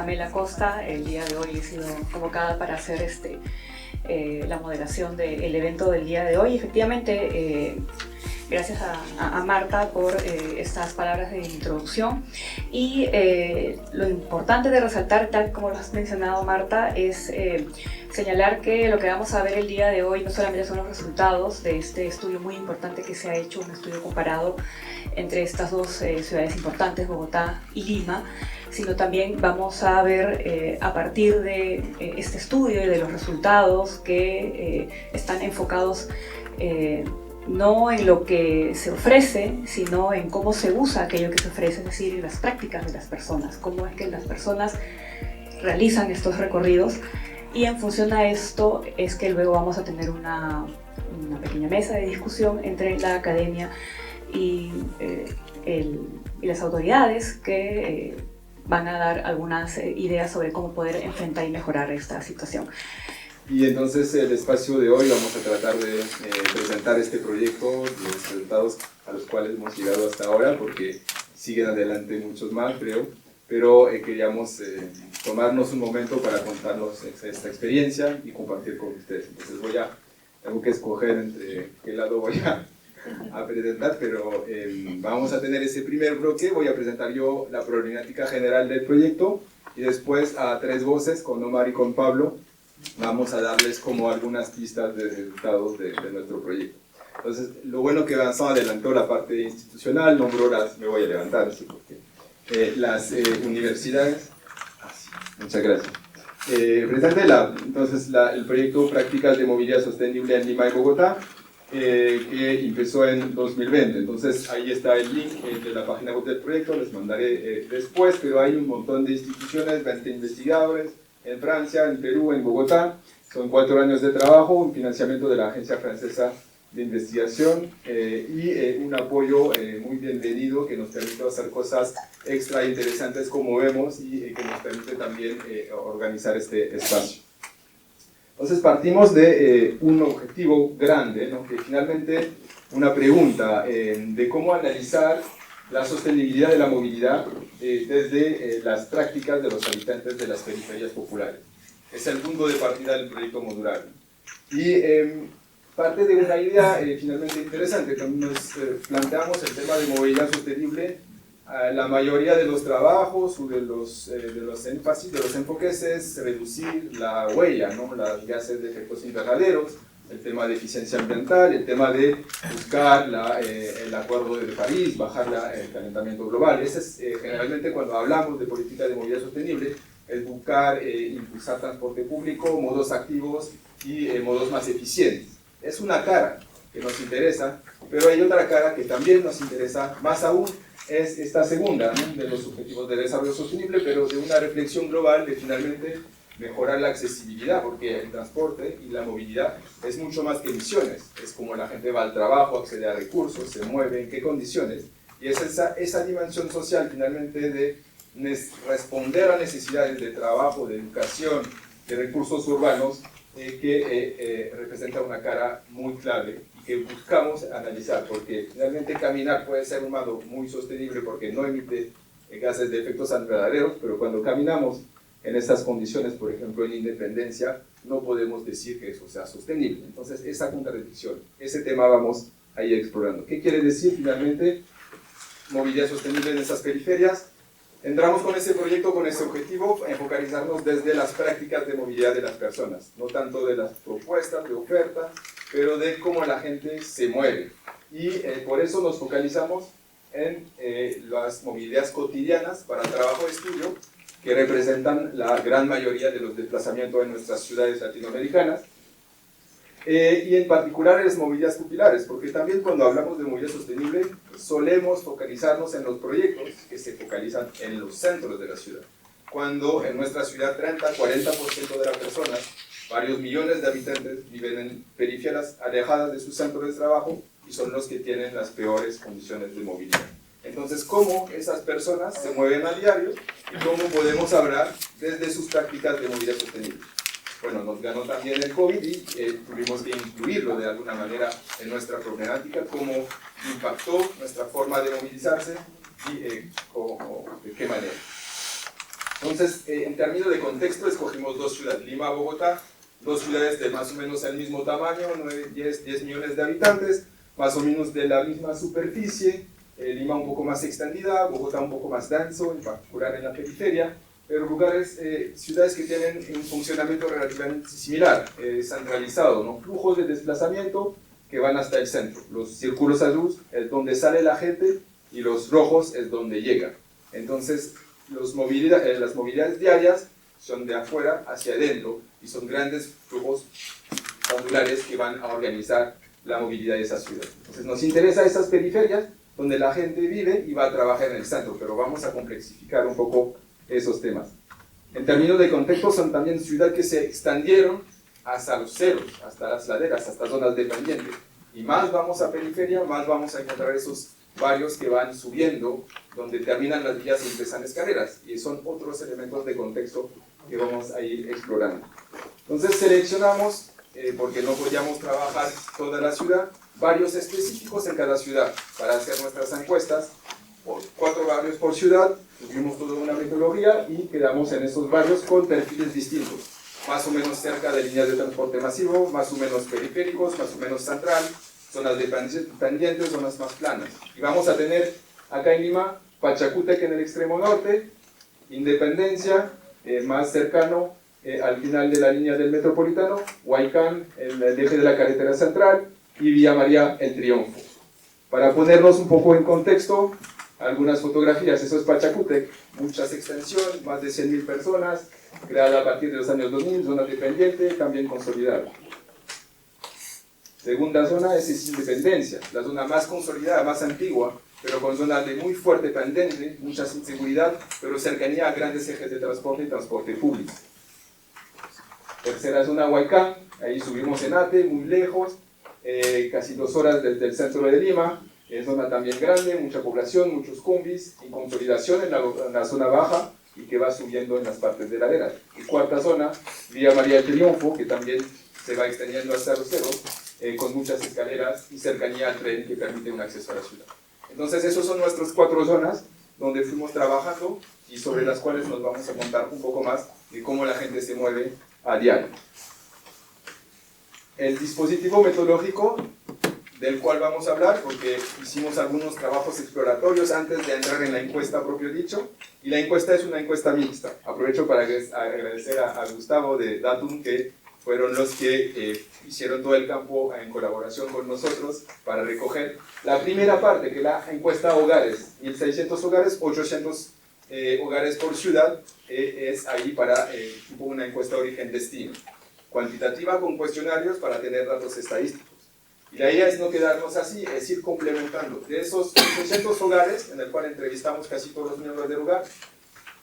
Pamela Costa. El día de hoy he sido convocada para hacer la moderación del evento del día de hoy. Efectivamente, gracias a Marta por estas palabras de introducción. Y lo importante de resaltar, tal como lo has mencionado, Marta, es señalar que lo que vamos a ver el día de hoy no solamente son los resultados de este estudio muy importante que se ha hecho, un estudio comparado entre estas dos ciudades importantes, Bogotá y Lima, sino también vamos a ver a partir de este estudio y de los resultados que están enfocados no en lo que se ofrece, sino en cómo se usa aquello que se ofrece, es decir, en las prácticas de las personas, cómo es que las personas realizan estos recorridos, y en función a esto es que luego vamos a tener una pequeña mesa de discusión entre la academia y las autoridades que van a dar algunas ideas sobre cómo poder enfrentar y mejorar esta situación. Y entonces el espacio de hoy vamos a tratar de presentar este proyecto, los resultados a los cuales hemos llegado hasta ahora, porque siguen adelante muchos más, creo, pero queríamos tomarnos un momento para contarnos esta experiencia y compartir con ustedes. Entonces tengo que escoger entre qué lado voy a presentar, pero vamos a tener ese primer bloque. Voy a presentar yo la problemática general del proyecto y después a tres voces, con Omar y con Pablo, vamos a darles como algunas pistas de resultados de nuestro proyecto. Entonces, lo bueno que Vincent adelantó la parte institucional, nombró me voy a levantar, así porque las universidades, muchas gracias. Presente entonces el proyecto Prácticas de Movilidad Sostenible en Lima y Bogotá, que empezó en 2020. Entonces ahí está el link de la página web del proyecto, les mandaré después, pero hay un montón de instituciones, 20 investigadores, en Francia, en Perú, en Bogotá. Son 4 años de trabajo, un financiamiento de la Agencia Francesa de Investigación y un apoyo muy bienvenido que nos permite hacer cosas extra interesantes como vemos y que nos permite también organizar este espacio. Entonces partimos de un objetivo grande, ¿no? Que finalmente una pregunta de cómo analizar la sostenibilidad de la movilidad desde las prácticas de los habitantes de las periferias populares. Es el punto de partida del proyecto modular. Y parte de una idea finalmente interesante, cuando nos planteamos el tema de movilidad sostenible, la mayoría de los trabajos o de los énfasis, de los enfoques es reducir la huella, ¿no? Las gases de efectos invernaderos, el tema de eficiencia ambiental, el tema de buscar el Acuerdo de París, bajar el calentamiento global. Ese es generalmente cuando hablamos de política de movilidad sostenible, es buscar impulsar transporte público, modos activos y modos más eficientes. Es una cara que nos interesa, pero hay otra cara que también nos interesa más aún, es esta segunda, ¿no? De los objetivos de desarrollo sostenible, pero de una reflexión global de finalmente mejorar la accesibilidad, porque el transporte y la movilidad es mucho más que emisiones, es como la gente va al trabajo, accede a recursos, se mueve, en qué condiciones, y es esa dimensión social finalmente de responder a necesidades de trabajo, de educación, de recursos urbanos, que representa una cara muy clave y que buscamos analizar, porque finalmente caminar puede ser un modo muy sostenible porque no emite gases de efectos invernaderos, pero cuando caminamos en estas condiciones, por ejemplo en Independencia, no podemos decir que eso sea sostenible. Entonces esa contradicción, ese tema vamos a ir explorando. ¿Qué quiere decir finalmente movilidad sostenible en esas periferias? Entramos con ese proyecto, con ese objetivo, en focalizarnos desde las prácticas de movilidad de las personas, no tanto de las propuestas, de oferta, pero de cómo la gente se mueve. Y por eso nos focalizamos en las movilidades cotidianas para trabajo y estudio, que representan la gran mayoría de los desplazamientos en nuestras ciudades latinoamericanas, y en particular en las movilidades pupilares, porque también cuando hablamos de movilidad sostenible solemos focalizarnos en los proyectos que se focalizan en los centros de la ciudad, cuando en nuestra ciudad 30-40% de las personas, varios millones de habitantes, viven en periferias alejadas de sus centros de trabajo y son los que tienen las peores condiciones de movilidad. Entonces, ¿cómo esas personas se mueven a diario y cómo podemos hablar desde sus prácticas de movilidad sostenible? Bueno, nos ganó también el COVID y tuvimos que incluirlo de alguna manera en nuestra problemática, cómo impactó nuestra forma de movilizarse y de qué manera. Entonces, en términos de contexto, escogimos dos ciudades, Lima y Bogotá, dos ciudades de más o menos el mismo tamaño, 10 millones de habitantes, más o menos de la misma superficie, Lima un poco más extendida, Bogotá un poco más denso, en particular en la periferia, pero lugares, ciudades que tienen un funcionamiento relativamente similar, centralizado, ¿no? Flujos de desplazamiento que van hasta el centro. Los círculos azules es donde sale la gente y los rojos es donde llega. Entonces, las movilidades diarias son de afuera hacia adentro y son grandes flujos ondulares que van a organizar la movilidad de esa ciudad. Entonces, nos interesa esas periferias donde la gente vive y va a trabajar en el centro, pero vamos a complexificar un poco esos temas. En términos de contexto, son también ciudades que se extendieron hasta los cerros, hasta las laderas, hasta zonas de pendiente. Y más vamos a periferia, más vamos a encontrar esos barrios que van subiendo, donde terminan las vías y empiezan escaleras. Y son otros elementos de contexto que vamos a ir explorando. Entonces seleccionamos, porque no podíamos trabajar toda la ciudad, barrios específicos en cada ciudad para hacer nuestras encuestas. 4 barrios por ciudad, tuvimos toda una metodología y quedamos en esos barrios con perfiles distintos, más o menos cerca de líneas de transporte masivo, más o menos periféricos, más o menos central, zonas de pendientes, zonas más planas. Y vamos a tener acá en Lima, Pachacútec en el extremo norte, Independencia, más cercano al final de la línea del metropolitano, Huaycán, el eje de la carretera central, y Villa María, el Triunfo. Para ponernos un poco en contexto, algunas fotografías. Eso es Pachacútec, muchas extensiones, más de 100.000 personas, creada a partir de los años 2000, zona dependiente, también consolidada. Segunda zona es Independencia, la zona más consolidada, más antigua, pero con zonas de muy fuerte pendiente, mucha inseguridad, pero cercanía a grandes ejes de transporte y transporte público. Tercera zona, Huaycán, ahí subimos en Ate, muy lejos, casi 2 horas desde el centro de Lima. Es zona también grande, mucha población, muchos combis y consolidación en la zona baja y que va subiendo en las partes de ladera. Y cuarta zona, Vía María del Triunfo, que también se va extendiendo hasta los cerros, con muchas escaleras y cercanía al tren que permite un acceso a la ciudad. Entonces, esas son nuestras 4 zonas donde fuimos trabajando y sobre las cuales nos vamos a contar un poco más de cómo la gente se mueve a diario. El dispositivo metodológico del cual vamos a hablar, porque hicimos algunos trabajos exploratorios antes de entrar en la encuesta propio dicho, y la encuesta es una encuesta mixta. Aprovecho para agradecer a Gustavo de Datum, que fueron los que hicieron todo el campo en colaboración con nosotros para recoger la primera parte, que es la encuesta hogares, 1.600 hogares, 800 hogares por ciudad, es ahí para una encuesta origen-destino, cuantitativa con cuestionarios para tener datos estadísticos. Y la idea es no quedarnos así, es ir complementando. De esos 800 hogares, en el cual entrevistamos casi todos los miembros del hogar,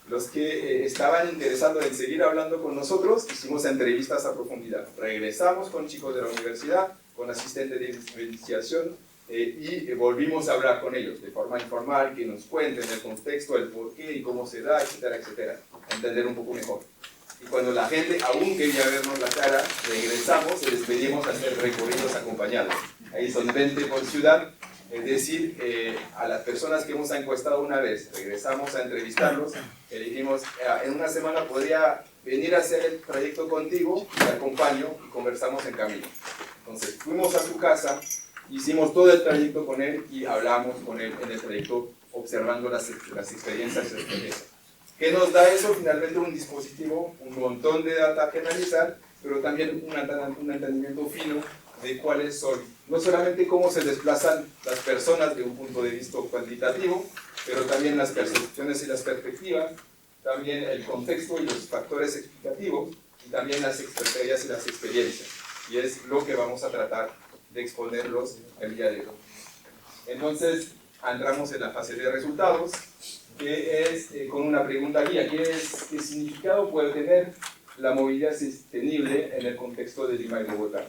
los que estaban interesados en seguir hablando con nosotros, hicimos entrevistas a profundidad. Regresamos con chicos de la universidad, con asistentes de investigación, y volvimos a hablar con ellos de forma informal, que nos cuenten el contexto, el por qué y cómo se da, etcétera, etcétera, entender un poco mejor. Y cuando la gente aún quería vernos la cara, regresamos y les pedimos hacer recorridos acompañados. Ahí son 20 por ciudad, es decir, a las personas que hemos encuestado una vez, regresamos a entrevistarlos, le dijimos, en una semana podría venir a hacer el trayecto contigo, te acompaño y conversamos en camino. Entonces fuimos a su casa, hicimos todo el trayecto con él y hablamos con él en el trayecto, observando las experiencias y las experiencias. ¿Qué nos da eso? Finalmente un dispositivo, un montón de data que analizar, pero también un entendimiento fino de cuáles son, no solamente cómo se desplazan las personas de un punto de vista cuantitativo, pero también las percepciones y las perspectivas, también el contexto y los factores explicativos, y también las estrategias y las experiencias. Y es lo que vamos a tratar de exponerlos el día de hoy. Entonces, entramos en la fase de resultados, que es con una pregunta guía. ¿Qué significado puede tener la movilidad sostenible en el contexto de Lima y Bogotá?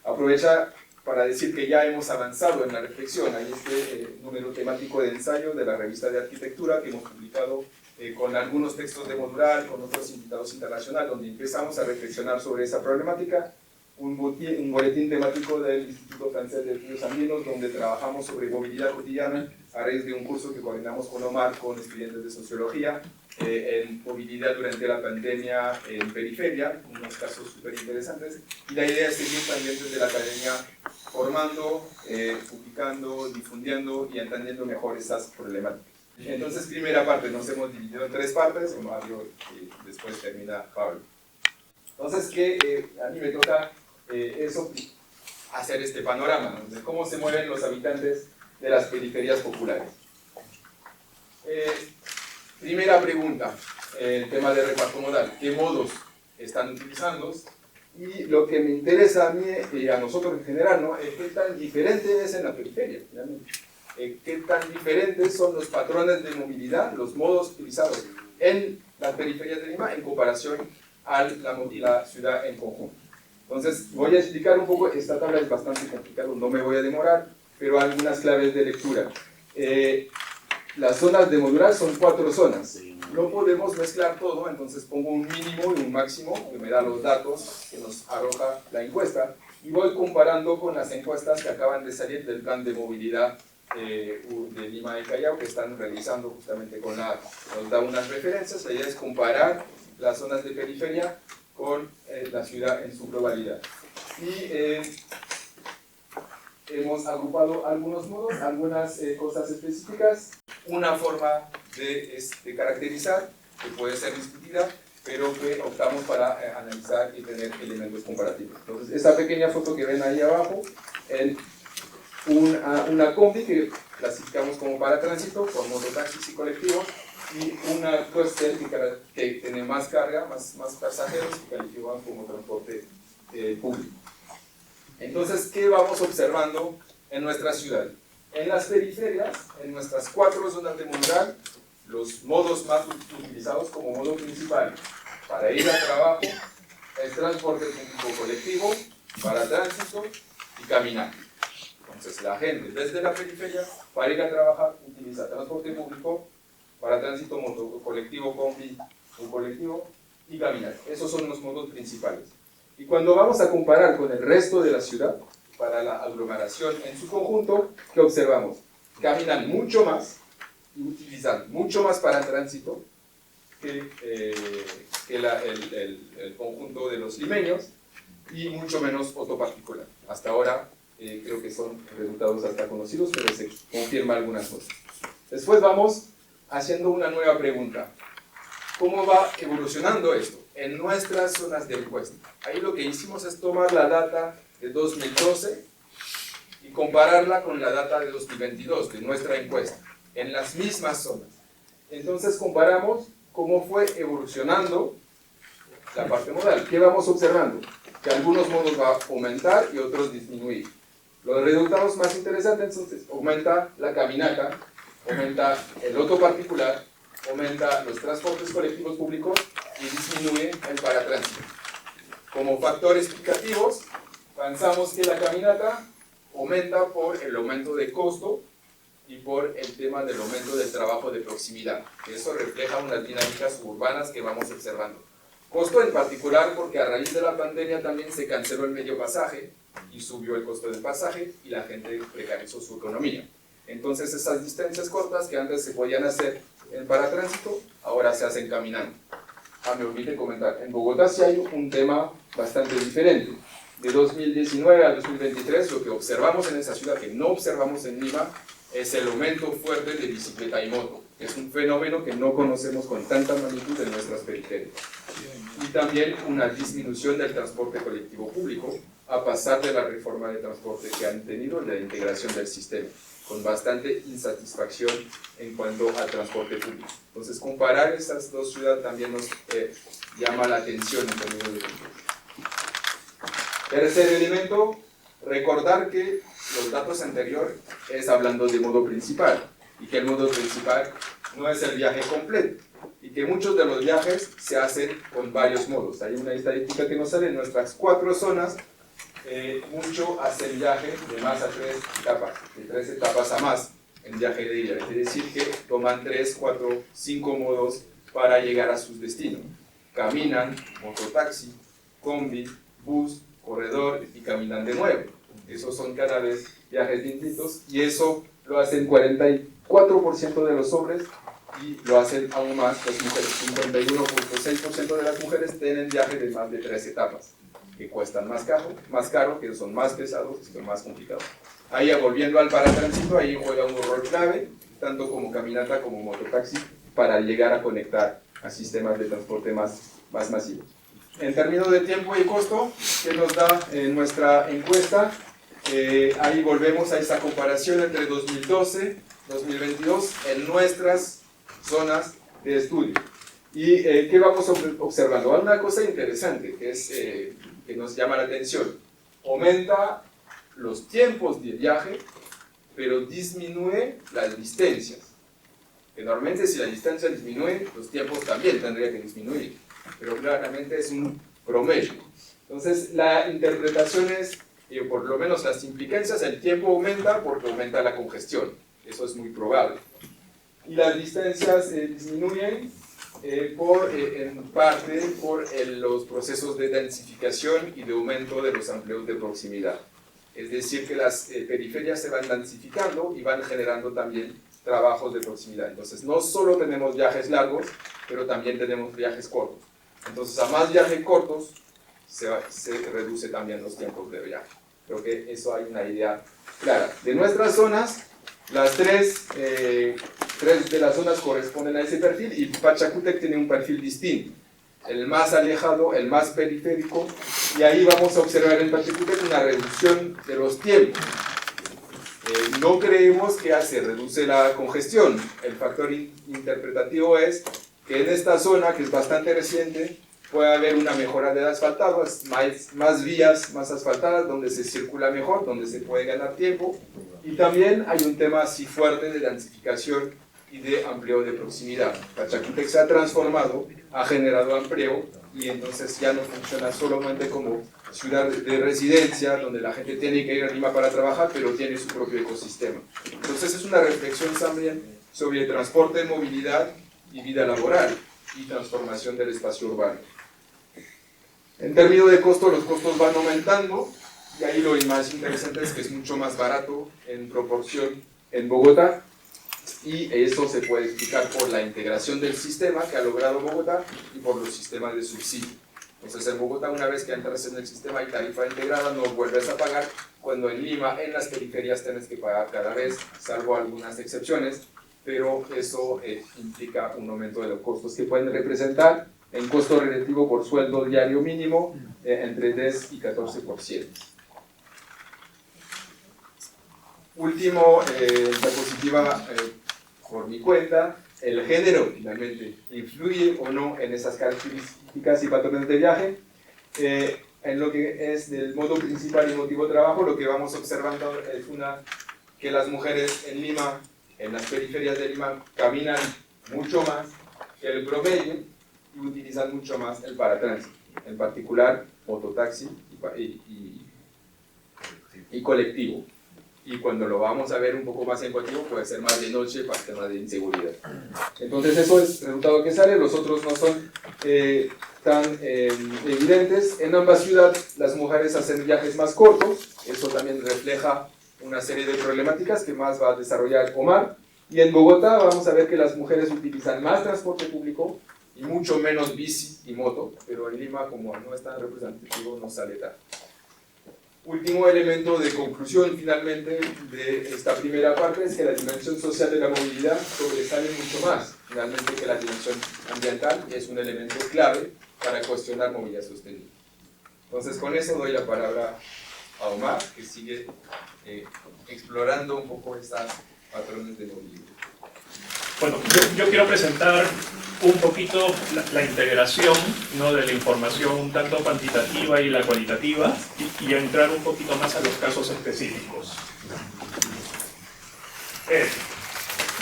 Aprovecha para decir que ya hemos avanzado en la reflexión. Hay este número temático de ensayo de la revista de arquitectura que hemos publicado con algunos textos de Modular, con otros invitados internacionales, donde empezamos a reflexionar sobre esa problemática. Un boletín temático del Instituto Francés de Estudios Andinos, donde trabajamos sobre movilidad cotidiana a raíz de un curso que coordinamos con Omar, con estudiantes de sociología, en movilidad durante la pandemia en periferia, unos casos súper interesantes, y la idea es seguir también desde la academia formando, publicando, difundiendo y entendiendo mejor esas problemáticas. Entonces, primera parte, nos hemos dividido en 3 partes, Mario y después termina Pablo. Entonces, a mí me toca eso, hacer este panorama, ¿no? De cómo se mueven los habitantes de las periferias populares. Primera pregunta, el tema de reparto modal, ¿qué modos están utilizando? Y lo que me interesa a mí y a nosotros en general, ¿no? Es qué tan diferente es en la periferia, finalmente. Qué tan diferentes son los patrones de movilidad, los modos utilizados en las periferias de Lima en comparación a la ciudad en conjunto. Entonces, voy a explicar un poco, esta tabla es bastante complicada, no me voy a demorar, pero algunas claves de lectura. Las zonas de modular son 4 zonas. No podemos mezclar todo, entonces pongo un mínimo y un máximo, que me da los datos que nos arroja la encuesta, y voy comparando con las encuestas que acaban de salir del plan de movilidad de Lima y Callao, que están realizando justamente con nos da unas referencias. La idea es comparar las zonas de periferia con la ciudad en su globalidad. Y hemos agrupado algunos modos, algunas cosas específicas, una forma de caracterizar que puede ser discutida, pero que optamos para analizar y tener elementos comparativos. Entonces, esta pequeña foto que ven ahí abajo, una combi que clasificamos como paratránsito, con mototaxis y colectivos, y una coaster que tiene más carga, más pasajeros, que califican como transporte público. Entonces, ¿qué vamos observando en nuestra ciudad? En las periferias, en nuestras 4 zonas de movilidad, los modos más utilizados como modo principal para ir al trabajo es transporte público colectivo, para tránsito y caminar. Entonces, la gente desde la periferia para ir a trabajar utiliza transporte público, para tránsito, moto colectivo, combi o colectivo y caminar. Esos son los modos principales. Y cuando vamos a comparar con el resto de la ciudad, para la aglomeración en su conjunto, ¿qué observamos? Caminan mucho más y utilizan mucho más para tránsito que el conjunto de los limeños, y mucho menos autoparticular. Hasta ahora creo que son resultados hasta conocidos, pero se confirma algunas cosas. Después vamos haciendo una nueva pregunta. ¿Cómo va evolucionando esto en nuestras zonas de encuesta? Ahí lo que hicimos es tomar la data de 2012 y compararla con la data de 2022 de nuestra encuesta, en las mismas zonas. Entonces comparamos cómo fue evolucionando la parte modal. ¿Qué vamos observando? Que algunos modos van a aumentar y otros disminuir. Los resultados más interesantes, entonces, aumenta la caminata, aumenta el auto particular, aumenta los transportes colectivos públicos y disminuye el paratránsito. Como factores explicativos, pensamos que la caminata aumenta por el aumento de costo y por el tema del aumento del trabajo de proximidad. Eso refleja unas dinámicas urbanas que vamos observando. Costo en particular porque a raíz de la pandemia también se canceló el medio pasaje y subió el costo del pasaje y la gente precarizó su economía. Entonces esas distancias cortas que antes se podían hacer en paratránsito, ahora se hacen caminando. Me olvidé comentar, en Bogotá sí hay un tema bastante diferente. De 2019 a 2023, lo que observamos en esa ciudad que no observamos en Lima es el aumento fuerte de bicicleta y moto. Es un fenómeno que no conocemos con tanta magnitud en nuestras periferias. Y también una disminución del transporte colectivo público, a pasar de la reforma de transporte que han tenido, la integración del sistema, con bastante insatisfacción en cuanto al transporte público. Entonces, comparar estas dos ciudades también nos llama la atención en términos de tiempo. Tercer elemento, recordar que los datos anteriores es hablando de modo principal, y que el modo principal no es el viaje completo, y que muchos de los viajes se hacen con varios modos. Hay una estadística que nos sale en nuestras 4 zonas, mucho hacen viaje de más a 3 etapas, de 3 etapas a más en viaje de ida, es decir que toman 3, 4, 5 modos para llegar a sus destinos. Caminan, mototaxi, combi, bus, corredor y caminan de nuevo. Esos son cada vez viajes distintos y eso lo hacen 44% de los hombres y lo hacen aún más las mujeres. 51.6% de las mujeres tienen viajes de más de 3 etapas, que cuestan más caro, que son más pesados, que son más complicados. Ahí, volviendo al paratránsito, ahí juega un rol clave, tanto como caminata como mototaxi, para llegar a conectar a sistemas de transporte más masivos. En términos de tiempo y costo, que nos da nuestra encuesta, ahí volvemos a esa comparación entre 2012 y 2022 en nuestras zonas de estudio. ¿Y qué vamos observando? Una cosa interesante que nos llama la atención. Aumenta los tiempos de viaje, pero disminuye las distancias. Que normalmente si la distancia disminuye, los tiempos también tendrían que disminuir, pero claramente es un promedio. Entonces la interpretación es, por lo menos las implicancias, el tiempo aumenta porque aumenta la congestión, eso es muy probable. Y las distancias disminuyen en parte por los procesos de densificación y de aumento de los empleos de proximidad. Es decir, que las periferias se van densificando y van generando también trabajos de proximidad. Entonces, no solo tenemos viajes largos, pero también tenemos viajes cortos. Entonces, a más viajes cortos, se reduce también los tiempos de viaje. Creo que eso hay una idea clara. De nuestras zonas, las tres de las zonas corresponden a ese perfil y Pachacútec tiene un perfil distinto. El más alejado, el más periférico, y ahí vamos a observar en Pachacútec una reducción de los tiempos. No creemos que se reduce la congestión. El factor interpretativo es que en esta zona, que es bastante reciente, puede haber una mejora del asfaltado, más vías más asfaltadas, donde se circula mejor, donde se puede ganar tiempo, y también hay un tema así fuerte de densificación y de empleo de proximidad. Pachacútec se ha transformado, ha generado empleo, y entonces ya no funciona solamente como ciudad de residencia, donde la gente tiene que ir a Lima para trabajar, pero tiene su propio ecosistema. Entonces es una reflexión también sobre transporte, movilidad y vida laboral, y transformación del espacio urbano. En términos de costo, los costos van aumentando, y ahí lo más interesante es que es mucho más barato en proporción en Bogotá, y eso se puede explicar por la integración del sistema que ha logrado Bogotá y por los sistemas de subsidio. Entonces en Bogotá, una vez que entras en el sistema y tarifa integrada, no vuelves a pagar, cuando en Lima, en las periferias, tienes que pagar cada vez, salvo algunas excepciones, pero eso implica un aumento de los costos que pueden representar en costo relativo por sueldo diario mínimo entre 10 y 14%. Último, diapositiva por mi cuenta, el género finalmente influye o no en esas características y patrones de viaje. En lo que es del modo principal y motivo de trabajo, lo que vamos observando es que las mujeres en Lima, en las periferias de Lima, caminan mucho más que el promedio y utilizan mucho más el paratránsito, en particular mototaxi y colectivo. Y cuando lo vamos a ver un poco más en colectivo, puede ser más de noche para temas de inseguridad. Entonces eso es el resultado que sale, los otros no son tan evidentes. En ambas ciudades las mujeres hacen viajes más cortos, eso también refleja una serie de problemáticas que más va a desarrollar Omar. Y en Bogotá vamos a ver que las mujeres utilizan más transporte público y mucho menos bici y moto, pero en Lima, como no es tan representativo, no sale tanto. Último elemento de conclusión finalmente de esta primera parte es que la dimensión social de la movilidad sobresale mucho más finalmente que la dimensión ambiental, y es un elemento clave para cuestionar movilidad sostenible. Entonces con eso doy la palabra a Omar, que sigue explorando un poco estos patrones de movilidad. Bueno, yo quiero presentar un poquito la integración, ¿no?, de la información un tanto cuantitativa y la cualitativa, y entrar un poquito más a los casos específicos.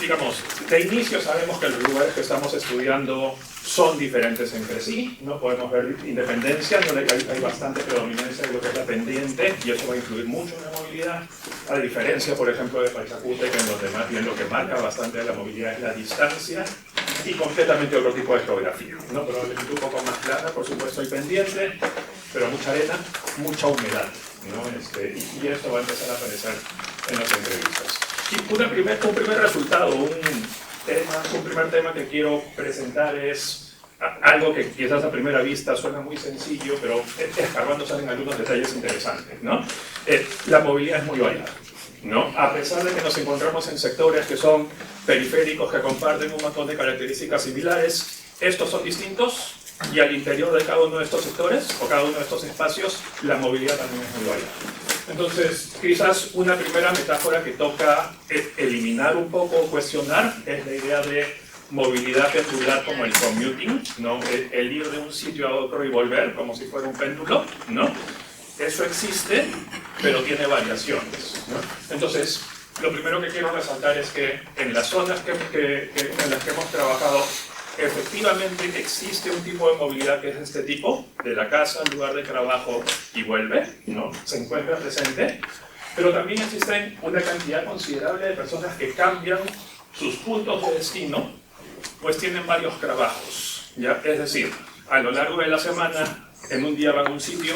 Digamos, de inicio sabemos que los lugares que estamos estudiando son diferentes entre sí, ¿no? Podemos ver independencia, donde hay bastante predominancia de lo que es la pendiente, y eso va a influir mucho en la movilidad, a diferencia, por ejemplo, de Pachacútec, en donde más bien lo que marca bastante la movilidad es la distancia, y completamente otro tipo de geografía, ¿no? Probablemente un poco más clara, por supuesto, hay pendiente, pero mucha arena, mucha humedad, ¿no? Y esto va a empezar a aparecer en las entrevistas. Y un primer resultado, un primer tema que quiero presentar es algo que quizás a primera vista suena muy sencillo, pero escarbando salen algunos detalles interesantes, ¿no? La movilidad es muy variada, ¿no? A pesar de que nos encontramos en sectores que son periféricos, que comparten un montón de características similares, estos son distintos y al interior de cada uno de estos sectores o cada uno de estos espacios, la movilidad también es muy variada. Entonces, quizás una primera metáfora que toca eliminar un poco o cuestionar es la idea de movilidad pendular como el commuting, ¿no? El ir de un sitio a otro y volver como si fuera un péndulo, ¿no? Eso existe, pero tiene variaciones, ¿no? Entonces, lo primero que quiero resaltar es que en las zonas en las que hemos trabajado, efectivamente existe un tipo de movilidad que es este tipo, de la casa al lugar de trabajo y vuelve, ¿no? Se encuentra presente, pero también existen una cantidad considerable de personas que cambian sus puntos de destino, pues tienen varios trabajos, ¿ya? Es decir, a lo largo de la semana, en un día van a un sitio,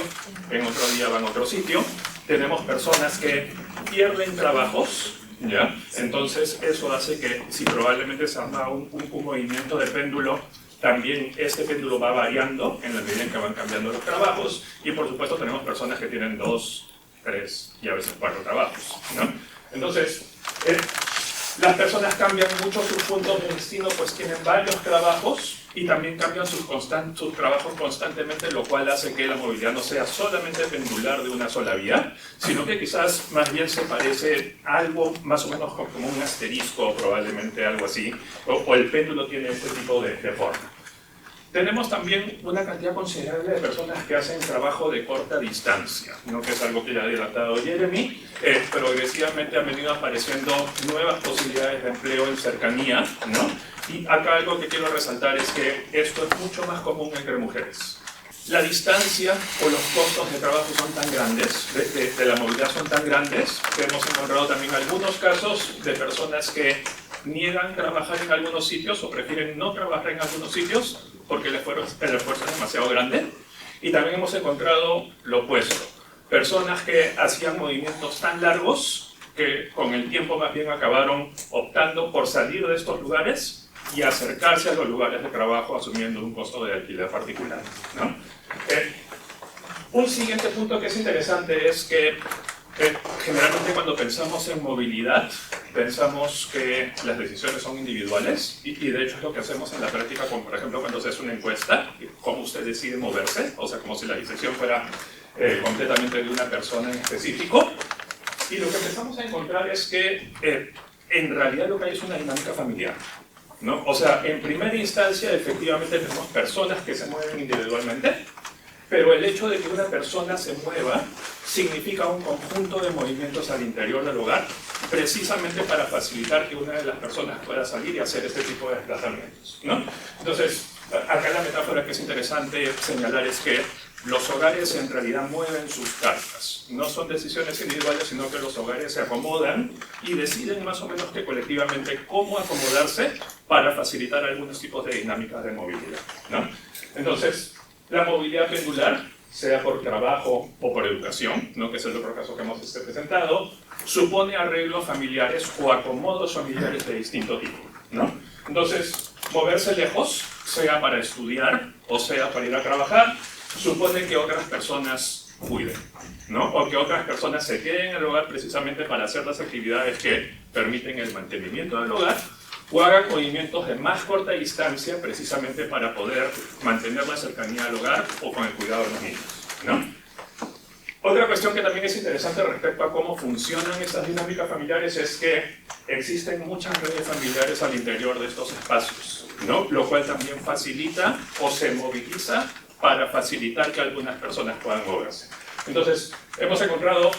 en otro día van a otro sitio, tenemos personas que pierden trabajos, ¿ya? Entonces eso hace que si probablemente se arma un movimiento de péndulo, también este péndulo va variando en la medida en que van cambiando los trabajos y por supuesto tenemos personas que tienen 2, 3 y a veces 4 trabajos, ¿no? Entonces, las personas cambian mucho sus puntos de destino, pues tienen varios trabajos y también cambian sus trabajos constantemente, lo cual hace que la movilidad no sea solamente pendular de una sola vía, sino que quizás más bien se parece a algo más o menos como un asterisco, probablemente algo así, o el péndulo tiene este tipo de forma. Tenemos también una cantidad considerable de personas que hacen trabajo de corta distancia, ¿no? Que es algo que ya ha adelantado Jeremy. Progresivamente han venido apareciendo nuevas posibilidades de empleo en cercanía, ¿no? Y acá algo que quiero resaltar es que esto es mucho más común entre mujeres. La distancia o los costos de trabajo son tan grandes, de la movilidad son tan grandes, que hemos encontrado también algunos casos de personas que niegan trabajar en algunos sitios o prefieren no trabajar en algunos sitios porque el esfuerzo es demasiado grande. Y también hemos encontrado lo opuesto, personas que hacían movimientos tan largos que con el tiempo más bien acabaron optando por salir de estos lugares y acercarse a los lugares de trabajo asumiendo un costo de alquiler particular, ¿no? Un siguiente punto que es interesante es que generalmente cuando pensamos en movilidad, pensamos que las decisiones son individuales y de hecho es lo que hacemos en la práctica, como por ejemplo cuando se hace una encuesta, cómo usted decide moverse, o sea, como si la decisión fuera completamente de una persona en específico. Y lo que empezamos a encontrar es que en realidad lo que hay es una dinámica familiar, ¿no? O sea, en primera instancia efectivamente tenemos personas que se mueven individualmente, pero el hecho de que una persona se mueva significa un conjunto de movimientos al interior del hogar, precisamente para facilitar que una de las personas pueda salir y hacer este tipo de desplazamientos, ¿no? Entonces, acá la metáfora que es interesante señalar es que los hogares en realidad mueven sus cartas. No son decisiones individuales, sino que los hogares se acomodan y deciden más o menos que colectivamente cómo acomodarse para facilitar algunos tipos de dinámicas de movilidad, ¿no? Entonces, la movilidad pendular, sea por trabajo o por educación, ¿no? Que es el otro caso que hemos presentado, supone arreglos familiares o acomodos familiares de distinto tipo, ¿no? Entonces, moverse lejos, sea para estudiar o sea para ir a trabajar, supone que otras personas cuiden, ¿no? O que otras personas se queden en el hogar precisamente para hacer las actividades que permiten el mantenimiento del hogar o hagan movimientos de más corta distancia precisamente para poder mantener la cercanía al hogar o con el cuidado de los niños, ¿no? Otra cuestión que también es interesante respecto a cómo funcionan estas dinámicas familiares es que existen muchas redes familiares al interior de estos espacios, ¿no? Lo cual también facilita o se moviliza para facilitar que algunas personas puedan moverse. Entonces, hemos encontrado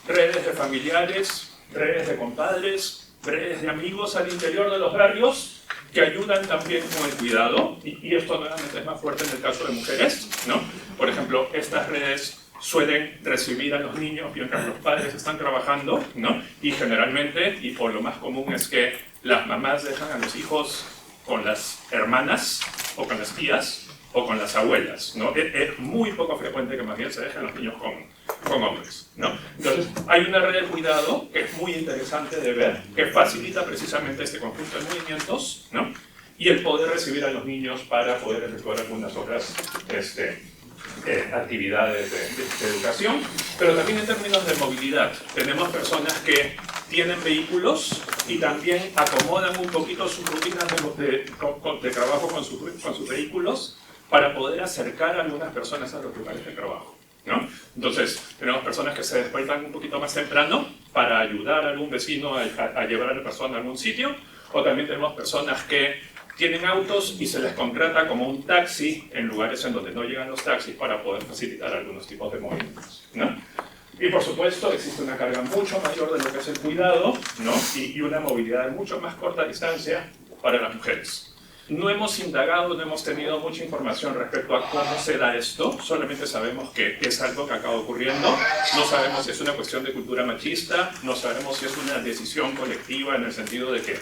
redes de familiares, redes de compadres, redes de amigos al interior de los barrios que ayudan también con el cuidado, y esto nuevamente es más fuerte en el caso de mujeres, ¿no? Por ejemplo, estas redes suelen recibir a los niños mientras los padres están trabajando, ¿no? Y generalmente, y por lo más común, es que las mamás dejan a los hijos con las hermanas o con las tías, o con las abuelas, ¿no? Es muy poco frecuente que más bien se dejen los niños con hombres, ¿no? Entonces, hay una red de cuidado que es muy interesante de ver, que facilita precisamente este conjunto de movimientos, ¿no? Y el poder recibir a los niños para poder efectuar algunas otras actividades de educación, pero también en términos de movilidad. Tenemos personas que tienen vehículos y también acomodan un poquito sus rutinas de trabajo con sus vehículos para poder acercar a algunas personas a los lugares de trabajo, ¿no? Entonces, tenemos personas que se despiertan un poquito más temprano para ayudar a algún vecino a llevar a la persona a algún sitio, o también tenemos personas que tienen autos y se les contrata como un taxi en lugares en donde no llegan los taxis para poder facilitar algunos tipos de movimientos, ¿no? Y por supuesto existe una carga mucho mayor de lo que es el cuidado, ¿no? y una movilidad de mucho más corta distancia para las mujeres. No hemos indagado, no hemos tenido mucha información respecto a cómo se da esto, solamente sabemos que es algo que acaba ocurriendo, no sabemos si es una cuestión de cultura machista, no sabemos si es una decisión colectiva en el sentido de que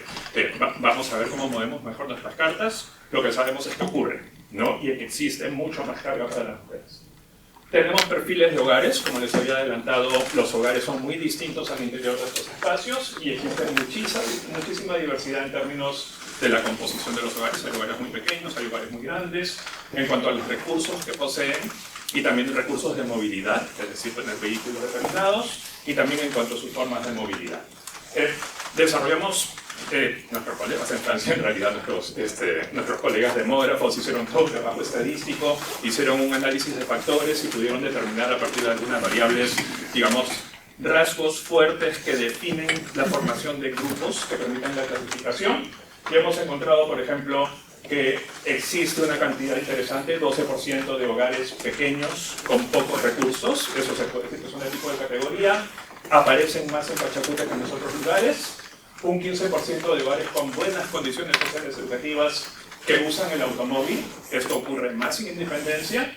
vamos a ver cómo movemos mejor nuestras cartas, lo que sabemos es que ocurre, ¿no? Y que existe mucho más carga para las mujeres. Tenemos perfiles de hogares, como les había adelantado, los hogares son muy distintos al interior de estos espacios y existe muchísima diversidad en términos de la composición de los hogares. Hay hogares muy pequeños, hay hogares muy grandes, en cuanto a los recursos que poseen y también recursos de movilidad, es decir, tener vehículos determinados, y también en cuanto a sus formas de movilidad. Desarrollamos, nuestros colegas en Francia, en realidad nuestros colegas demógrafos hicieron todo un trabajo estadístico, hicieron un análisis de factores y pudieron determinar a partir de algunas variables, digamos, rasgos fuertes que definen la formación de grupos que permiten la clasificación. Y hemos encontrado, por ejemplo, que existe una cantidad interesante, 12% de hogares pequeños con pocos recursos, eso se puede decir que es un tipo de categoría, aparecen más en Pachacuta que en los otros lugares, un 15% de hogares con buenas condiciones sociales educativas que usan el automóvil, esto ocurre más en Independencia.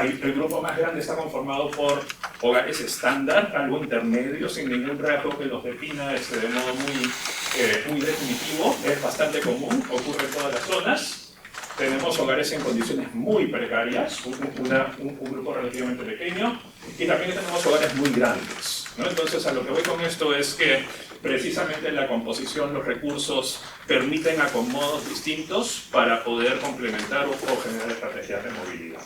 El grupo más grande está conformado por hogares estándar, algo intermedio, sin ningún rasgo que los defina de modo muy definitivo, es bastante común, ocurre en todas las zonas. Tenemos hogares en condiciones muy precarias, un grupo relativamente pequeño, y también tenemos hogares muy grandes, ¿no? Entonces, a lo que voy con esto es que precisamente la composición, los recursos permiten acomodos distintos para poder complementar o generar estrategias de movilidad.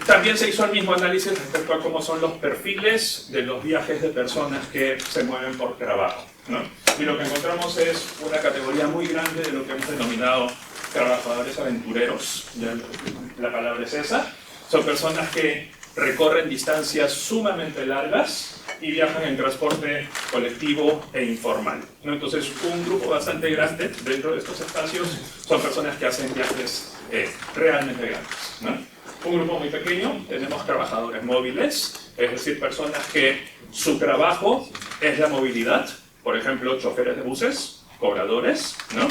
También se hizo el mismo análisis respecto a cómo son los perfiles de los viajes de personas que se mueven por trabajo, ¿no? Y lo que encontramos es una categoría muy grande de lo que hemos denominado trabajadores aventureros, ya la palabra es esa, son personas que recorren distancias sumamente largas y viajan en transporte colectivo e informal, ¿no? Entonces, un grupo bastante grande dentro de estos espacios son personas que hacen viajes realmente grandes, ¿no? Un grupo muy pequeño, tenemos trabajadores móviles, es decir, personas que su trabajo es la movilidad, por ejemplo, choferes de buses, cobradores, ¿no?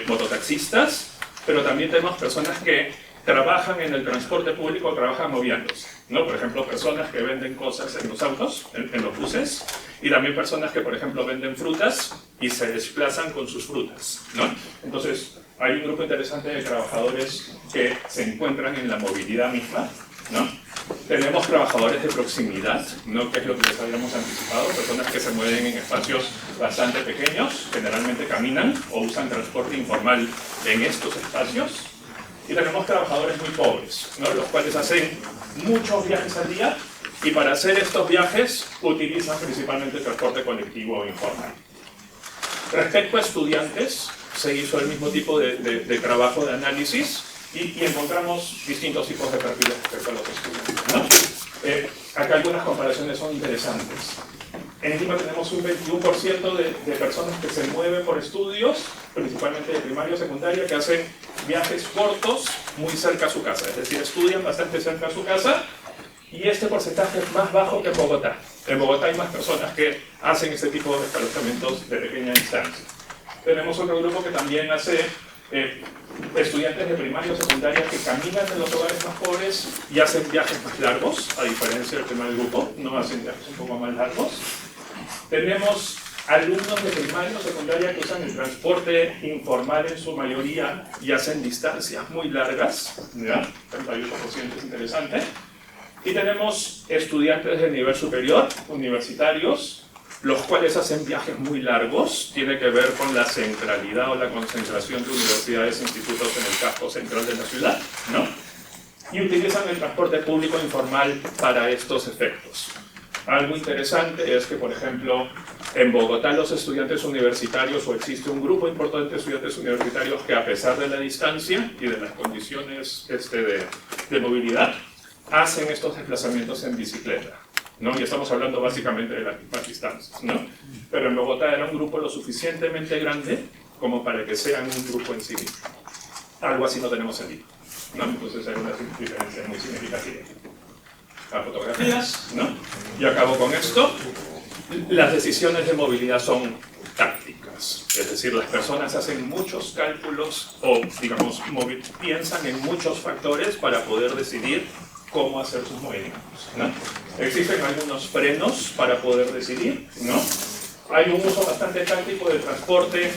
Mototaxistas, pero también tenemos personas que trabajan en el transporte público o trabajan moviéndose, ¿no? Por ejemplo, personas que venden cosas en los autos, en los buses, y también personas que, por ejemplo, venden frutas y se desplazan con sus frutas, ¿no? Entonces, hay un grupo interesante de trabajadores que se encuentran en la movilidad misma, ¿no? Tenemos trabajadores de proximidad, ¿no? Que es lo que les habíamos anticipado, personas que se mueven en espacios bastante pequeños, generalmente caminan o usan transporte informal en estos espacios. Y tenemos trabajadores muy pobres, ¿no? Los cuales hacen muchos viajes al día y para hacer estos viajes utilizan principalmente transporte colectivo o informal. Respecto a estudiantes, se hizo el mismo tipo de trabajo de análisis y encontramos distintos tipos de perfiles respecto a los estudiantes, ¿no? Acá algunas comparaciones son interesantes. En Lima tenemos un 21% de personas que se mueven por estudios, principalmente de primaria o secundaria, que hacen viajes cortos muy cerca a su casa, es decir, estudian bastante cerca a su casa, y este porcentaje es más bajo que en Bogotá. En Bogotá hay más personas que hacen este tipo de desplazamientos de pequeña distancia. Tenemos otro grupo que también hace estudiantes de primaria o secundaria que caminan en los hogares más pobres y hacen viajes más largos, a diferencia del primer grupo, no hacen viajes un poco más largos. Tenemos alumnos de primaria o secundaria que usan el transporte informal en su mayoría y hacen distancias muy largas, ¿ya? 38% es interesante. Y tenemos estudiantes de nivel superior, universitarios, los cuales hacen viajes muy largos, tiene que ver con la centralidad o la concentración de universidades e institutos en el casco central de la ciudad, ¿no? Y utilizan el transporte público informal para estos efectos. Algo interesante es que, por ejemplo, en Bogotá los estudiantes universitarios, o existe un grupo importante de estudiantes universitarios que, a pesar de la distancia y de las condiciones de movilidad, hacen estos desplazamientos en bicicleta, ¿no? Y estamos hablando básicamente de las mismas distancias, ¿no? Pero en Bogotá era un grupo lo suficientemente grande como para que sean un grupo en sí mismo. Algo así no tenemos en Lima, ¿no? Entonces hay una diferencia muy significativa. Las fotografías, ¿no? Y acabo con esto. Las decisiones de movilidad son tácticas, es decir, las personas hacen muchos cálculos o, digamos, piensan en muchos factores para poder decidir cómo hacer sus movimientos, ¿no? Existen algunos frenos para poder decidir, ¿no? Hay un uso bastante táctico del transporte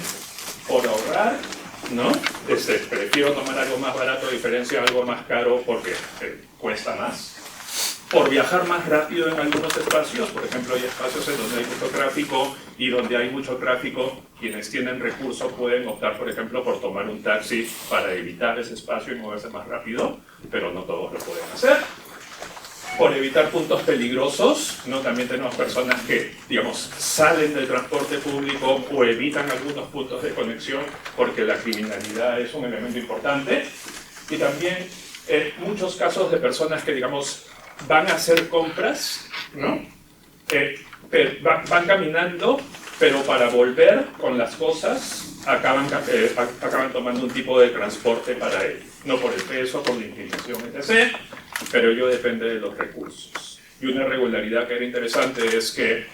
por ahorrar, ¿no? Prefiero tomar algo más barato a diferencia de algo más caro porque cuesta más. Por viajar más rápido en algunos espacios, por ejemplo, hay espacios en donde hay mucho tráfico y donde hay mucho tráfico, quienes tienen recursos pueden optar, por ejemplo, por tomar un taxi para evitar ese espacio y moverse más rápido, pero no todos lo pueden hacer. Por evitar puntos peligrosos, ¿no? También tenemos personas que, digamos, salen del transporte público o evitan algunos puntos de conexión porque la criminalidad es un elemento importante. Y también muchos casos de personas que, digamos, van a hacer compras, ¿no? Van caminando, pero para volver con las cosas acaban tomando un tipo de transporte para ello. No por el peso, por la inclinación, etc., pero ello depende de los recursos. Y una regularidad que era interesante es que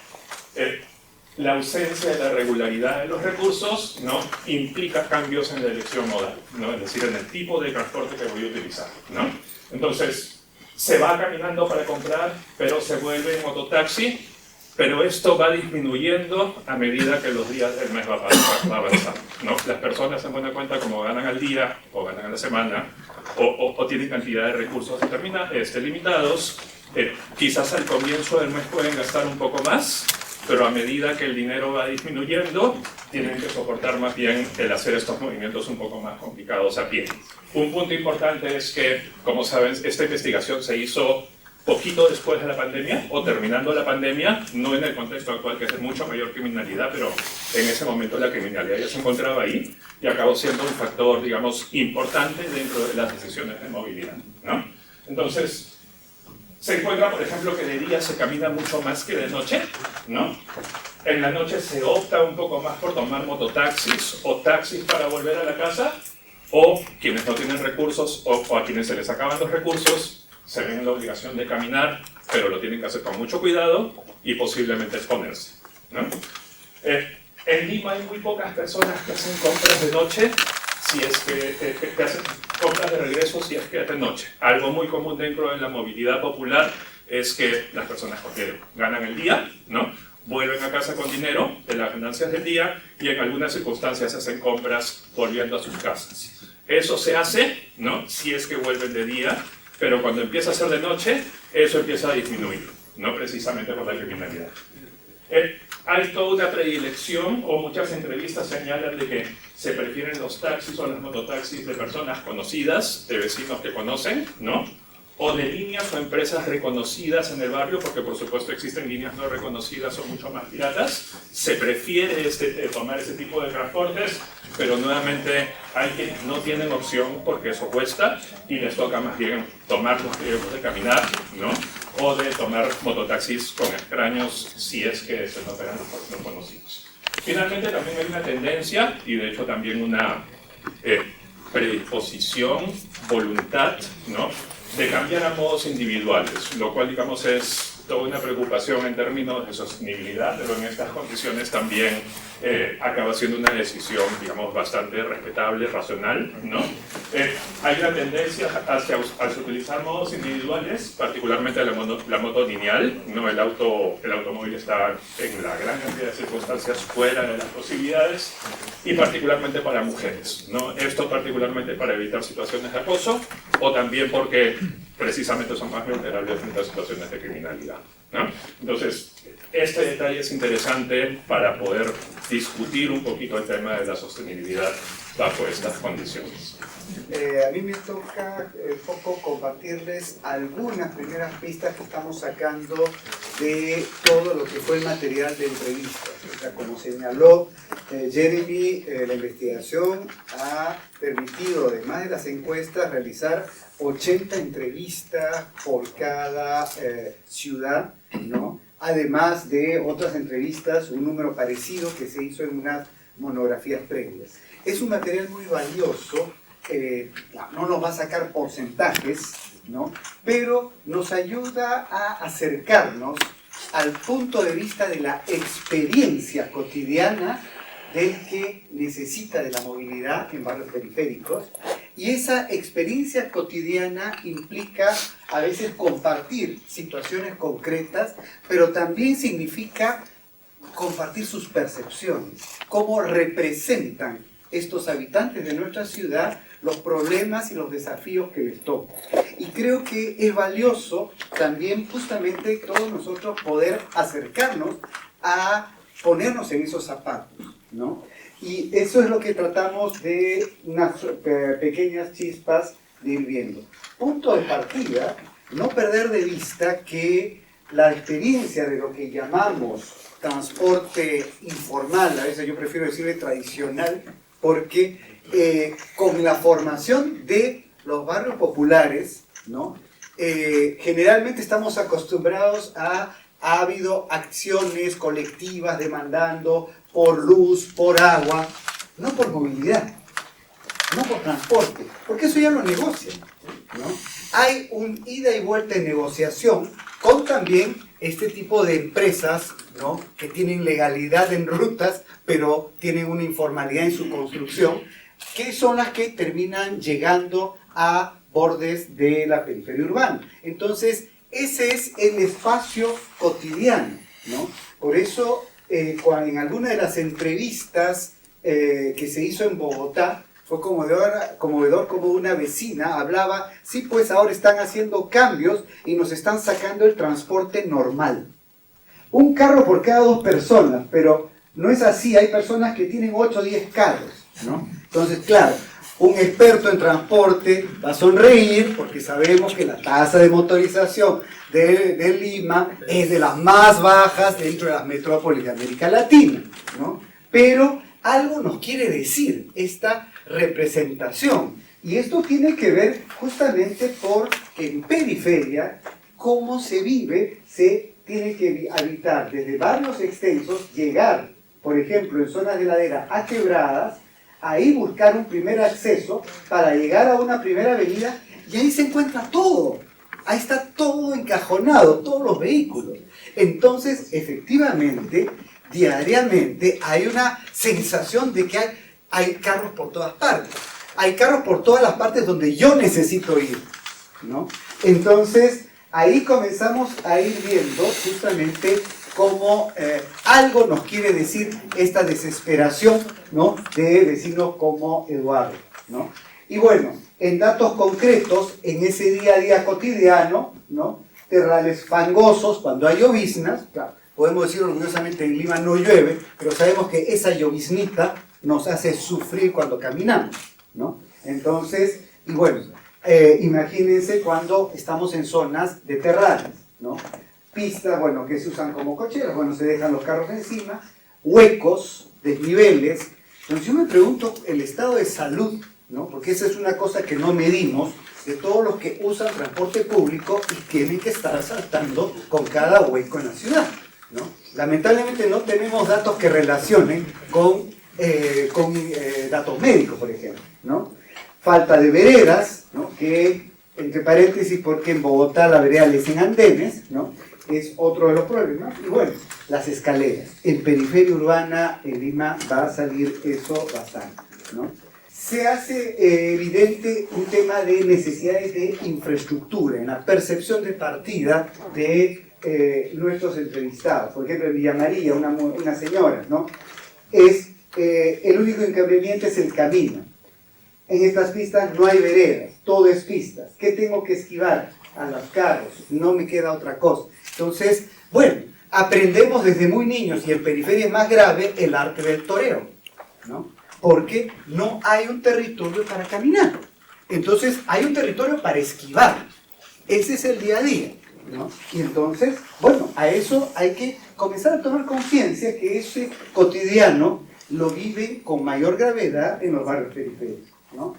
la ausencia de la regularidad de los recursos, ¿no? Implica cambios en la elección modal, ¿no? Es decir, en el tipo de transporte que voy a utilizar, ¿no? Entonces, se va caminando para comprar, pero se vuelve en mototaxi, pero esto va disminuyendo a medida que los días del mes va avanzando, ¿no? Las personas se dan cuenta como ganan al día, o ganan a la semana, o tienen cantidad de recursos limitados, quizás al comienzo del mes pueden gastar un poco más, pero a medida que el dinero va disminuyendo, tienen que soportar más bien el hacer estos movimientos un poco más complicados a pie. Un punto importante es que, como saben, esta investigación se hizo poquito después de la pandemia, o terminando la pandemia, no en el contexto actual, que es de mucha mayor criminalidad, pero en ese momento la criminalidad ya se encontraba ahí, y acabó siendo un factor, digamos, importante dentro de las decisiones de movilidad, ¿no? Entonces, se encuentra, por ejemplo, que de día se camina mucho más que de noche, ¿no? En la noche se opta un poco más por tomar mototaxis o taxis para volver a la casa, o quienes no tienen recursos o a quienes se les acaban los recursos se ven en la obligación de caminar, pero lo tienen que hacer con mucho cuidado y posiblemente exponerse, ¿no? En Lima hay muy pocas personas que hacen compras de noche, si es que hacen compras de regreso si es que es de noche. Algo muy común dentro de la movilidad popular es que las personas ganan el día, ¿no? Vuelven a casa con dinero de las ganancias del día y en algunas circunstancias hacen compras volviendo a sus casas. Eso se hace, ¿no? Si es que vuelven de día, pero cuando empieza a ser de noche, eso empieza a disminuir, no precisamente por la criminalidad. Hay toda una predilección, o muchas entrevistas señalan de que se prefieren los taxis o las mototaxis de personas conocidas, de vecinos que conocen, ¿no? O de líneas o empresas reconocidas en el barrio, porque por supuesto existen líneas no reconocidas o mucho más piratas. Se prefiere tomar ese tipo de transportes, pero nuevamente hay quienes no tienen opción porque eso cuesta y les toca más bien tomar los riesgos de caminar, ¿no? O de tomar mototaxis con extraños si es que se no eran los conocidos. Finalmente también hay una tendencia, y de hecho también una predisposición, voluntad, ¿no? De cambiar a modos individuales, lo cual, digamos, es toda una preocupación en términos de sostenibilidad, pero en estas condiciones también acaba siendo una decisión, digamos, bastante respetable, racional, ¿no? Hay una tendencia hacia utilizar modos individuales, particularmente la moto lineal, ¿no? El automóvil está en la gran cantidad de circunstancias fuera de las posibilidades, y particularmente para mujeres, ¿no? Esto particularmente para evitar situaciones de acoso, o también porque precisamente son más vulnerables frente a situaciones de criminalidad, ¿no? Entonces, este detalle es interesante para poder discutir un poquito el tema de la sostenibilidad bajo estas condiciones. A mí me toca un poco compartirles algunas primeras pistas que estamos sacando de todo lo que fue el material de entrevistas. O sea, como señaló Jeremy, la investigación ha permitido, además de las encuestas, realizar 80 entrevistas por cada ciudad, ¿no? Además de otras entrevistas, un número parecido que se hizo en unas monografías previas. Es un material muy valioso, no nos va a sacar porcentajes, ¿no? Pero nos ayuda a acercarnos al punto de vista de la experiencia cotidiana del que necesita de la movilidad en barrios periféricos, y esa experiencia cotidiana implica a veces compartir situaciones concretas, pero también significa compartir sus percepciones, cómo representan estos habitantes de nuestra ciudad los problemas y los desafíos que les tocan. Y creo que es valioso también justamente todos nosotros poder acercarnos a ponernos en esos zapatos, ¿no? Y eso es lo que tratamos de unas pequeñas chispas de ir viendo. Punto de partida, no perder de vista que la experiencia de lo que llamamos transporte informal, a veces yo prefiero decirle tradicional, porque con la formación de los barrios populares, ¿no? Generalmente estamos acostumbrados a ha habido acciones colectivas demandando por luz, por agua, no por movilidad, no por transporte, porque eso ya lo negocian, ¿no? Hay un ida y vuelta de negociación con también este tipo de empresas, ¿no? Que tienen legalidad en rutas, pero tienen una informalidad en su construcción, que son las que terminan llegando a bordes de la periferia urbana. Entonces, ese es el espacio cotidiano, ¿no? Por eso, cuando en alguna de las entrevistas que se hizo en Bogotá, fue conmovedor como una vecina hablaba, sí, pues ahora están haciendo cambios y nos están sacando el transporte normal. Un carro por cada 2 personas, pero no es así, hay personas que tienen 8 o 10 carros, ¿no? Entonces, claro, un experto en transporte va a sonreír porque sabemos que la tasa de motorización de Lima es de las más bajas dentro de las metrópolis de América Latina, ¿no? Pero algo nos quiere decir esta representación, y esto tiene que ver justamente porque en periferia, cómo se vive, se tiene que habitar desde barrios extensos, llegar, por ejemplo, en zonas de ladera a quebradas, ahí buscar un primer acceso para llegar a una primera avenida, y ahí se encuentra todo, ahí está todo encajonado, todos los vehículos. Entonces, efectivamente, diariamente hay una sensación de que hay carros por todas partes. Hay carros por todas las partes donde yo necesito ir, ¿no? Entonces, ahí comenzamos a ir viendo justamente cómo algo nos quiere decir esta desesperación, ¿no? De vecinos como Eduardo, ¿no? Y bueno, en datos concretos, en ese día a día cotidiano, ¿no? Terrales fangosos, cuando hay lloviznas, claro, podemos decir orgullosamente en Lima no llueve, pero sabemos que esa lloviznita nos hace sufrir cuando caminamos, ¿no? Entonces, y bueno, imagínense cuando estamos en zonas de terrales, ¿no? Pistas, bueno, que se usan como cocheras, bueno, se dejan los carros encima, huecos, desniveles. Entonces yo me pregunto el estado de salud, ¿no? Porque esa es una cosa que no medimos, de todos los que usan transporte público y tienen que estar saltando con cada hueco en la ciudad, ¿no? Lamentablemente no tenemos datos que relacionen con datos médicos, por ejemplo, ¿no? Falta de veredas, ¿no? Que, entre paréntesis, porque en Bogotá la vereda le dicen andenes, ¿no? es otro de los problemas. Y bueno, las escaleras. En periferia urbana, en Lima, va a salir eso bastante, ¿no? Se hace evidente un tema de necesidades de infraestructura, en la percepción de partida de nuestros entrevistados. Por ejemplo, en Villa María, una señora, ¿no? El único inconveniente es el camino. En estas pistas no hay veredas, todo es pistas. ¿Qué tengo que esquivar? A los carros, no me queda otra cosa. Entonces, bueno, aprendemos desde muy niños, y en periferia es más grave, el arte del toreo, ¿no? Porque no hay un territorio para caminar. Entonces, hay un territorio para esquivar. Ese es el día a día, ¿no? Y entonces, bueno, a eso hay que comenzar a tomar conciencia que ese cotidiano lo viven con mayor gravedad en los barrios periféricos, ¿no?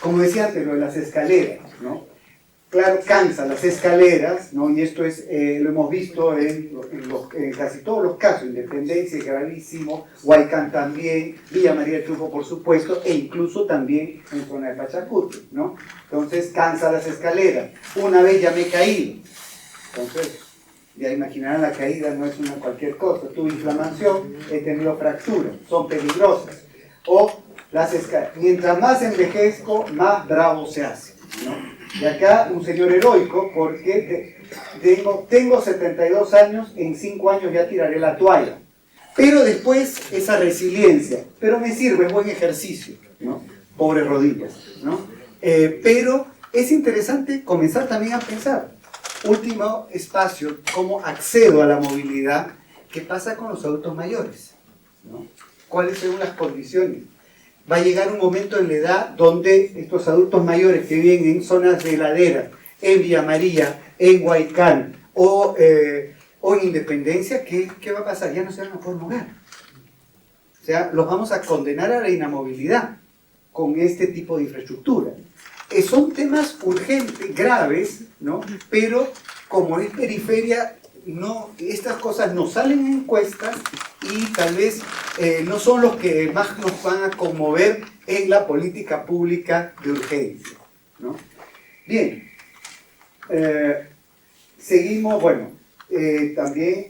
Como decía antes, lo de las escaleras, ¿no? Claro, cansa las escaleras, ¿no? Y esto es, lo hemos visto en casi todos los casos. Independencia es gravísimo, Huaycán también, Villa María del Triunfo por supuesto, e incluso también en zona de Pachacuti, ¿no? Entonces cansa las escaleras. Una vez ya me he caído, entonces ya imaginarán, la caída no es una cualquier cosa. Tuve inflamación, he tenido fracturas, son peligrosas. O las escaleras, mientras más envejezco, más bravo se hace, ¿no? Y acá un señor heroico, porque tengo 72 años, en 5 años ya tiraré la toalla. Pero después esa resiliencia, pero me sirve, es buen ejercicio, ¿no? Pobres rodillas, ¿no? Pero es interesante comenzar también a pensar, último espacio, cómo accedo a la movilidad, qué pasa con los adultos mayores, ¿no? ¿Cuáles son las condiciones? Va a llegar un momento en la edad donde estos adultos mayores que viven en zonas de ladera, en Villa María, en Huaycán o en Independencia, ¿qué va a pasar? Ya no se van a poder mover. O sea, los vamos a condenar a la inamovilidad con este tipo de infraestructura. Son temas urgentes, graves, ¿no? Pero como es periferia, no, estas cosas no salen en encuestas y tal vez no son los que más nos van a conmover en la política pública de urgencia, ¿no? Bien, seguimos, bueno, también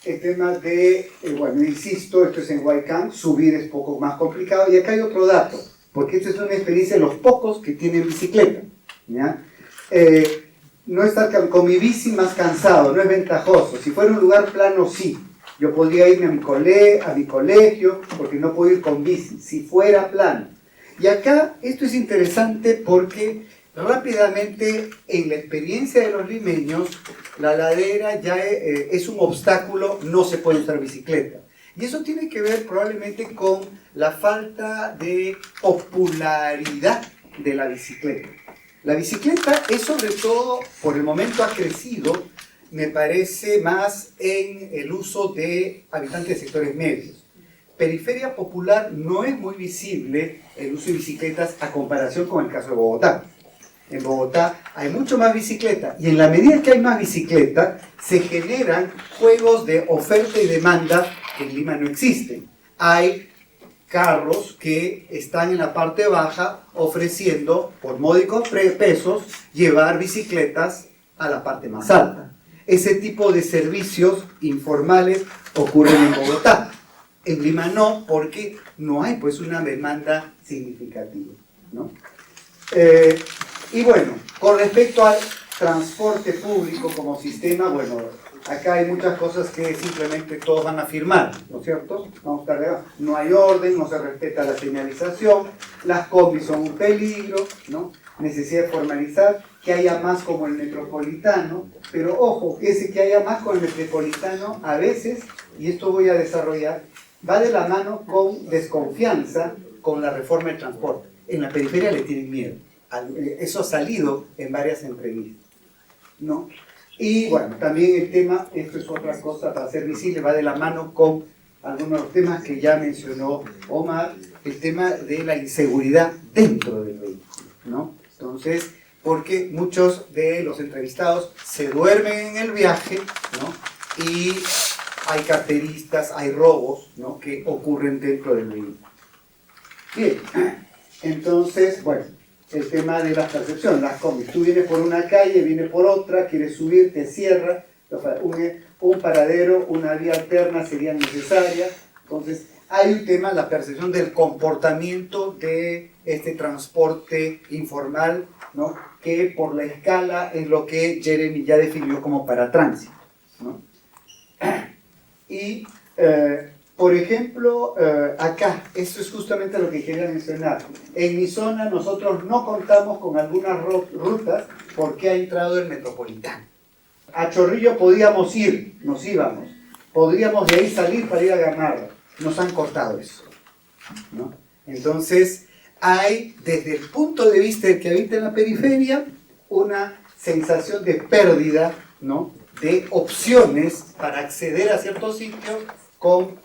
el tema de, bueno, insisto, esto es en Huaycán, subir es poco más complicado, y acá hay otro dato, porque esta es una experiencia de los pocos que tienen bicicleta, ¿ya? No estar con mi bici más cansado, no es ventajoso. Si fuera un lugar plano, sí. Yo podría irme a mi colegio, porque no puedo ir con bici, si fuera plano. Y acá esto es interesante porque rápidamente en la experiencia de los limeños, la ladera ya es un obstáculo, no se puede usar bicicleta. Y eso tiene que ver probablemente con la falta de popularidad de la bicicleta. La bicicleta es sobre todo, por el momento ha crecido, me parece más en el uso de habitantes de sectores medios. Periferia popular no es muy visible el uso de bicicletas a comparación con el caso de Bogotá. En Bogotá hay mucho más bicicleta y en la medida que hay más bicicleta se generan juegos de oferta y demanda que en Lima no existen. Hay carros que están en la parte baja ofreciendo por módicos pesos llevar bicicletas a la parte más alta. Ese tipo de servicios informales ocurren en Bogotá. En Lima no, porque no hay pues una demanda significativa, ¿no? Y bueno, con respecto al transporte público como sistema, bueno, acá hay muchas cosas que simplemente todos van a firmar, ¿no es cierto? Vamos a estar, no hay orden, no se respeta la señalización, las combis son un peligro, ¿no? Necesidad de formalizar, que haya más como el metropolitano, pero ojo, ese que haya más con el metropolitano a veces, y esto voy a desarrollar, va de la mano con desconfianza con la reforma del transporte. En la periferia le tienen miedo. Eso ha salido en varias entrevistas, ¿no? Y bueno, también el tema, esto es otra cosa para ser visible, va de la mano con algunos de los temas que ya mencionó Omar, el tema de la inseguridad dentro del vehículo, ¿no? Entonces, porque muchos de los entrevistados se duermen en el viaje, ¿no? Y hay carteristas, hay robos, ¿no? Que ocurren dentro del vehículo. Bien, entonces, bueno, el tema de la percepción, las combis. Tú vienes por una calle, vienes por otra, quieres subir, te cierra, Un paradero, una vía alterna serían necesarias. Entonces, hay un tema, la percepción del comportamiento de este transporte informal, ¿no? Que por la escala es lo que Jeremy ya definió como paratránsito, ¿no? Y, por ejemplo, acá, esto es justamente lo que quería mencionar. En mi zona nosotros no contamos con algunas rutas porque ha entrado el metropolitano. A Chorrillo podíamos ir, nos íbamos. Podríamos de ahí salir para ir a Gamarra. Nos han cortado eso, ¿no? Entonces, hay, desde el punto de vista del que habita en la periferia, una sensación de pérdida, ¿no? De opciones para acceder a ciertos sitios con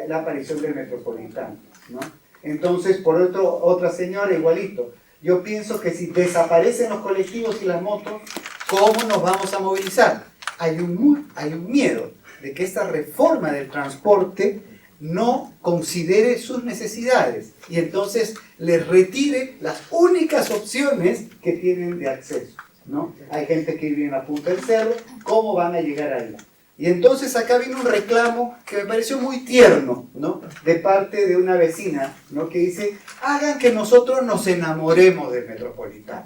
la aparición del metropolitano, ¿no? Entonces, por otra señora, igualito. Yo pienso que si desaparecen los colectivos y las motos, ¿cómo nos vamos a movilizar? Hay un miedo de que esta reforma del transporte no considere sus necesidades y entonces les retire las únicas opciones que tienen de acceso, ¿no? Hay gente que vive en la punta del cerro, ¿cómo van a llegar ahí? Y entonces acá viene un reclamo que me pareció muy tierno, ¿no? De parte de una vecina, ¿no? Que dice, hagan que nosotros nos enamoremos del metropolitano.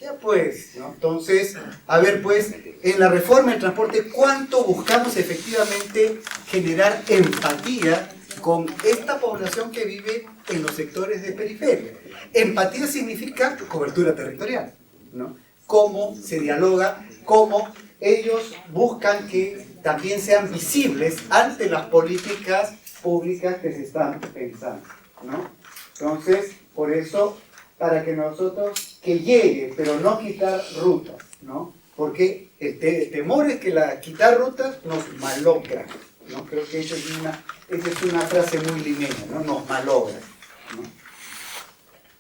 Ya pues, ¿no? Entonces, a ver pues, en la reforma del transporte, ¿cuánto buscamos efectivamente generar empatía con esta población que vive en los sectores de periferia? Empatía significa cobertura territorial, ¿no? Cómo se dialoga, cómo ellos buscan que también sean visibles ante las políticas públicas que se están pensando, ¿no? Entonces, por eso, para que nosotros, que llegue, pero no quitar rutas, ¿no? Porque el temor es que quitar rutas nos malogra, ¿no? Creo que esa es una frase muy limeña, ¿no? Nos malogra, ¿no?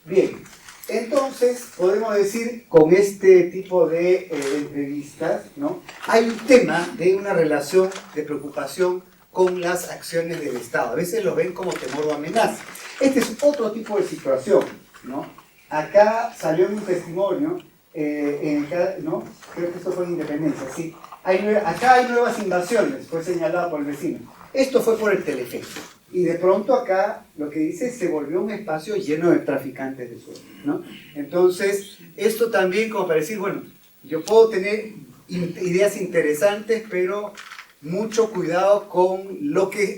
Bien, entonces podemos decir con este tipo de entrevistas, ¿no? Hay un tema de una relación de preocupación con las acciones del Estado. A veces lo ven como temor o amenaza. Este es otro tipo de situación, ¿no? Acá salió en un testimonio, ¿no? Creo que esto fue en Independencia, sí. Acá hay nuevas invasiones, fue señalado por el vecino. Esto fue por el Teleférico. Y de pronto acá lo que dice se volvió un espacio lleno de traficantes de suelo, ¿no? Entonces, esto también como para decir, bueno, yo puedo tener ideas interesantes, pero mucho cuidado con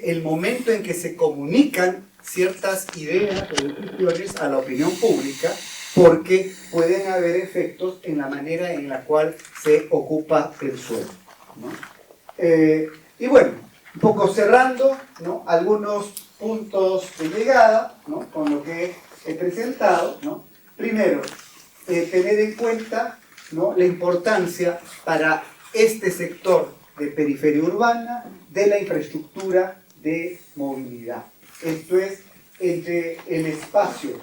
el momento en que se comunican ciertas ideas o decisiones a la opinión pública, porque pueden haber efectos en la manera en la cual se ocupa el suelo, ¿no? Y bueno, un poco cerrando, ¿no? Algunos puntos de llegada, ¿no? Con lo que he presentado, ¿no? Primero, tener en cuenta, ¿no? La importancia para este sector de periferia urbana de la infraestructura de movilidad. Esto es, entre el espacio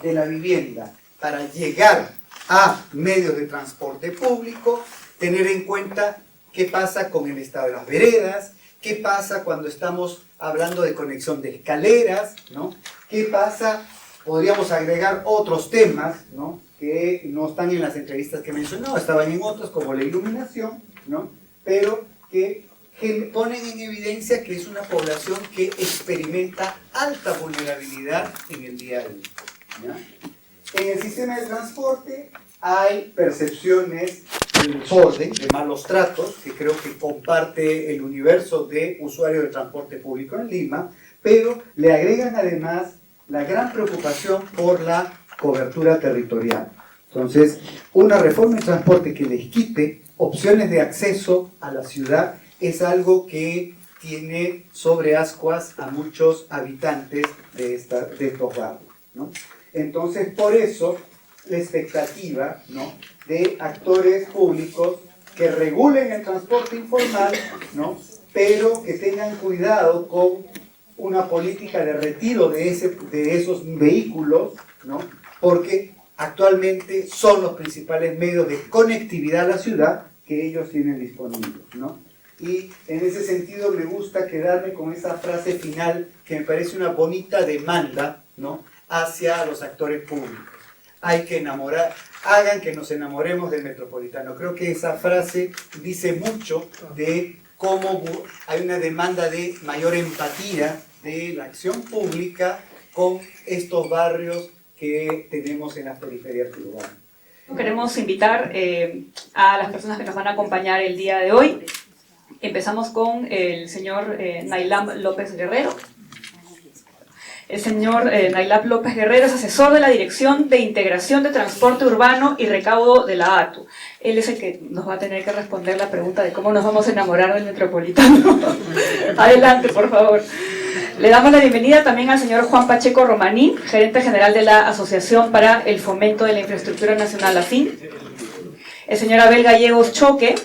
de la vivienda para llegar a medios de transporte público, tener en cuenta qué pasa con el estado de las veredas, qué pasa cuando estamos hablando de conexión de escaleras, ¿no? Qué pasa, podríamos agregar otros temas, ¿no? Que no están en las entrevistas que mencioné, estaban en otros como la iluminación, ¿no? Pero que ponen en evidencia que es una población que experimenta alta vulnerabilidad en el día a día, ¿ya? En el sistema de transporte hay percepciones de desorden, de malos tratos, que creo que comparte el universo de usuarios de transporte público en Lima, pero le agregan además la gran preocupación por la cobertura territorial. Entonces, una reforma de transporte que les quite opciones de acceso a la ciudad es algo que tiene sobre ascuas a muchos habitantes de estos barrios, ¿no? Entonces, por eso, la expectativa, ¿no? De actores públicos que regulen el transporte informal, ¿no? Pero que tengan cuidado con una política de retiro de esos vehículos, ¿no? Porque actualmente son los principales medios de conectividad a la ciudad que ellos tienen disponibles, ¿no? Y en ese sentido me gusta quedarme con esa frase final que me parece una bonita demanda, ¿no? Hacia los actores públicos. hay que enamorar, hagan que nos enamoremos del metropolitano. Creo que esa frase dice mucho de cómo hay una demanda de mayor empatía de la acción pública con estos barrios que tenemos en las periferias urbanas. Queremos invitar a las personas que nos van a acompañar el día de hoy. Empezamos con el señor Nailab López Guerrero. El señor Nailab López Guerrero es asesor de la Dirección de Integración de Transporte Urbano y Recaudo de la ATU. Él es el que nos va a tener que responder la pregunta de cómo nos vamos a enamorar del metropolitano. Adelante, por favor. Le damos la bienvenida también al señor Juan Pacheco Romaní, gerente general de la Asociación para el Fomento de la Infraestructura Nacional AFIN. El señor Abel Gallegos Choque,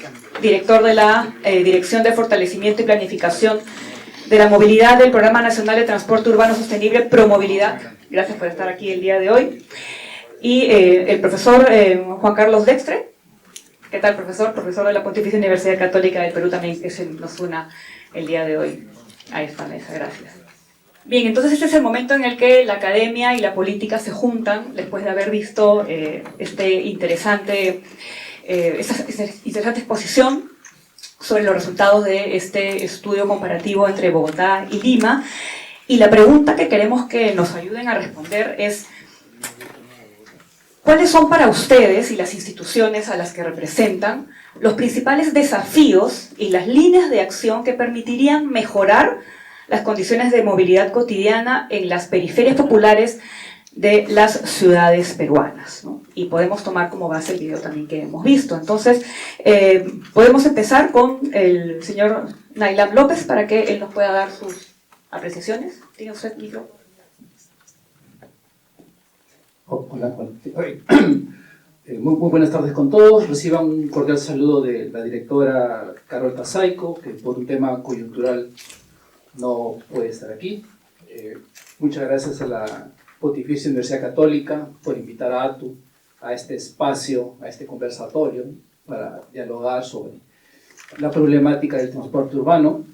director de la Dirección de Fortalecimiento y Planificación de la Movilidad del Programa Nacional de Transporte Urbano Sostenible, Promovilidad. Gracias por estar aquí el día de hoy. Y el profesor Juan Carlos Dextre. ¿Qué tal, profesor? Profesor de la Pontificia Universidad Católica del Perú también, que se nos una el día de hoy a esta mesa. Gracias. Bien, entonces este es el momento en el que la academia y la política se juntan después de haber visto esta interesante exposición sobre los resultados de este estudio comparativo entre Bogotá y Lima. Y la pregunta que queremos que nos ayuden a responder es: ¿cuáles son para ustedes y las instituciones a las que representan los principales desafíos y las líneas de acción que permitirían mejorar las condiciones de movilidad cotidiana en las periferias populares de las ciudades peruanas, ¿no? Y podemos tomar como base el video también que hemos visto. Entonces, podemos empezar con el señor Nailab López para que él nos pueda dar sus apreciaciones. ¿Tiene usted micro? Hola. Muy buenas tardes con todos. Reciban un cordial saludo de la directora Carol Tazaico, que por un tema coyuntural no puede estar aquí. Muchas gracias a la Pontificia Universidad Católica por invitar a ATU a este espacio, a este conversatorio, para dialogar sobre la problemática del transporte urbano.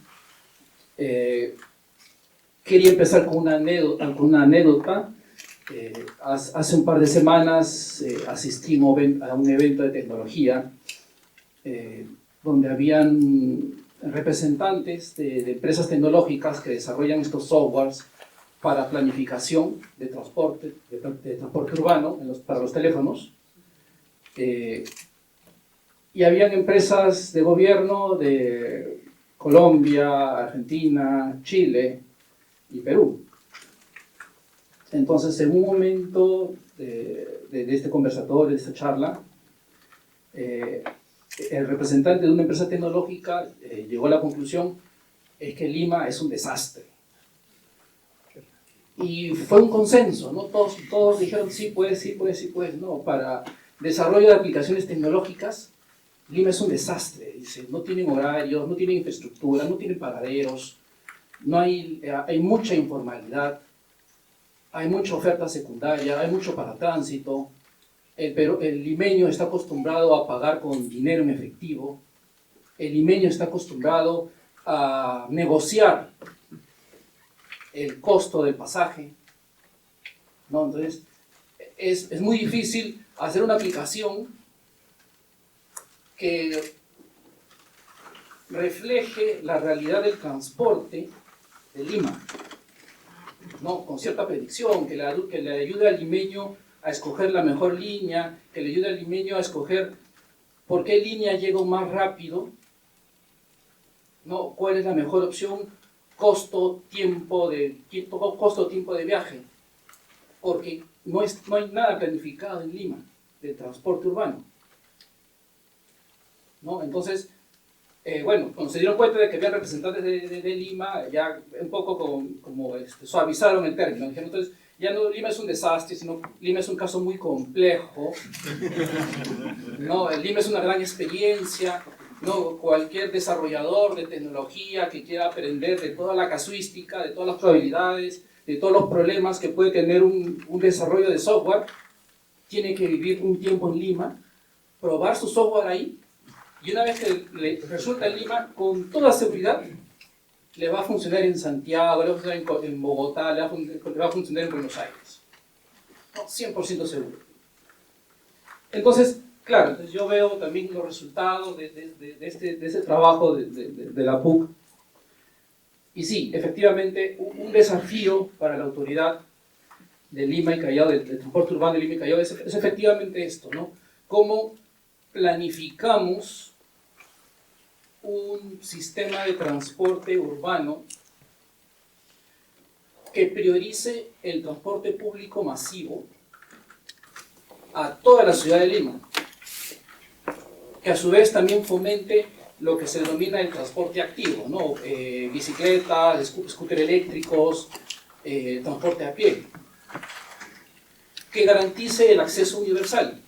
Quería empezar con una anécdota. Hace un par de semanas asistí a un evento de tecnología donde habían representantes de empresas tecnológicas que desarrollan estos softwares para planificación de transporte urbano para los teléfonos. Y habían empresas de gobierno de Colombia, Argentina, Chile y Perú. Entonces, en un momento de este conversatorio, de esta charla, el representante de una empresa tecnológica llegó a la conclusión es que Lima es un desastre. Y fue un consenso, ¿no? Todos dijeron sí, pues. No, para desarrollo de aplicaciones tecnológicas, Lima es un desastre. Dice, no tienen horarios, no tienen infraestructura, no tienen paraderos, hay mucha informalidad. Hay mucha oferta secundaria, hay mucho paratránsito, pero el limeño está acostumbrado a pagar con dinero en efectivo, el limeño está acostumbrado a negociar el costo del pasaje, ¿no? Entonces, es muy difícil hacer una aplicación que refleje la realidad del transporte de Lima, ¿no? Con cierta predicción, que le ayude al limeño a escoger la mejor línea, que le ayude al limeño a escoger por qué línea llego más rápido, ¿no? ¿Cuál es la mejor opción? Costo-tiempo de viaje, porque no hay nada planificado en Lima de transporte urbano, ¿no? Entonces, cuando se dieron cuenta de que había representantes de Lima, ya un poco suavizaron el término. Dijeron, entonces, ya no Lima es un desastre, sino Lima es un caso muy complejo, ¿no? Lima es una gran experiencia, ¿no? Cualquier desarrollador de tecnología que quiera aprender de toda la casuística, de todas las probabilidades, de todos los problemas que puede tener un desarrollo de software, tiene que vivir un tiempo en Lima, probar su software ahí, y una vez que le resulta en Lima, con toda seguridad, le va a funcionar en Santiago, le va a funcionar en Bogotá, le va a funcionar en Buenos Aires. No, 100% seguro. Entonces, claro, entonces yo veo también los resultados de ese trabajo de la PUC. Y sí, efectivamente, un desafío para la autoridad de Lima y Callao, del transporte urbano de Lima y Callao, es efectivamente esto, ¿no? Cómo planificamos un sistema de transporte urbano que priorice el transporte público masivo a toda la ciudad de Lima, que a su vez también fomente lo que se denomina el transporte activo, ¿no? Bicicletas, scooter eléctricos, transporte a pie, que garantice el acceso universal,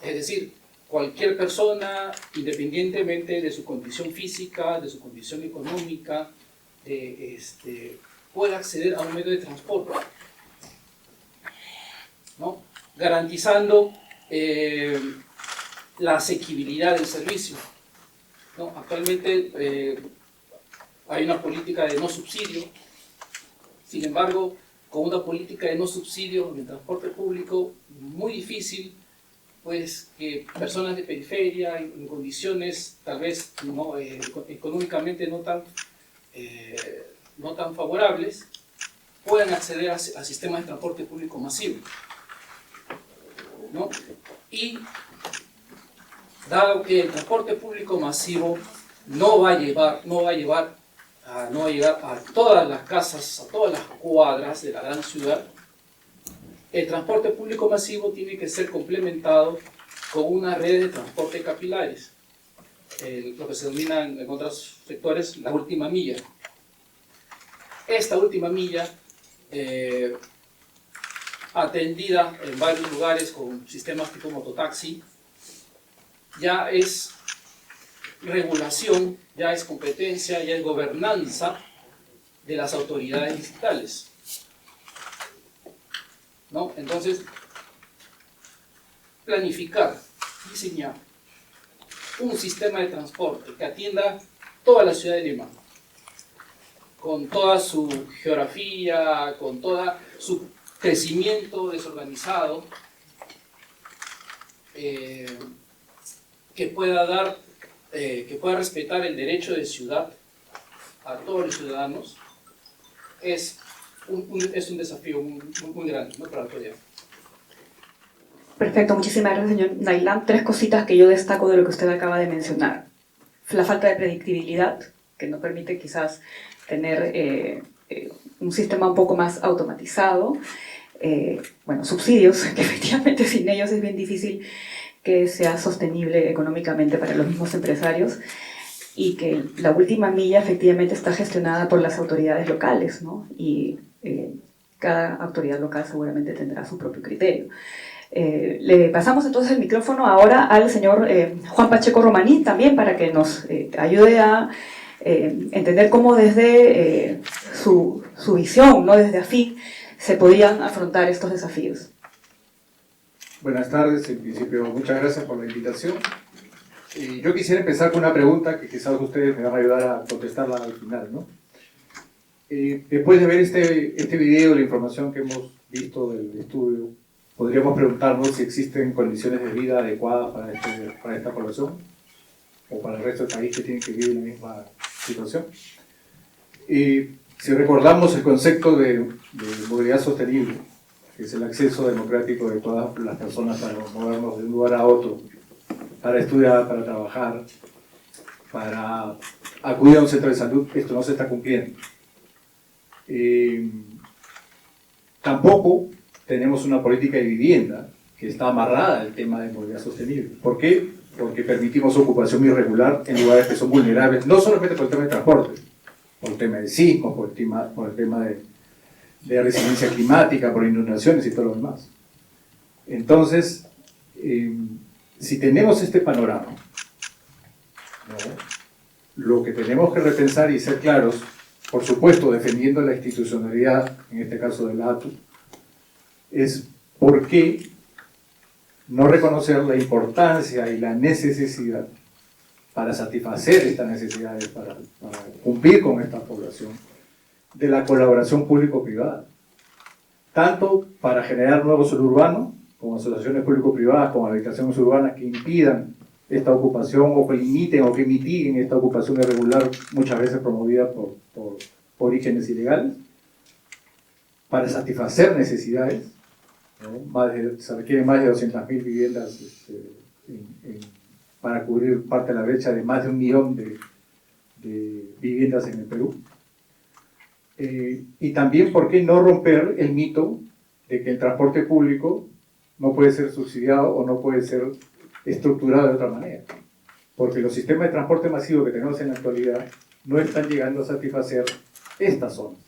es decir, cualquier persona, independientemente de su condición física, de su condición económica, pueda acceder a un medio de transporte, ¿no? Garantizando la asequibilidad del servicio, ¿no? Actualmente hay una política de no subsidio, sin embargo, con una política de no subsidio en el transporte público, muy difícil pues que personas de periferia, en condiciones tal vez no, económicamente no tan favorables, puedan acceder a sistemas de transporte público masivo, ¿no? Y dado que el transporte público masivo no va a llegar a todas las casas, a todas las cuadras de la gran ciudad, el transporte público masivo tiene que ser complementado con una red de transporte capilares, lo que se denomina en otros sectores la última milla. Esta última milla, atendida en varios lugares con sistemas tipo mototaxi, ya es regulación, ya es competencia, ya es gobernanza de las autoridades distritales, ¿no? Entonces, planificar, diseñar un sistema de transporte que atienda toda la ciudad de Lima, con toda su geografía, con todo su crecimiento desorganizado, que pueda respetar el derecho de ciudad a todos los ciudadanos, es un desafío muy grande, ¿no?, para la autoridad. Perfecto, muchísimas gracias, señor Daylam. 3 cositas que yo destaco de lo que usted acaba de mencionar. La falta de predictibilidad, que no permite quizás tener un sistema un poco más automatizado. Bueno, subsidios, que efectivamente sin ellos es bien difícil que sea sostenible económicamente para los mismos empresarios, y que la última milla efectivamente está gestionada por las autoridades locales, ¿no? Y cada autoridad local seguramente tendrá su propio criterio. Le pasamos entonces el micrófono ahora al señor Juan Pacheco Romaní, también para que nos ayude a entender cómo desde su visión, ¿no?, desde AFIC, se podían afrontar estos desafíos. Buenas tardes, en principio muchas gracias por la invitación. Yo quisiera empezar con una pregunta que quizás ustedes me van a ayudar a contestarla al final, ¿no? Después de ver este video, la información que hemos visto del estudio, podríamos preguntarnos si existen condiciones de vida adecuadas para esta población o para el resto del país que tiene que vivir en la misma situación. Si recordamos el concepto de movilidad sostenible, que es el acceso democrático de todas las personas para movernos de un lugar a otro, para estudiar, para trabajar, para acudir a un centro de salud, esto no se está cumpliendo. Tampoco tenemos una política de vivienda que está amarrada al tema de movilidad sostenible. ¿Por qué? Porque permitimos ocupación irregular en lugares que son vulnerables, no solamente por el tema de transporte, por el tema de sismos, por el tema de resiliencia climática, por inundaciones y todo lo demás. Entonces, si tenemos este panorama, ¿no?, lo que tenemos que repensar y ser claros, por supuesto defendiendo la institucionalidad, en este caso del ATU, es por qué no reconocer la importancia y la necesidad para satisfacer estas necesidades, para cumplir con esta población, de la colaboración público-privada, tanto para generar nuevo suelo urbano como asociaciones público-privadas, como habitaciones urbanas, que impidan esta ocupación o que limiten o que mitiguen esta ocupación irregular, muchas veces promovida por orígenes ilegales, para satisfacer necesidades, ¿no? Se requieren más de 200.000 viviendas para cubrir parte de la brecha de más de 1 millón de viviendas en el Perú. Y también, ¿por qué no romper el mito de que el transporte público no puede ser subsidiado o no puede ser estructurado de otra manera? Porque los sistemas de transporte masivo que tenemos en la actualidad no están llegando a satisfacer estas zonas.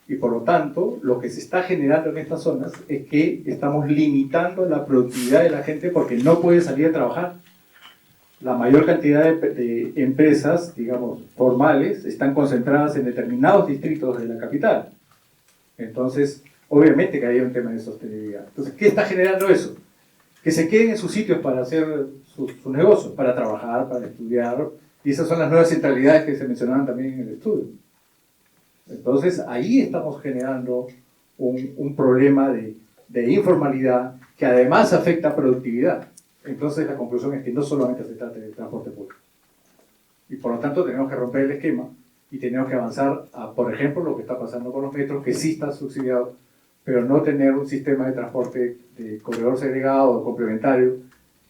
Y por lo tanto, lo que se está generando en estas zonas es que estamos limitando la productividad de la gente porque no puede salir a trabajar. La mayor cantidad de empresas, digamos, formales, están concentradas en determinados distritos de la capital. Entonces, obviamente que hay un tema de sostenibilidad. Entonces, ¿qué está generando eso? Que se queden en sus sitios para hacer sus negocios, para trabajar, para estudiar. Y esas son las nuevas centralidades que se mencionaban también en el estudio. Entonces, ahí estamos generando un problema de informalidad que además afecta a productividad. Entonces, la conclusión es que no solamente se trata de transporte público. Y por lo tanto, tenemos que romper el esquema y tenemos que avanzar a, por ejemplo, lo que está pasando con los metros, que sí está subsidiado, pero no tener un sistema de transporte de corredor segregado o complementario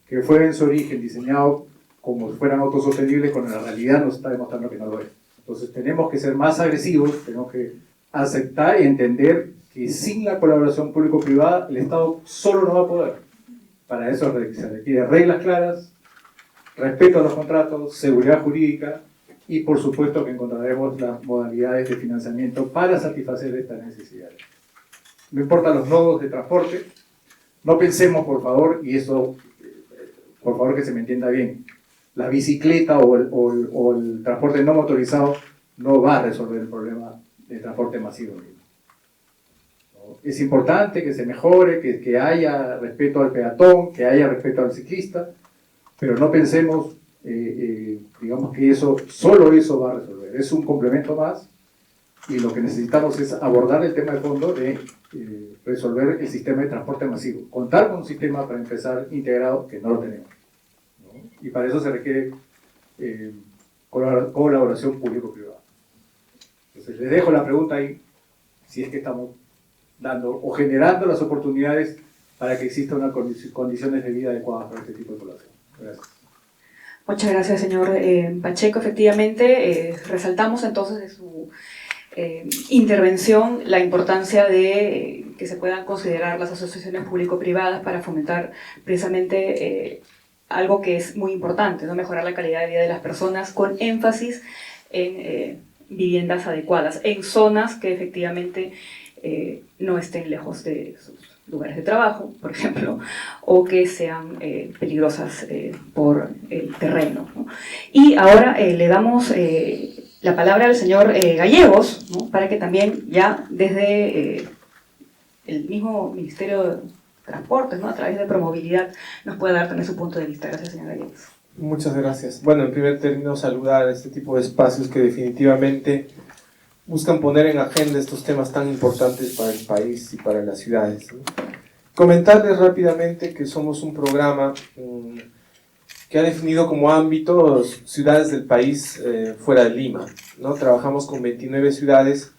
que fue en su origen diseñado como si fueran autosostenibles, cuando en la realidad nos está demostrando que no lo es. Entonces tenemos que ser más agresivos, tenemos que aceptar y entender que sin la colaboración público-privada el Estado solo no va a poder. Para eso se requiere reglas claras, respeto a los contratos, seguridad jurídica y por supuesto que encontraremos las modalidades de financiamiento para satisfacer estas necesidades. No importan los nodos de transporte, no pensemos por favor, y eso por favor que se me entienda bien, la bicicleta o el transporte no motorizado no va a resolver el problema del transporte masivo. ¿No? Es importante que se mejore, que haya respeto al peatón, que haya respeto al ciclista, pero no pensemos, digamos que solo eso va a resolver. Es un complemento más y lo que necesitamos es abordar el tema de fondo de resolver el sistema de transporte masivo. Contar con un sistema para empezar integrado que no lo tenemos. Y para eso se requiere colaboración público-privada. Entonces les dejo la pregunta ahí, si es que estamos dando o generando las oportunidades para que exista unas condiciones de vida adecuadas para este tipo de población. Gracias. Muchas gracias, señor Pacheco. Efectivamente, resaltamos entonces de su intervención la importancia de que se puedan considerar las asociaciones público-privadas para fomentar precisamente algo que es muy importante, ¿no? Mejorar la calidad de vida de las personas con énfasis en viviendas adecuadas, en zonas que efectivamente no estén lejos de sus lugares de trabajo, por ejemplo, o que sean peligrosas por el terreno, ¿no? Y ahora le damos la palabra al señor Gallegos, ¿no? Para que también ya desde el mismo Ministerio de Transportes, ¿no? A través de Promovilidad, nos pueda dar también su punto de vista. Gracias, señor Gallegos. Muchas gracias. Bueno, en primer término, saludar a este tipo de espacios que definitivamente buscan poner en agenda estos temas tan importantes para el país y para las ciudades, ¿no? Comentarles rápidamente que somos un programa que ha definido como ámbitos ciudades del país fuera de Lima, ¿no? Trabajamos con 29 ciudades,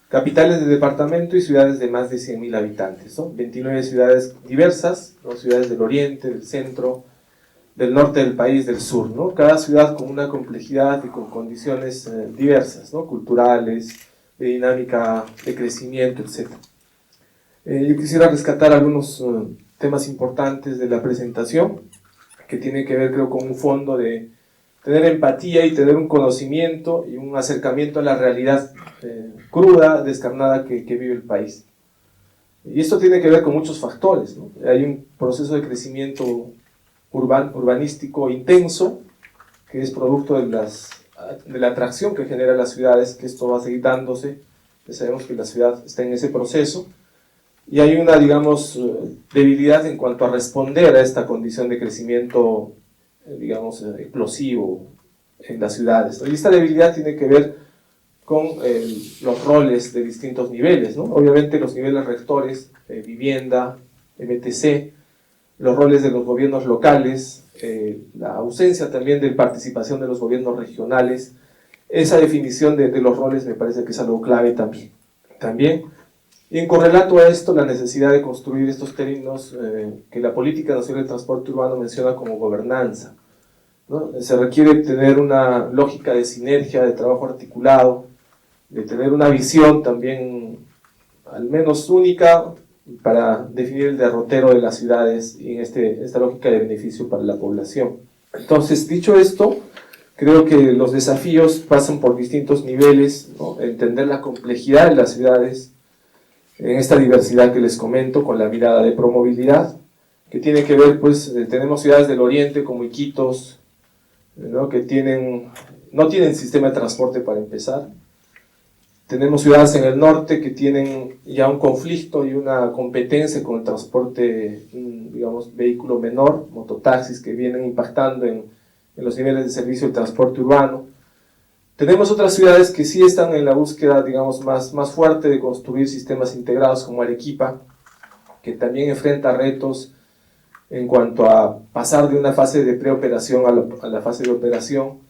capitales de departamento y ciudades de más de 100.000 habitantes, ¿no? 29 ciudades diversas, ¿no? Ciudades del oriente, del centro, del norte del país, del sur, ¿no? Cada ciudad con una complejidad y con condiciones diversas, ¿no? Culturales, de dinámica de crecimiento, etc. Yo quisiera rescatar algunos temas importantes de la presentación, que tienen que ver, creo, con un fondo de tener empatía y tener un conocimiento y un acercamiento a la realidad cruda, descarnada que vive el país. Y esto tiene que ver con muchos factores, ¿no? Hay un proceso de crecimiento urbanístico intenso, que es producto de la atracción que generan las ciudades, que esto va a seguir dándose. Ya sabemos que la ciudad está en ese proceso, y hay una, digamos, debilidad en cuanto a responder a esta condición de crecimiento, digamos, explosivo en las ciudades, ¿no? Y esta debilidad tiene que ver con los roles de distintos niveles, ¿no? Obviamente los niveles rectores, vivienda, MTC, los roles de los gobiernos locales, la ausencia también de participación de los gobiernos regionales. Esa definición de los roles me parece que es algo clave también. Y en correlato a esto, la necesidad de construir estos términos que la Política Nacional de Transporte Urbano menciona como gobernanza, ¿no? Se requiere tener una lógica de sinergia, de trabajo articulado, de tener una visión también al menos única para definir el derrotero de las ciudades y en esta lógica de beneficio para la población. Entonces, dicho esto, creo que los desafíos pasan por distintos niveles, ¿no? Entender la complejidad de las ciudades, en esta diversidad que les comento, con la mirada de promovilidad, que tiene que ver, pues, tenemos ciudades del oriente como Iquitos, ¿no? Que no tienen sistema de transporte para empezar. Tenemos ciudades en el norte que tienen ya un conflicto y una competencia con el transporte, digamos, vehículo menor, mototaxis, que vienen impactando en los niveles de servicio del transporte urbano. Tenemos otras ciudades que sí están en la búsqueda, digamos, más fuerte de construir sistemas integrados, como Arequipa, que también enfrenta retos en cuanto a pasar de una fase de preoperación a la fase de operación.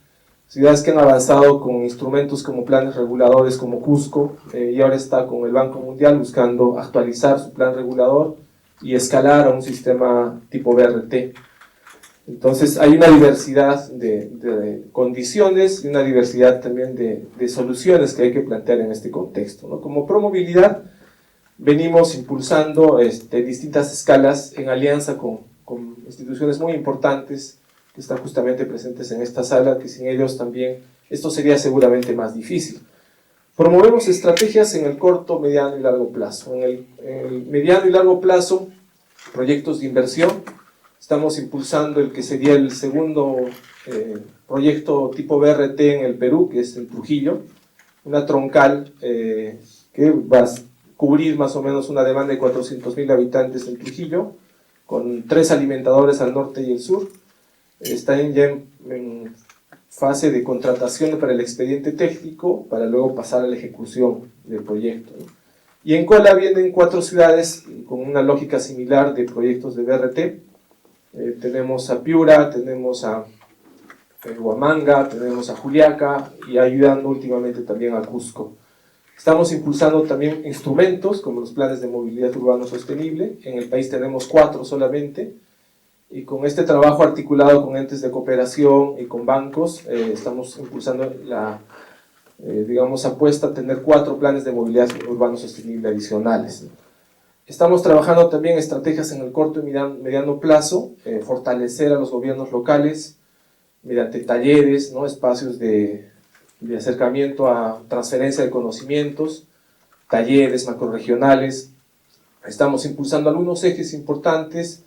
Ciudades que han avanzado con instrumentos como planes reguladores como Cusco, y ahora está con el Banco Mundial buscando actualizar su plan regulador y escalar a un sistema tipo BRT. Entonces hay una diversidad de condiciones y una diversidad también de soluciones que hay que plantear en este contexto, ¿no? Como Promovilidad venimos impulsando distintas escalas en alianza con instituciones muy importantes que están justamente presentes en esta sala, que sin ellos también esto sería seguramente más difícil. Promovemos estrategias en el corto, mediano y largo plazo. En el mediano y largo plazo, proyectos de inversión. Estamos impulsando el que sería el segundo proyecto tipo BRT en el Perú, que es en Trujillo, una troncal que va a cubrir más o menos una demanda de 400.000 habitantes en Trujillo, con 3 alimentadores al norte y el sur. Están ya en fase de contratación para el expediente técnico, para luego pasar a la ejecución del proyecto, ¿no? Y en cola vienen 4 ciudades con una lógica similar de proyectos de BRT. Tenemos a Piura, tenemos a Huamanga, tenemos a Juliaca y ayudando últimamente también a Cusco. Estamos impulsando también instrumentos como los planes de movilidad urbano sostenible. En el país tenemos 4 solamente, y con este trabajo articulado con entes de cooperación y con bancos, estamos impulsando la digamos, apuesta a tener 4 planes de movilidad urbano sostenible adicionales. Estamos trabajando también estrategias en el corto y mediano plazo, fortalecer a los gobiernos locales mediante talleres, ¿no? Espacios de acercamiento a transferencia de conocimientos, talleres macrorregionales. Estamos impulsando algunos ejes importantes,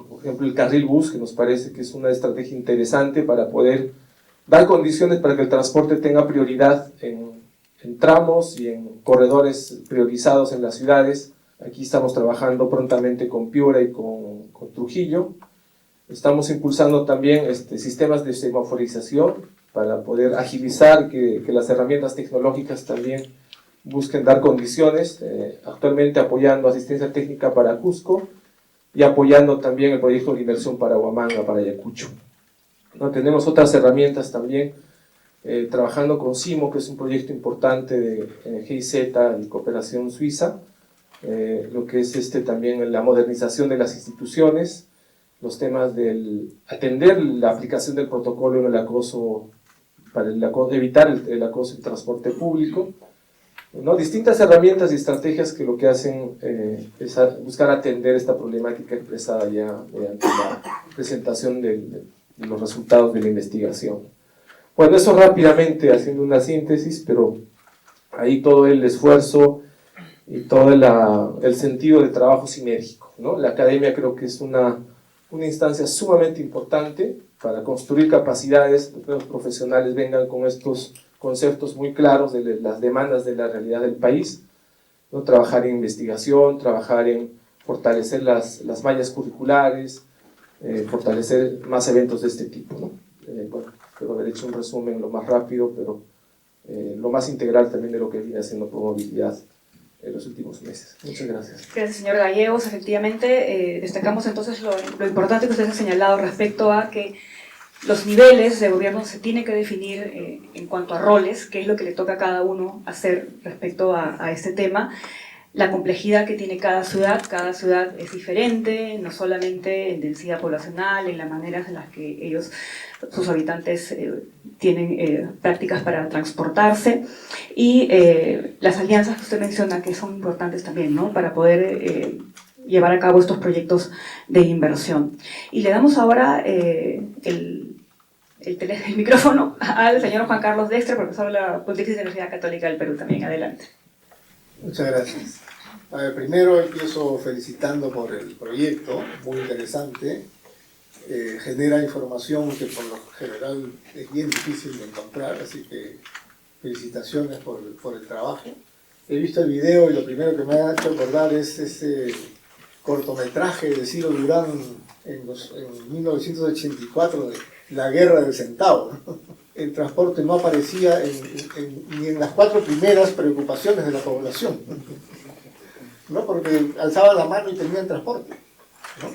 por ejemplo el carril bus, que nos parece que es una estrategia interesante para poder dar condiciones para que el transporte tenga prioridad en tramos y en corredores priorizados en las ciudades. Aquí estamos trabajando prontamente con Piura y con Trujillo. Estamos impulsando también sistemas de semaforización para poder agilizar que las herramientas tecnológicas también busquen dar condiciones, actualmente apoyando asistencia técnica para Cusco y apoyando también el proyecto de inversión para Huamanga, para Ayacucho. ¿No? Tenemos otras herramientas también, trabajando con CIMO, que es un proyecto importante de GIZ y cooperación suiza, lo que es también la modernización de las instituciones, los temas del atender la aplicación del protocolo en el acoso, para evitar el acoso en transporte público, ¿no? Distintas herramientas y estrategias que lo que hacen es buscar atender esta problemática expresada ya mediante la presentación de los resultados de la investigación. Bueno, eso rápidamente haciendo una síntesis, pero ahí todo el esfuerzo y todo el sentido de trabajo sinérgico, ¿no? La academia creo que es una instancia sumamente importante para construir capacidades, que los profesionales vengan con estos conceptos muy claros de las demandas de la realidad del país, ¿no? Trabajar en investigación, trabajar en fortalecer las mallas curriculares, fortalecer más eventos de este tipo, ¿no? Bueno, espero haber hecho un resumen lo más rápido, pero lo más integral también de lo que viene haciendo Promovilidad en los últimos últimos meses. Muchas gracias. Gracias, señor Gallegos. Efectivamente, destacamos entonces lo importante que usted ha señalado respecto a que los niveles de gobierno se tienen que definir en cuanto a roles, qué es lo que le toca a cada uno hacer respecto a este tema. La complejidad que tiene cada ciudad es diferente, no solamente en densidad poblacional, en las maneras en las que ellos, sus habitantes, tienen prácticas para transportarse, y las alianzas que usted menciona que son importantes también, ¿no?, para poder llevar a cabo estos proyectos de inversión. Y le damos ahora el micrófono al señor Juan Carlos Destre, profesor de la Pontificia Universidad Católica del Perú también. Adelante. Muchas gracias. A ver, primero empiezo felicitando por el proyecto, muy interesante. Genera información que por lo general es bien difícil de encontrar, así que felicitaciones por el trabajo. He visto el video y lo primero que me ha hecho acordar es ese cortometraje de Ciro Durán en 1984 de La Guerra del Centavo. El transporte no aparecía ni en las 4 primeras preocupaciones de la población, ¿no? Porque alzaban la mano y tenían transporte, ¿no?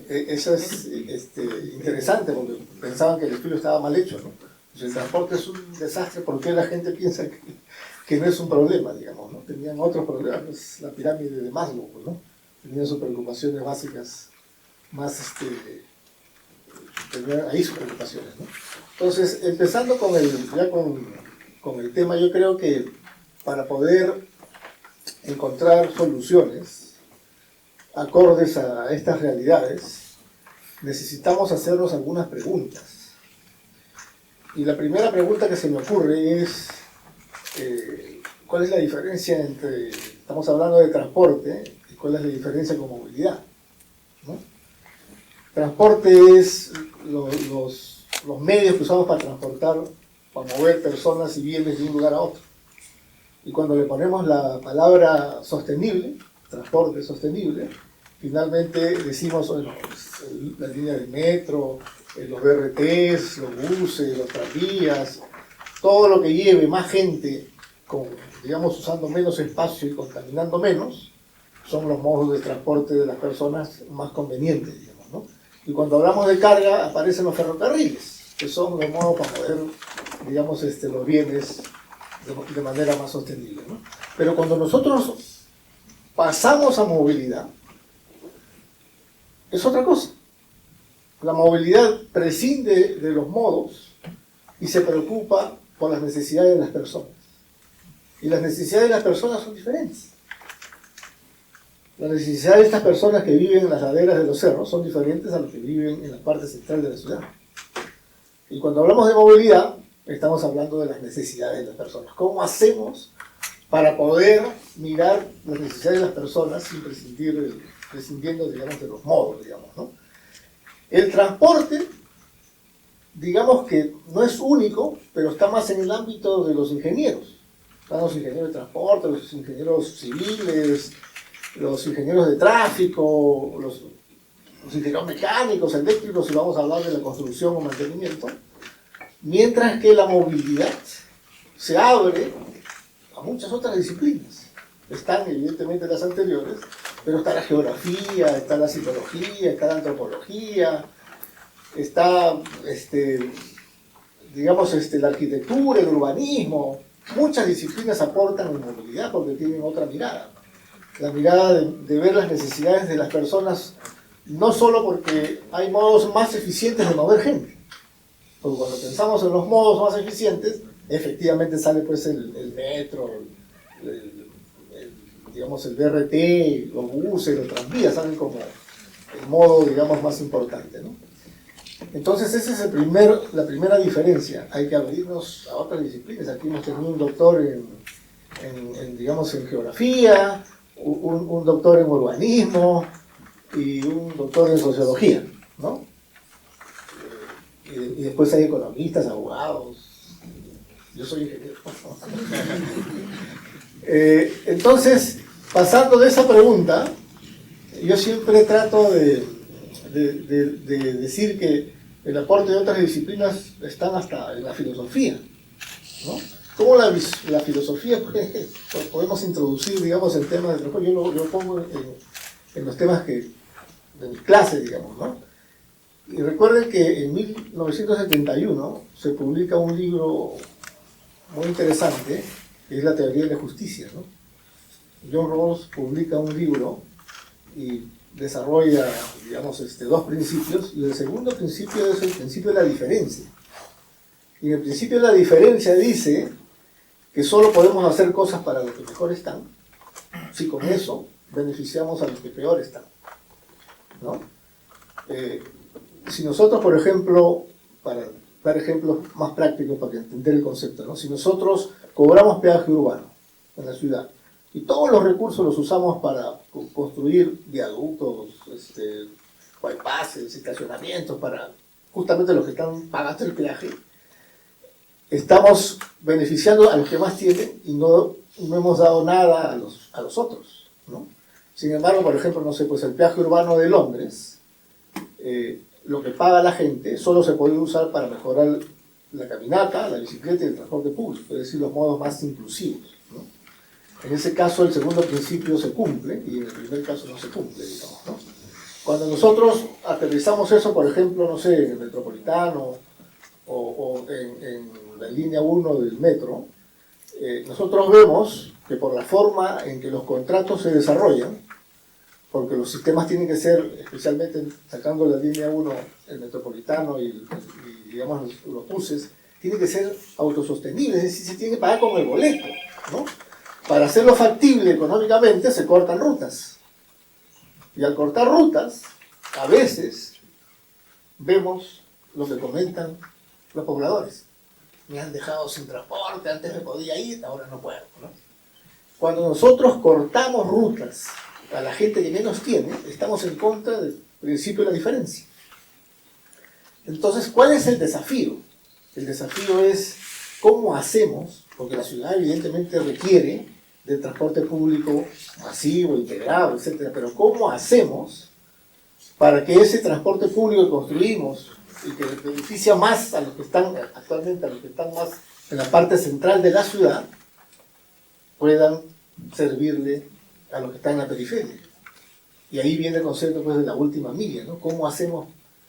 Eso es interesante, porque pensaban que el estudio estaba mal hecho, ¿no? Pues el transporte es un desastre porque la gente piensa que no es un problema, digamos, ¿no? Tenían otros problemas, pues, la pirámide de Maslow, ¿no? Tenían sus preocupaciones básicas más, tenían ahí sus preocupaciones, ¿no? Entonces, empezando con el tema, yo creo que para poder encontrar soluciones acordes a estas realidades, necesitamos hacernos algunas preguntas. Y la primera pregunta que se me ocurre es, ¿cuál es la diferencia entre, estamos hablando de transporte, y cuál es la diferencia con movilidad, ¿no? Transporte es los medios que usamos para transportar, para mover personas y bienes de un lugar a otro. Y cuando le ponemos la palabra sostenible, transporte sostenible, finalmente decimos, bueno, la línea de metro, los BRTs, los buses, los tranvías, todo lo que lleve más gente, digamos, usando menos espacio y contaminando menos, son los modos de transporte de las personas más convenientes, digamos, ¿no? Y cuando hablamos de carga, aparecen los ferrocarriles, que son los modos para mover, digamos, los bienes de manera más sostenible, ¿no? Pero cuando nosotros pasamos a movilidad, es otra cosa. La movilidad prescinde de los modos y se preocupa por las necesidades de las personas. Y las necesidades de las personas son diferentes. Las necesidades de estas personas que viven en las laderas de los cerros son diferentes a las que viven en la parte central de la ciudad. Y cuando hablamos de movilidad, estamos hablando de las necesidades de las personas. ¿Cómo hacemos para poder mirar las necesidades de las personas sin prescindiendo, digamos, de los modos, digamos, ¿no? El transporte, digamos que no es único, pero está más en el ámbito de los ingenieros. Están los ingenieros de transporte, los ingenieros civiles, los ingenieros de tráfico, los ingenieros mecánicos, eléctricos, si vamos a hablar de la construcción o mantenimiento. Mientras que la movilidad se abre a muchas otras disciplinas. Están evidentemente las anteriores, pero está la geografía, está la psicología, está la antropología, está, digamos, la arquitectura, el urbanismo. Muchas disciplinas aportan en movilidad porque tienen otra mirada. La mirada de ver las necesidades de las personas, no solo porque hay modos más eficientes de mover gente. Porque cuando pensamos en los modos más eficientes, efectivamente sale pues el metro, digamos el BRT, los buses, los tranvías, salen como el modo, digamos, más importante, ¿no? Entonces esa es la primera diferencia. Hay que abrirnos a otras disciplinas. Aquí hemos tenido un doctor digamos, en geografía, un doctor en urbanismo y un doctor en sociología, ¿no? Y después hay economistas, abogados. Yo soy ingeniero. Entonces, pasando de esa pregunta, yo siempre trato de decir que el aporte de otras disciplinas están hasta en la filosofía, ¿no? ¿Cómo la filosofía podemos introducir, digamos, el tema del transporte? Yo lo pongo en los temas de mis clases, digamos, ¿no? Y recuerden que en 1971 se publica un libro muy interesante, que es la teoría de la justicia, ¿no? John Rawls publica un libro y desarrolla, digamos, dos principios, y el segundo principio es el principio de la diferencia. Y en el principio de la diferencia dice que solo podemos hacer cosas para los que mejor están, si con eso beneficiamos a los que peor están, ¿no? Si nosotros, por ejemplo, para dar ejemplos más prácticos para entender el concepto, ¿no? Si nosotros cobramos peaje urbano en la ciudad y todos los recursos los usamos para construir viaductos, bypasses, estacionamientos para justamente los que están pagando el peaje, estamos beneficiando a los que más tienen y no hemos dado nada a los otros, ¿no? Sin embargo, por ejemplo, no sé, pues el peaje urbano de Londres, lo que paga la gente solo se puede usar para mejorar la caminata, la bicicleta y el transporte público, es decir, los modos más inclusivos, ¿no? En ese caso el segundo principio se cumple y en el primer caso no se cumple, digamos, ¿no? Cuando nosotros aterrizamos eso, por ejemplo, no sé, en el Metropolitano o en la línea 1 del metro, nosotros vemos que por la forma en que los contratos se desarrollan, porque los sistemas tienen que ser, especialmente sacando la línea 1, el Metropolitano y digamos los buses, tienen que ser autosostenibles, es decir, se tiene que pagar como el boleto, ¿no? Para hacerlo factible económicamente se cortan rutas. Y al cortar rutas, a veces vemos lo que comentan los pobladores. Me han dejado sin transporte, antes me podía ir, ahora no puedo, ¿no? Cuando nosotros cortamos rutas a la gente que menos tiene, estamos en contra del principio de la diferencia. Entonces, ¿cuál es el desafío? El desafío es cómo hacemos, porque la ciudad evidentemente requiere del transporte público masivo, integrado, etc. Pero ¿cómo hacemos para que ese transporte público que construimos y que beneficia más a los que están actualmente, a los que están más en la parte central de la ciudad, puedan servirle a los que están en la periferia? Y ahí viene el concepto, pues, de la última milla, ¿no? ¿Cómo hacemos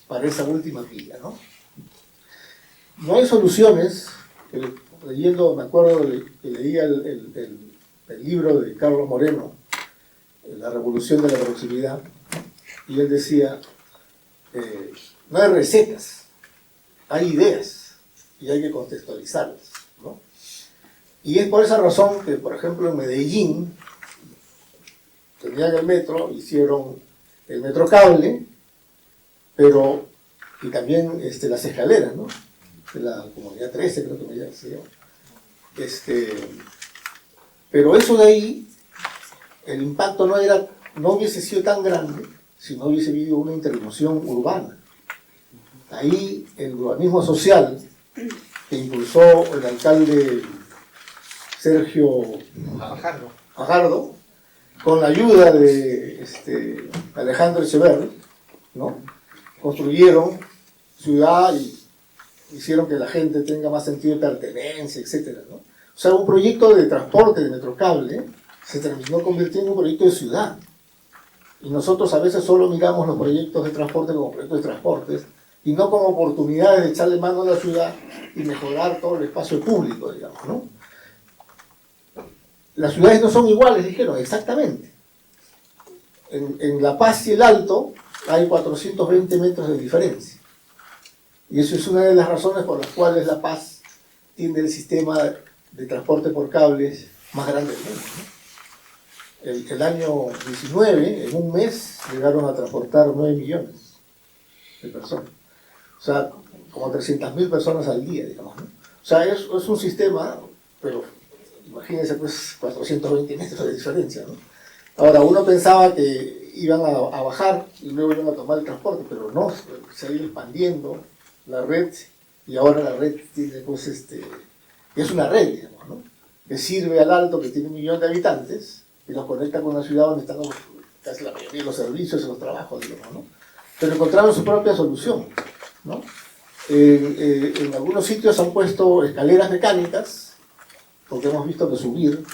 para esa última milla, ¿no? No hay soluciones. Leyendo, me acuerdo que leía el libro de Carlos Moreno, La revolución de la proximidad, y él decía, no hay recetas, hay ideas y hay que contextualizarlas, ¿no? Y es por esa razón que, por ejemplo, en Medellín tenían el metro, hicieron el metro cable, pero, y también las escaleras, ¿no? De la Comunidad 13, creo que se llama. Pero eso de ahí, el impacto no hubiese sido tan grande si no hubiese habido una intervención urbana. Ahí el urbanismo social que impulsó el alcalde Sergio Fajardo, con la ayuda de Alejandro Echeverri, ¿no? Construyeron ciudad y hicieron que la gente tenga más sentido de pertenencia, etc., ¿no? O sea, un proyecto de transporte de Metrocable se terminó convirtiendo en un proyecto de ciudad. Y nosotros a veces solo miramos los proyectos de transporte como proyectos de transportes y no como oportunidades de echarle mano a la ciudad y mejorar todo el espacio público, digamos, ¿no? Las ciudades no son iguales, dijeron, exactamente. En La Paz y el Alto hay 420 metros de diferencia. Y eso es una de las razones por las cuales La Paz tiene el sistema de transporte por cables más grande del mundo, ¿no? El año 19, en un mes, llegaron a transportar 9 millones de personas. O sea, como 300.000 personas al día, digamos, ¿no? O sea, es un sistema, pero imagínense, pues, 420 metros de diferencia, ¿no? Ahora, uno pensaba que iban a bajar y luego iban a tomar el transporte, pero no, se ha ido expandiendo la red y ahora la red tiene, pues, es una red, digamos, ¿no? Que sirve al Alto, que tiene 1 millón de habitantes, y los conecta con una ciudad donde están casi la mayoría de los servicios y los trabajos, digamos, ¿no? Pero encontraron su propia solución, ¿no? En algunos sitios han puesto escaleras mecánicas porque hemos visto que subir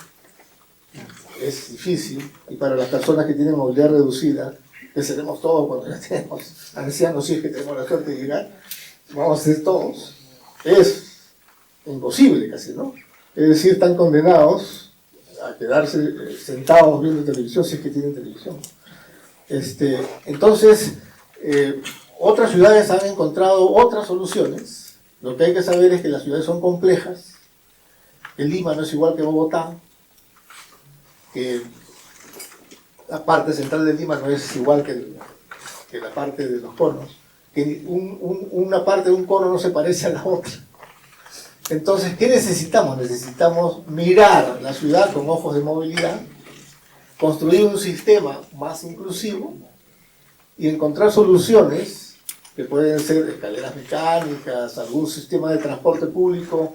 es difícil, y para las personas que tienen movilidad reducida, que seremos todos cuando ya tenemos ancianos, si es que tenemos la suerte de llegar, vamos a ser todos, es imposible casi, ¿no? Es decir, están condenados a quedarse sentados viendo televisión, si es que tienen televisión. Entonces, otras ciudades han encontrado otras soluciones. Lo que hay que saber es que las ciudades son complejas. El Lima no es igual que Bogotá, que la parte central de Lima no es igual que la parte de los conos, que una parte de un cono no se parece a la otra. Entonces, ¿qué necesitamos? Necesitamos mirar la ciudad con ojos de movilidad, construir un sistema más inclusivo y encontrar soluciones que pueden ser escaleras mecánicas, algún sistema de transporte público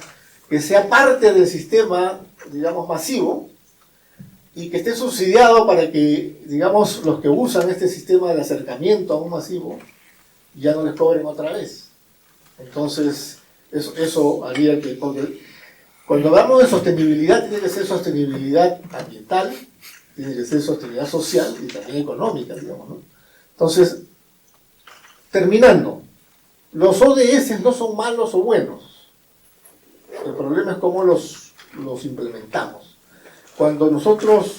que sea parte del sistema, digamos, masivo, y que esté subsidiado para que, digamos, los que usan este sistema de acercamiento a un masivo ya no les cobren otra vez. Entonces, eso haría que, porque cuando hablamos de sostenibilidad, tiene que ser sostenibilidad ambiental, tiene que ser sostenibilidad social y también económica, digamos, ¿no? Entonces, terminando, los ODS no son malos o buenos. El problema es cómo los implementamos. Cuando nosotros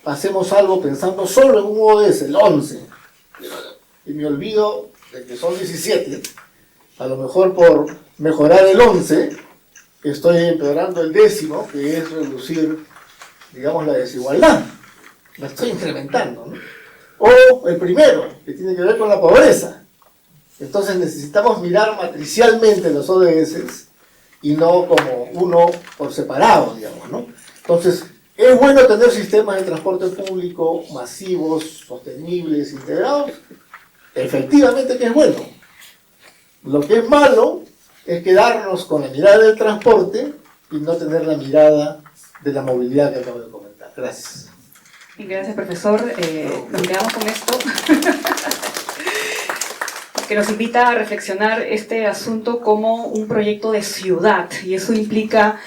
hacemos algo pensando solo en un ODS, el 11, y me olvido de que son 17, a lo mejor por mejorar el 11, estoy empeorando el 10º, que es reducir, digamos, la desigualdad. La estoy incrementando, ¿no? O el primero, que tiene que ver con la pobreza. Entonces necesitamos mirar matricialmente los ODS y no como uno por separado, digamos, ¿no? Entonces, ¿es bueno tener sistemas de transporte público masivos, sostenibles, integrados? Efectivamente que es bueno. Lo que es malo es quedarnos con la mirada del transporte y no tener la mirada de la movilidad que acabo de comentar. Gracias. Gracias, profesor. Nos quedamos con esto, que nos invita a reflexionar este asunto como un proyecto de ciudad, y eso implica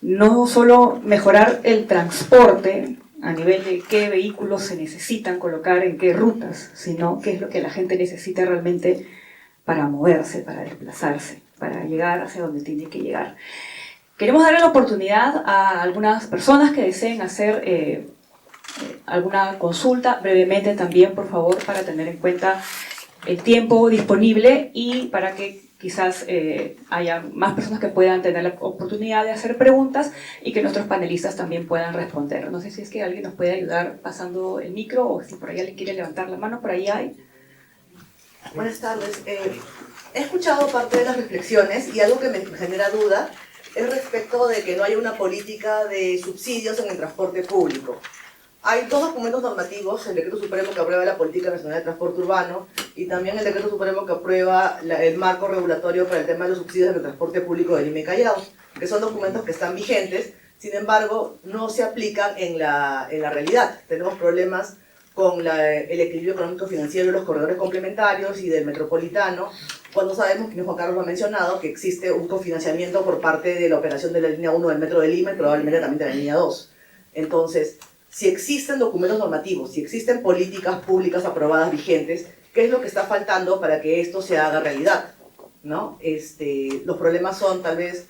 no solo mejorar el transporte a nivel de qué vehículos se necesitan colocar en qué rutas, sino qué es lo que la gente necesita realmente para moverse, para desplazarse, para llegar hacia donde tiene que llegar. Queremos darle la oportunidad a algunas personas que deseen hacer alguna consulta, brevemente también, por favor, para tener en cuenta el tiempo disponible y para que quizás haya más personas que puedan tener la oportunidad de hacer preguntas y que nuestros panelistas también puedan responder. No sé si es que alguien nos puede ayudar pasando el micro o si por ahí alguien quiere levantar la mano, por ahí hay. Buenas tardes. He escuchado parte de las reflexiones y algo que me genera duda es respecto de que no haya una política de subsidios en el transporte público. Hay dos documentos normativos, el Decreto Supremo que aprueba la Política Nacional de Transporte Urbano y también el Decreto Supremo que aprueba el marco regulatorio para el tema de los subsidios en el transporte público de Lima y Callao, que son documentos que están vigentes, sin embargo, no se aplican en la realidad. Tenemos problemas con el equilibrio económico-financiero de los corredores complementarios y del metropolitano, cuando sabemos, que Juan Carlos lo ha mencionado, que existe un cofinanciamiento por parte de la operación de la línea 1 del Metro de Lima y probablemente también de la línea 2. Entonces, si existen documentos normativos, si existen políticas públicas aprobadas vigentes, ¿qué es lo que está faltando para que esto se haga realidad? ¿No? Los problemas son tal vez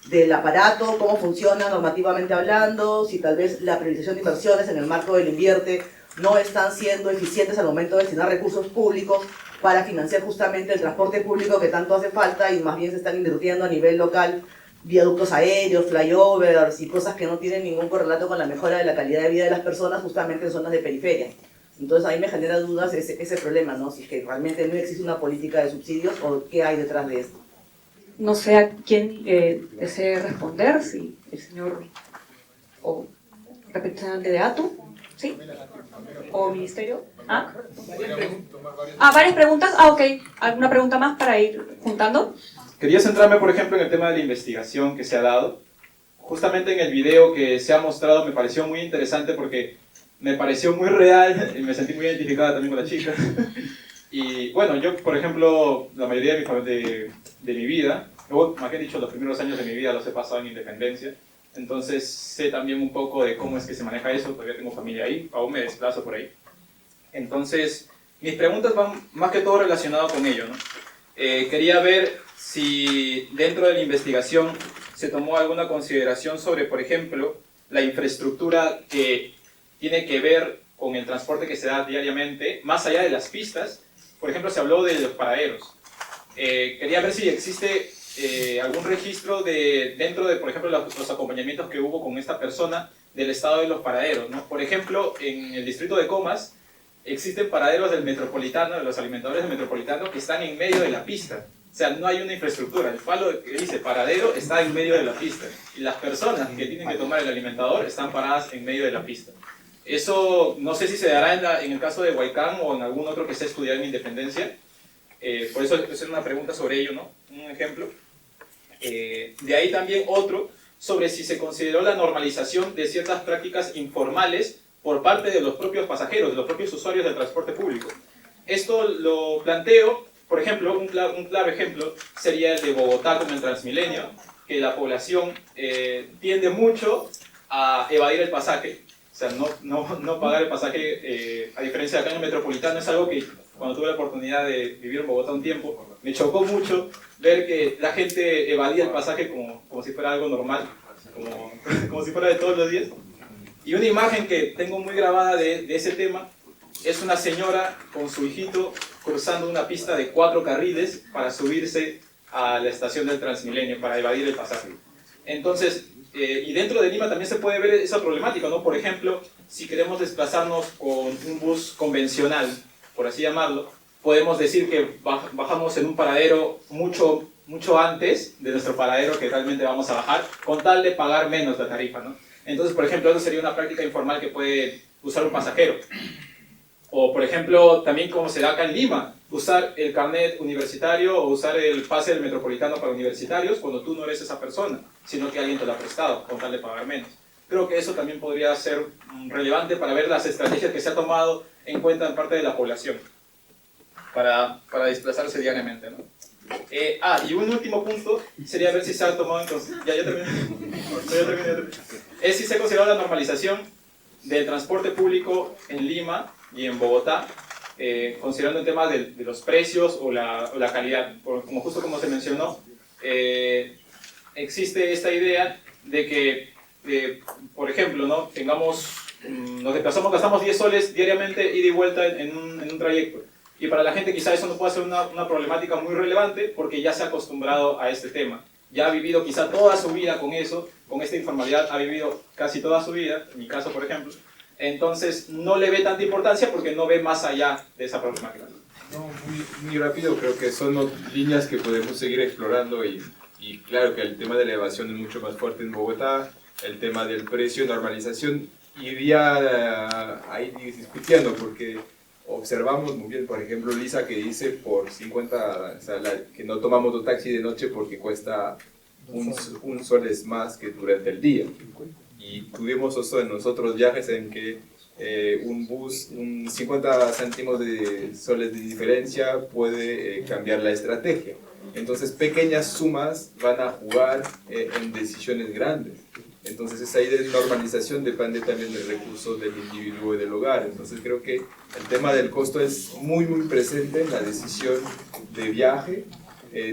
del aparato, cómo funciona normativamente hablando, si tal vez la priorización de inversiones en el marco del invierte no están siendo eficientes al momento de destinar recursos públicos para financiar justamente el transporte público que tanto hace falta y más bien se están invirtiendo a nivel local viaductos aéreos, flyovers y cosas que no tienen ningún correlato con la mejora de la calidad de vida de las personas justamente en zonas de periferia. Entonces ahí me genera dudas ese problema, ¿no? Si es que realmente no existe una política de subsidios o qué hay detrás de esto. No sé a quién desee responder, si el señor o representante de ATU, ¿sí? ¿O ministerio? ¿Ah? ¿Varias preguntas? Ok. ¿Alguna pregunta más para ir juntando? Quería centrarme, por ejemplo, en el tema de la investigación que se ha dado. Justamente en el video que se ha mostrado me pareció muy interesante porque me pareció muy real y me sentí muy identificada también con la chica. Y bueno, yo, por ejemplo, la mayoría de mi vida, o más bien dicho, los primeros años de mi vida los he pasado en Independencia. Entonces sé también un poco de cómo es que se maneja eso, todavía tengo familia ahí, aún me desplazo por ahí. Entonces, mis preguntas van más que todo relacionadas con ello, ¿no? Quería ver si dentro de la investigación se tomó alguna consideración sobre, por ejemplo, la infraestructura que tiene que ver con el transporte que se da diariamente, más allá de las pistas. Por ejemplo, se habló de los paraderos. Quería ver si existe algún registro dentro de, por ejemplo, los acompañamientos que hubo con esta persona del estado de los paraderos, ¿no? Por ejemplo, en el distrito de Comas existen paraderos del Metropolitano, de los alimentadores del Metropolitano, que están en medio de la pista. O sea, no hay una infraestructura. El palo que dice paradero está en medio de la pista. Y las personas que tienen que tomar el alimentador están paradas en medio de la pista. Eso no sé si se dará en el caso de Huaycán o en algún otro que esté estudiando en Independencia. Por eso es una pregunta sobre ello, ¿no? Un ejemplo. De ahí también otro sobre si se consideró la normalización de ciertas prácticas informales por parte de los propios pasajeros, de los propios usuarios del transporte público. Esto lo planteo, por ejemplo, un claro ejemplo sería el de Bogotá con el Transmilenio, que la población tiende mucho a evadir el pasaje, o sea, no pagar el pasaje, a diferencia de acá en el Metropolitano. Es algo que cuando tuve la oportunidad de vivir en Bogotá un tiempo, me chocó mucho ver que la gente evadía el pasaje como si fuera algo normal, como si fuera de todos los días. Y una imagen que tengo muy grabada de ese tema es una señora con su hijito cruzando una pista de 4 carriles para subirse a la estación del Transmilenio, para evadir el pasaje. Entonces, y dentro de Lima también se puede ver esa problemática, ¿no? Por ejemplo, si queremos desplazarnos con un bus convencional, por así llamarlo, podemos decir que bajamos en un paradero mucho antes de nuestro paradero que realmente vamos a bajar, con tal de pagar menos la tarifa, ¿no? Entonces, por ejemplo, eso sería una práctica informal que puede usar un pasajero. O, por ejemplo, también como se da acá en Lima, usar el carnet universitario o usar el pase del Metropolitano para universitarios cuando tú no eres esa persona, sino que alguien te lo ha prestado, con tal de pagar menos. Creo que eso también podría ser relevante para ver las estrategias que se ha tomado en cuenta en parte de la población para desplazarse diariamente, ¿no? Y un último punto sería ver si se ha tomado en consideración, es si se ha considerado la normalización del transporte público en Lima y en Bogotá, considerando el tema de los precios o la calidad. Justo como se mencionó, existe esta idea de que, por ejemplo, ¿no? Nos desplazamos, gastamos 10 soles diariamente ida y vuelta en un trayecto. Y para la gente quizá eso no pueda ser una problemática muy relevante porque ya se ha acostumbrado a este tema. Ya ha vivido quizá toda su vida con eso, con esta informalidad, ha vivido casi toda su vida, en mi caso por ejemplo. Entonces no le ve tanta importancia porque no ve más allá de esa problemática. No, muy rápido, creo que son líneas que podemos seguir explorando y claro que el tema de la evasión es mucho más fuerte en Bogotá, el tema del precio, normalización, iría ahí discutiendo porque observamos muy bien, por ejemplo, Lisa que dice por 50, o sea, que no tomamos un taxi de noche porque cuesta un soles más que durante el día. Y tuvimos eso en nosotros viajes en que un bus, 50 céntimos de soles de diferencia puede cambiar la estrategia. Entonces pequeñas sumas van a jugar en decisiones grandes. Entonces esa idea de normalización depende también del recurso del individuo y del hogar. Entonces creo que el tema del costo es muy presente en la decisión de viaje,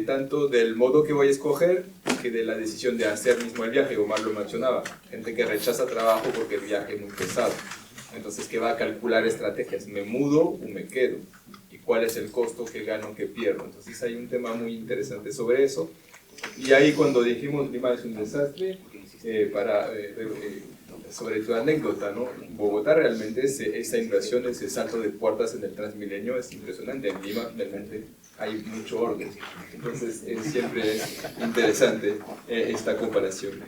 tanto del modo que voy a escoger que de la decisión de hacer mismo el viaje. Omar lo mencionaba, gente que rechaza trabajo porque el viaje es muy pesado. Entonces, ¿qué va a calcular estrategias? ¿Me mudo o me quedo? ¿Y cuál es el costo que gano, que pierdo? Entonces hay un tema muy interesante sobre eso. Y ahí cuando dijimos Lima es un desastre, sobre tu anécdota, ¿no? Bogotá realmente esa inversión, ese salto de puertas en el Transmilenio es impresionante. En Lima realmente hay mucho orden. Entonces siempre es interesante esta comparación.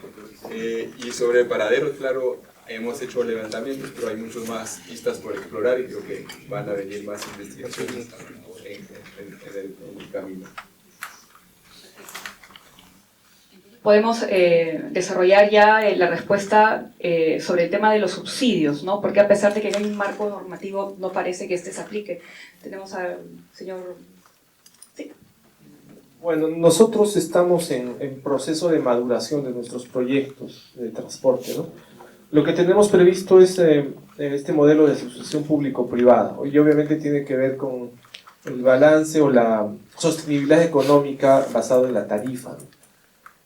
Y sobre paraderos, claro, hemos hecho levantamientos, pero hay muchas más pistas por explorar y creo que van a venir más investigaciones en el camino. Podemos desarrollar ya la respuesta sobre el tema de los subsidios, ¿no? Porque a pesar de que hay un marco normativo, no parece que este se aplique. Tenemos al señor... Sí. Bueno, nosotros estamos en proceso de maduración de nuestros proyectos de transporte, ¿no? Lo que tenemos previsto es este modelo de asociación público-privada, y obviamente tiene que ver con el balance o la sostenibilidad económica basado en la tarifa, ¿no?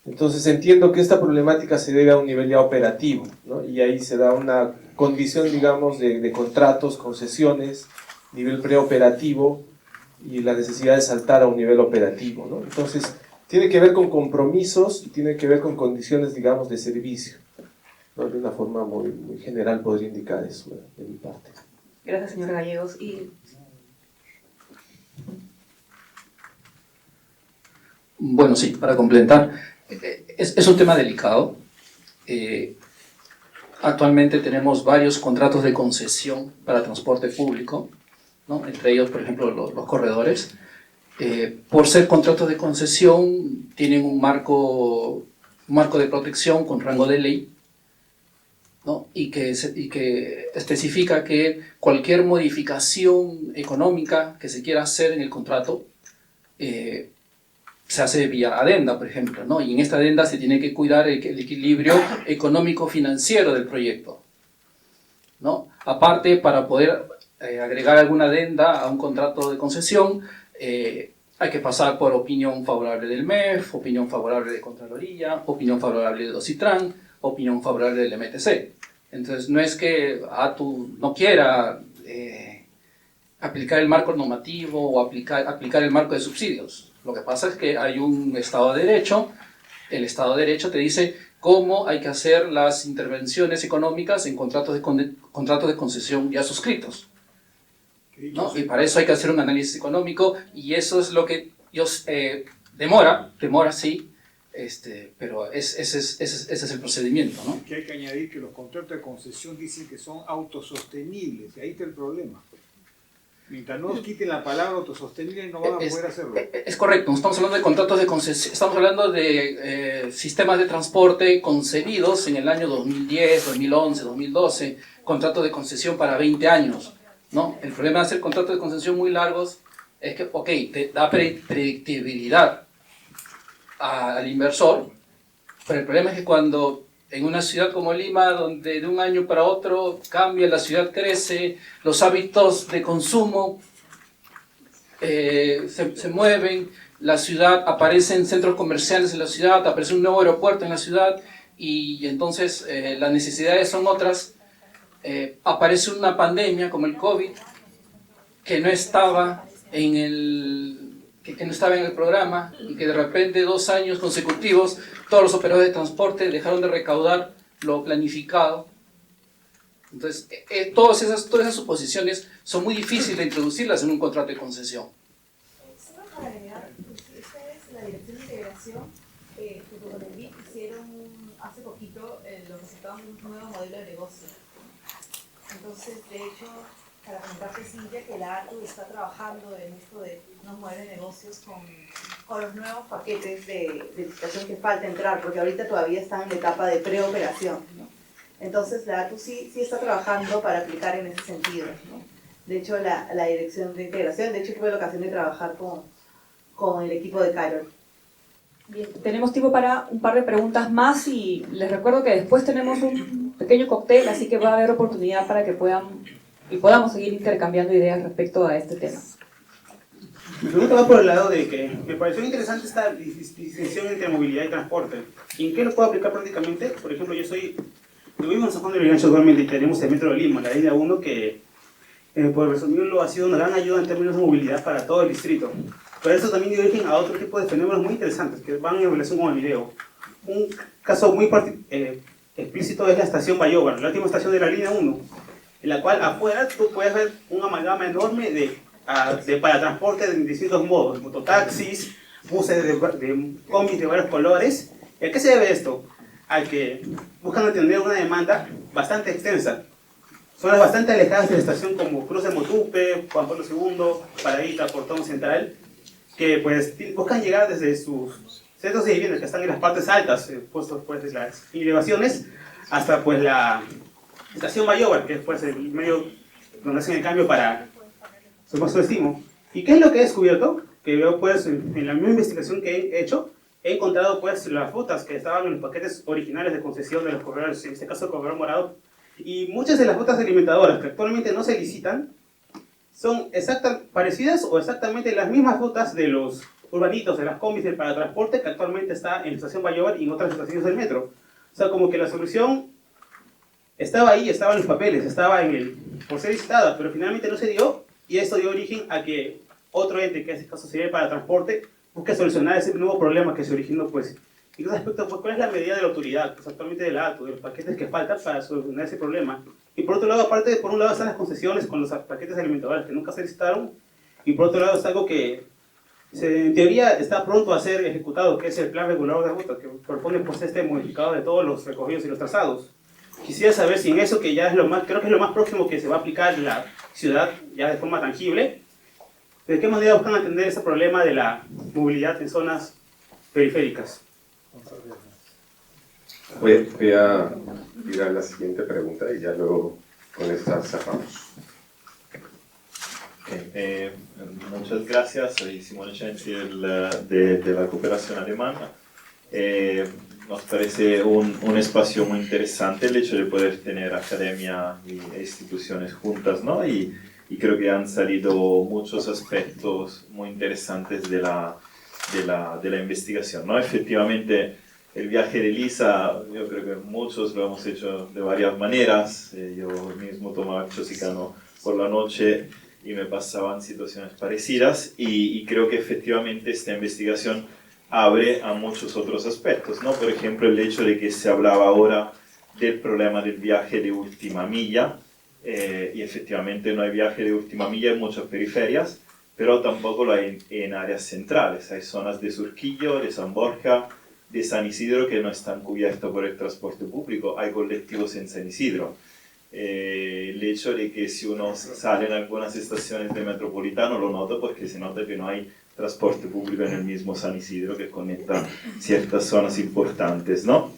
Entonces entiendo que esta problemática se debe a un nivel ya operativo, ¿no? Y ahí se da una condición, digamos, de contratos, concesiones, nivel preoperativo, y la necesidad de saltar a un nivel operativo, ¿no? Entonces, tiene que ver con compromisos y tiene que ver con condiciones, digamos, de servicio, ¿no? De una forma muy general podría indicar eso, ¿no? De mi parte. Gracias, señor Gallegos. Y... Bueno, sí, para complementar, es un tema delicado. Actualmente tenemos varios contratos de concesión para transporte público, ¿no? Entre ellos, por ejemplo, los corredores. Por ser contratos de concesión, tienen un marco de protección con rango de ley, ¿no? y que especifica que cualquier modificación económica que se quiera hacer en el contrato se hace vía adenda, por ejemplo, ¿no? Y en esta adenda se tiene que cuidar el equilibrio económico-financiero del proyecto, ¿no? Aparte, para poder agregar alguna adenda a un contrato de concesión, hay que pasar por opinión favorable del MEF, opinión favorable de Contraloría, opinión favorable de Dositran, opinión favorable del MTC. Entonces, no es que ATU no quiera aplicar el marco normativo o aplicar el marco de subsidios. Lo que pasa es que hay un Estado de Derecho. El Estado de Derecho te dice cómo hay que hacer las intervenciones económicas en contratos de concesión ya suscritos, ¿no? Y para eso hay que hacer un análisis económico, y eso es lo que demora, sí, pero ese es el procedimiento, ¿no? Que hay que añadir que los contratos de concesión dicen que son autosostenibles, y ahí está el problema. Mientras no quiten la palabra autosostenible, no van a poder hacerlo. Es correcto, no estamos hablando de contratos de concesión, estamos hablando de sistemas de transporte concebidos en el año 2010, 2011, 2012, contratos de concesión para 20 años, ¿no? El problema de hacer contratos de concesión muy largos es que, ok, te da predictibilidad al inversor, pero el problema es que cuando en una ciudad como Lima, donde de un año para otro cambia, la ciudad crece, los hábitos de consumo se mueven, la ciudad, aparecen centros comerciales en la ciudad, aparece un nuevo aeropuerto en la ciudad, y entonces las necesidades son otras. Aparece una pandemia como el COVID, que no estaba en el programa, y que de repente 2 años consecutivos todos los operadores de transporte dejaron de recaudar lo planificado. Entonces, todas esas suposiciones son muy difíciles de introducirlas en un contrato de concesión. Solo para agregar, ustedes, la Dirección de Integración, junto con el BIC, hicieron hace poquito los resultados de un nuevo modelo de negocio. Entonces, de hecho, para comentarte, Cintia, que la ATU está trabajando en esto de unos modelos de negocios con los nuevos paquetes de licitación que falta entrar, porque ahorita todavía están en la etapa de preoperación, ¿no? Entonces, la ATU sí está trabajando para aplicar en ese sentido, ¿no? De hecho, la Dirección de Integración, de hecho, tuve la ocasión de trabajar con el equipo de Carol. Bien, tenemos tiempo para un par de preguntas más, y les recuerdo que después tenemos un pequeño cóctel, así que va a haber oportunidad para que podamos seguir intercambiando ideas respecto a este tema. Mi pregunta va por el lado de que me pareció interesante esta distinción entre movilidad y transporte. ¿Y en qué lo puedo aplicar prácticamente? Por ejemplo, yo vivo en San Juan de Lurigancho actualmente, y tenemos el metro de Lima, la línea 1, que por resumirlo ha sido una gran ayuda en términos de movilidad para todo el distrito. Pero eso también dio origen a otro tipo de fenómenos muy interesantes que van en relación con el video. Un caso muy explícito es la estación Bayobar, la última estación de la línea 1, en la cual afuera tú puedes ver un amalgama enorme de paratransporte de distintos modos, mototaxis, buses de combis de varios colores. ¿Y a qué se debe esto? A que buscan atender una demanda bastante extensa. Zonas bastante alejadas de la estación como Cruz de Motupe, Juan Pablo II, Paradita, Portón Central, que pues buscan llegar desde sus centros de vivienda que están en las partes altas, puestos pues desde las elevaciones, hasta pues la estación Bayobar, que es pues el medio donde hacen el cambio para su más destino. ¿Y qué es lo que he descubierto? que veo pues en la misma investigación que he hecho, he encontrado pues las rutas que estaban en los paquetes originales de concesión de los corredores, en este caso el corredor morado, y muchas de las rutas alimentadoras que actualmente no se licitan son parecidas o exactamente las mismas rutas de los urbanitos, de las combis del paratransporte que actualmente está en la estación Bayobar y en otras estaciones del metro. O sea, como que la solución estaba ahí, estaba en los papeles, estaba por ser licitada, pero finalmente no se dio, y esto dio origen a que otro ente, que en este caso sería el paratransporte, busque solucionar ese nuevo problema que se originó, pues. Y en ese aspecto, pues, ¿cuál es la medida de la autoridad, pues, actualmente de la ATO, de los paquetes que faltan para solucionar ese problema? Y por otro lado, aparte, por un lado están las concesiones con los paquetes alimentadores que nunca se licitaron, y por otro lado está algo que en teoría está pronto a ser ejecutado, que es el plan regulador de rutas, que propone pues este modificado de todos los recorridos y los trazados. Quisiera saber si en eso, que ya es creo que es lo más próximo que se va a aplicar en la ciudad, ya de forma tangible, ¿de qué manera buscan atender ese problema de la movilidad en zonas periféricas? Voy a ir a la siguiente pregunta y ya luego con esta cerramos. Muchas gracias, soy Simone Cenci de la Cooperación Alemana. Nos parece un espacio muy interesante el hecho de poder tener academia e instituciones juntas, ¿no? Y creo que han salido muchos aspectos muy interesantes de la investigación, ¿no? Efectivamente, el viaje de Lisa, yo creo que muchos lo hemos hecho de varias maneras. Yo mismo tomaba Chosicano por la noche y me pasaban situaciones parecidas, y creo que efectivamente esta investigación abre a muchos otros aspectos, ¿no? Por ejemplo, el hecho de que se hablaba ahora del problema del viaje de última milla, y efectivamente no hay viaje de última milla en muchas periferias, pero tampoco lo hay en áreas centrales. Hay zonas de Surquillo, de San Borja, de San Isidro que no están cubiertas por el transporte público. Hay colectivos en San Isidro. El hecho de que si uno sale en algunas estaciones de Metropolitano lo nota, porque se nota que no hay transporte público en el mismo San Isidro que conecta ciertas zonas importantes, ¿no?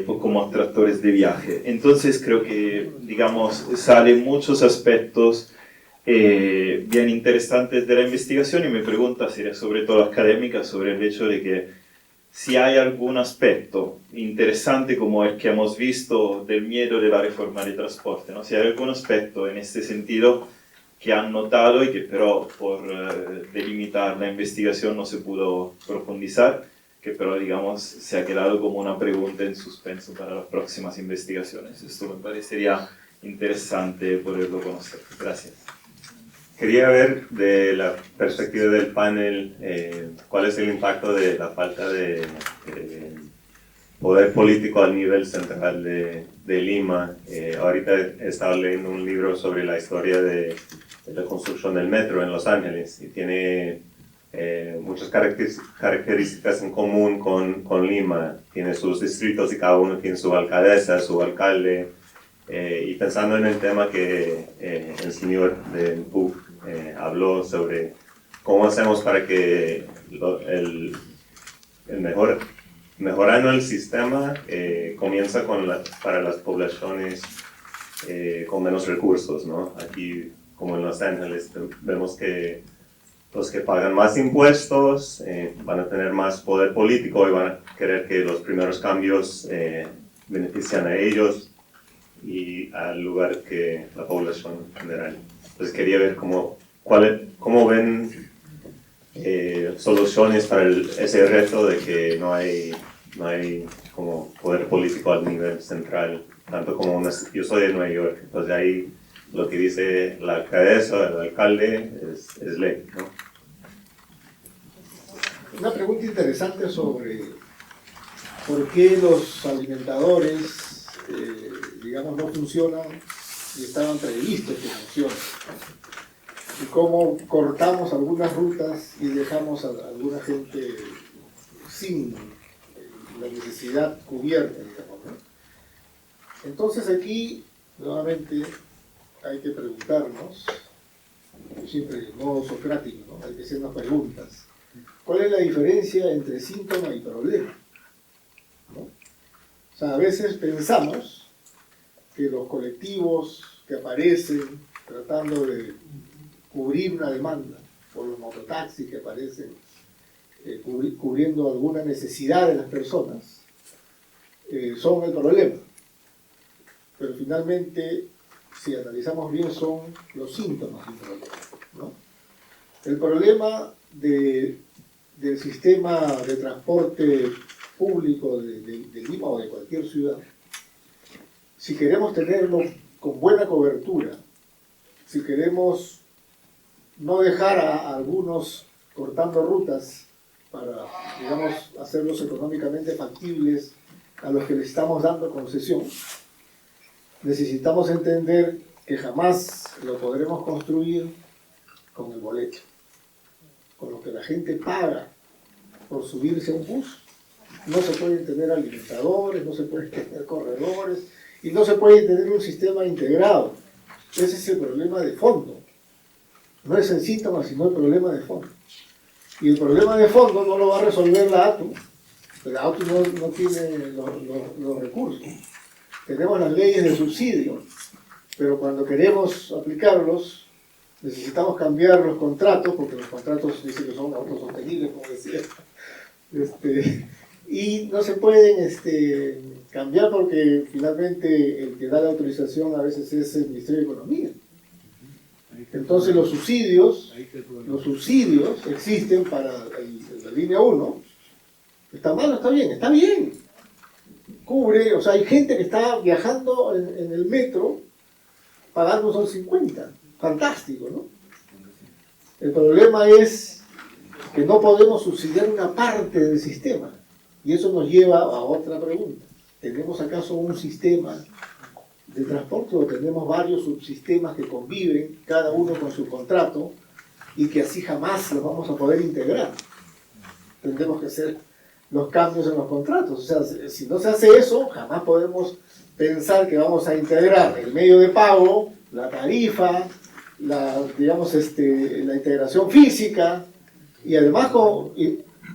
Como atractores de viaje. Entonces creo que, digamos, salen muchos aspectos bien interesantes de la investigación, y mi pregunta sería sobre todo académica, sobre el hecho de que si hay algún aspecto interesante como el que hemos visto del miedo de la reforma de transporte, ¿no? Si hay algún aspecto en este sentido que han notado y que pero por delimitar la investigación no se pudo profundizar, que pero digamos se ha quedado como una pregunta en suspenso para las próximas investigaciones. Esto me parecería interesante poderlo conocer. Gracias. Quería ver de la perspectiva del panel cuál es el impacto de la falta de poder político al nivel central de Lima. Ahorita he estado leyendo un libro sobre la historia de la construcción del metro en Los Ángeles y tiene muchas características en común con Lima. Tiene sus distritos y cada uno tiene su alcaldesa, su alcalde. Y pensando en el tema que el señor de PUC habló sobre cómo hacemos para que mejorando el sistema comienza para las poblaciones con menos recursos, ¿no? Aquí, como en Los Ángeles, vemos que los que pagan más impuestos van a tener más poder político y van a querer que los primeros cambios benefician a ellos y al lugar que la población general. Entonces quería ver cómo ven soluciones para ese reto de que no hay como poder político al nivel central, tanto como yo soy de Nueva York, entonces ahí lo que dice la alcaldesa, el alcalde es ley, ¿no? Una pregunta interesante sobre por qué los alimentadores digamos, no funcionan y estaban previstos que funcionen. Y cómo cortamos algunas rutas y dejamos a alguna gente sin la necesidad cubierta, digamos, ¿no? Entonces aquí, nuevamente, hay que preguntarnos, siempre modo socrático, ¿no? Hay que hacernos preguntas. ¿Cuál es la diferencia entre síntoma y problema? ¿No? O sea, a veces pensamos que los colectivos que aparecen tratando de cubrir una demanda, por los mototaxis que aparecen cubriendo alguna necesidad de las personas, son el problema. Pero finalmente, si analizamos bien, son los síntomas del problema, ¿no? El problema del sistema de transporte público de Lima o de cualquier ciudad, si queremos tenerlo con buena cobertura, si queremos no dejar a algunos cortando rutas para, digamos, hacerlos económicamente factibles a los que le estamos dando concesión, necesitamos entender que jamás lo podremos construir con el boleto, con lo que la gente paga por subirse a un bus. No se pueden tener alimentadores, no se pueden tener corredores y no se puede tener un sistema integrado. Ese es el problema de fondo. No es el síntoma, sino el problema de fondo. Y el problema de fondo no lo va a resolver la ATU. La ATU no tiene los recursos. Tenemos las leyes de subsidio, pero cuando queremos aplicarlos, necesitamos cambiar los contratos, porque los contratos dicen que son autosostenibles, como decía. Y no se pueden cambiar porque finalmente el que da la autorización a veces es el Ministerio de Economía. Entonces los subsidios existen para la línea 1. ¿Está mal o está bien? Está bien. Cubre, o sea, hay gente que está viajando en el metro pagando solo 50. Fantástico, ¿no? El problema es que no podemos subsidiar una parte del sistema. Y eso nos lleva a otra pregunta. ¿Tenemos acaso un sistema de transporte o tenemos varios subsistemas que conviven, cada uno con su contrato, y que así jamás los vamos a poder integrar? Tendremos que hacer los cambios en los contratos. O sea, si no se hace eso, jamás podemos pensar que vamos a integrar el medio de pago, la tarifa, la integración física, y además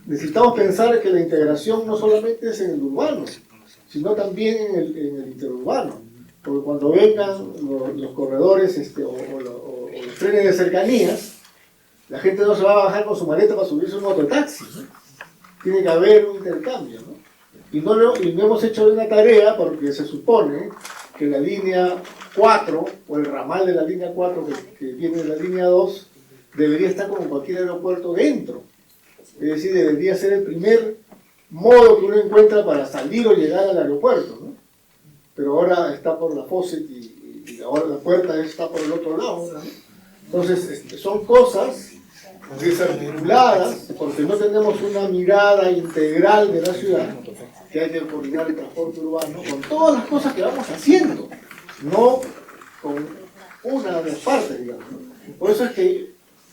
necesitamos pensar que la integración no solamente es en el urbano, sino también en el interurbano. Porque cuando vengan los corredores o los trenes de cercanías, la gente no se va a bajar con su maleta para subirse a un mototaxi, ¿no? Tiene que haber un intercambio, ¿no? Y no hemos hecho una tarea porque se supone que la línea 4 o el ramal de la línea 4 que viene de la línea 2 debería estar como cualquier aeropuerto dentro. Es decir, debería ser el primer modo que uno encuentra para salir o llegar al aeropuerto, ¿no? Pero ahora está por la Fawcett y ahora la puerta está por el otro lado, ¿no? Entonces, son cosas desarticuladas porque no tenemos una mirada integral de la ciudad, que hay que coordinar el transporte urbano con todas las cosas que vamos haciendo, no con una de las partes, digamos, ¿no? Por eso es que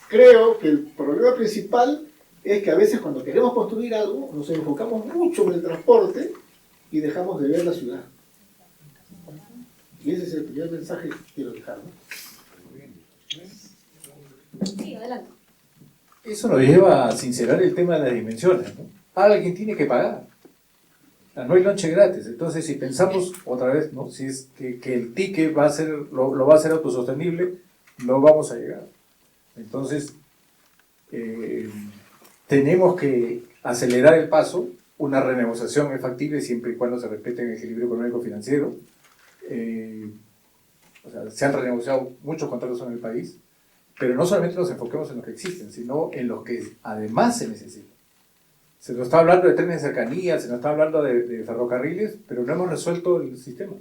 creo que el problema principal es que a veces cuando queremos construir algo nos enfocamos mucho en el transporte y dejamos de ver la ciudad. Y ese es el primer mensaje que quiero dejar, ¿no? Sí, adelante. Eso nos lleva a sincerar el tema de las dimensiones, ¿no? Alguien tiene que pagar. O sea, no hay lonche gratis. Entonces, si pensamos otra vez, ¿no? Si es que el ticket va a ser, lo va a hacer autosostenible, no vamos a llegar. Entonces, tenemos que acelerar el paso. Una renegociación es factible siempre y cuando se respete el equilibrio económico-financiero. O sea, se han renegociado muchos contratos en el país, pero no solamente nos enfoquemos en los que existen, sino en los que además se necesitan. Se nos está hablando de trenes de cercanía, se nos está hablando de ferrocarriles, pero no hemos resuelto el sistema.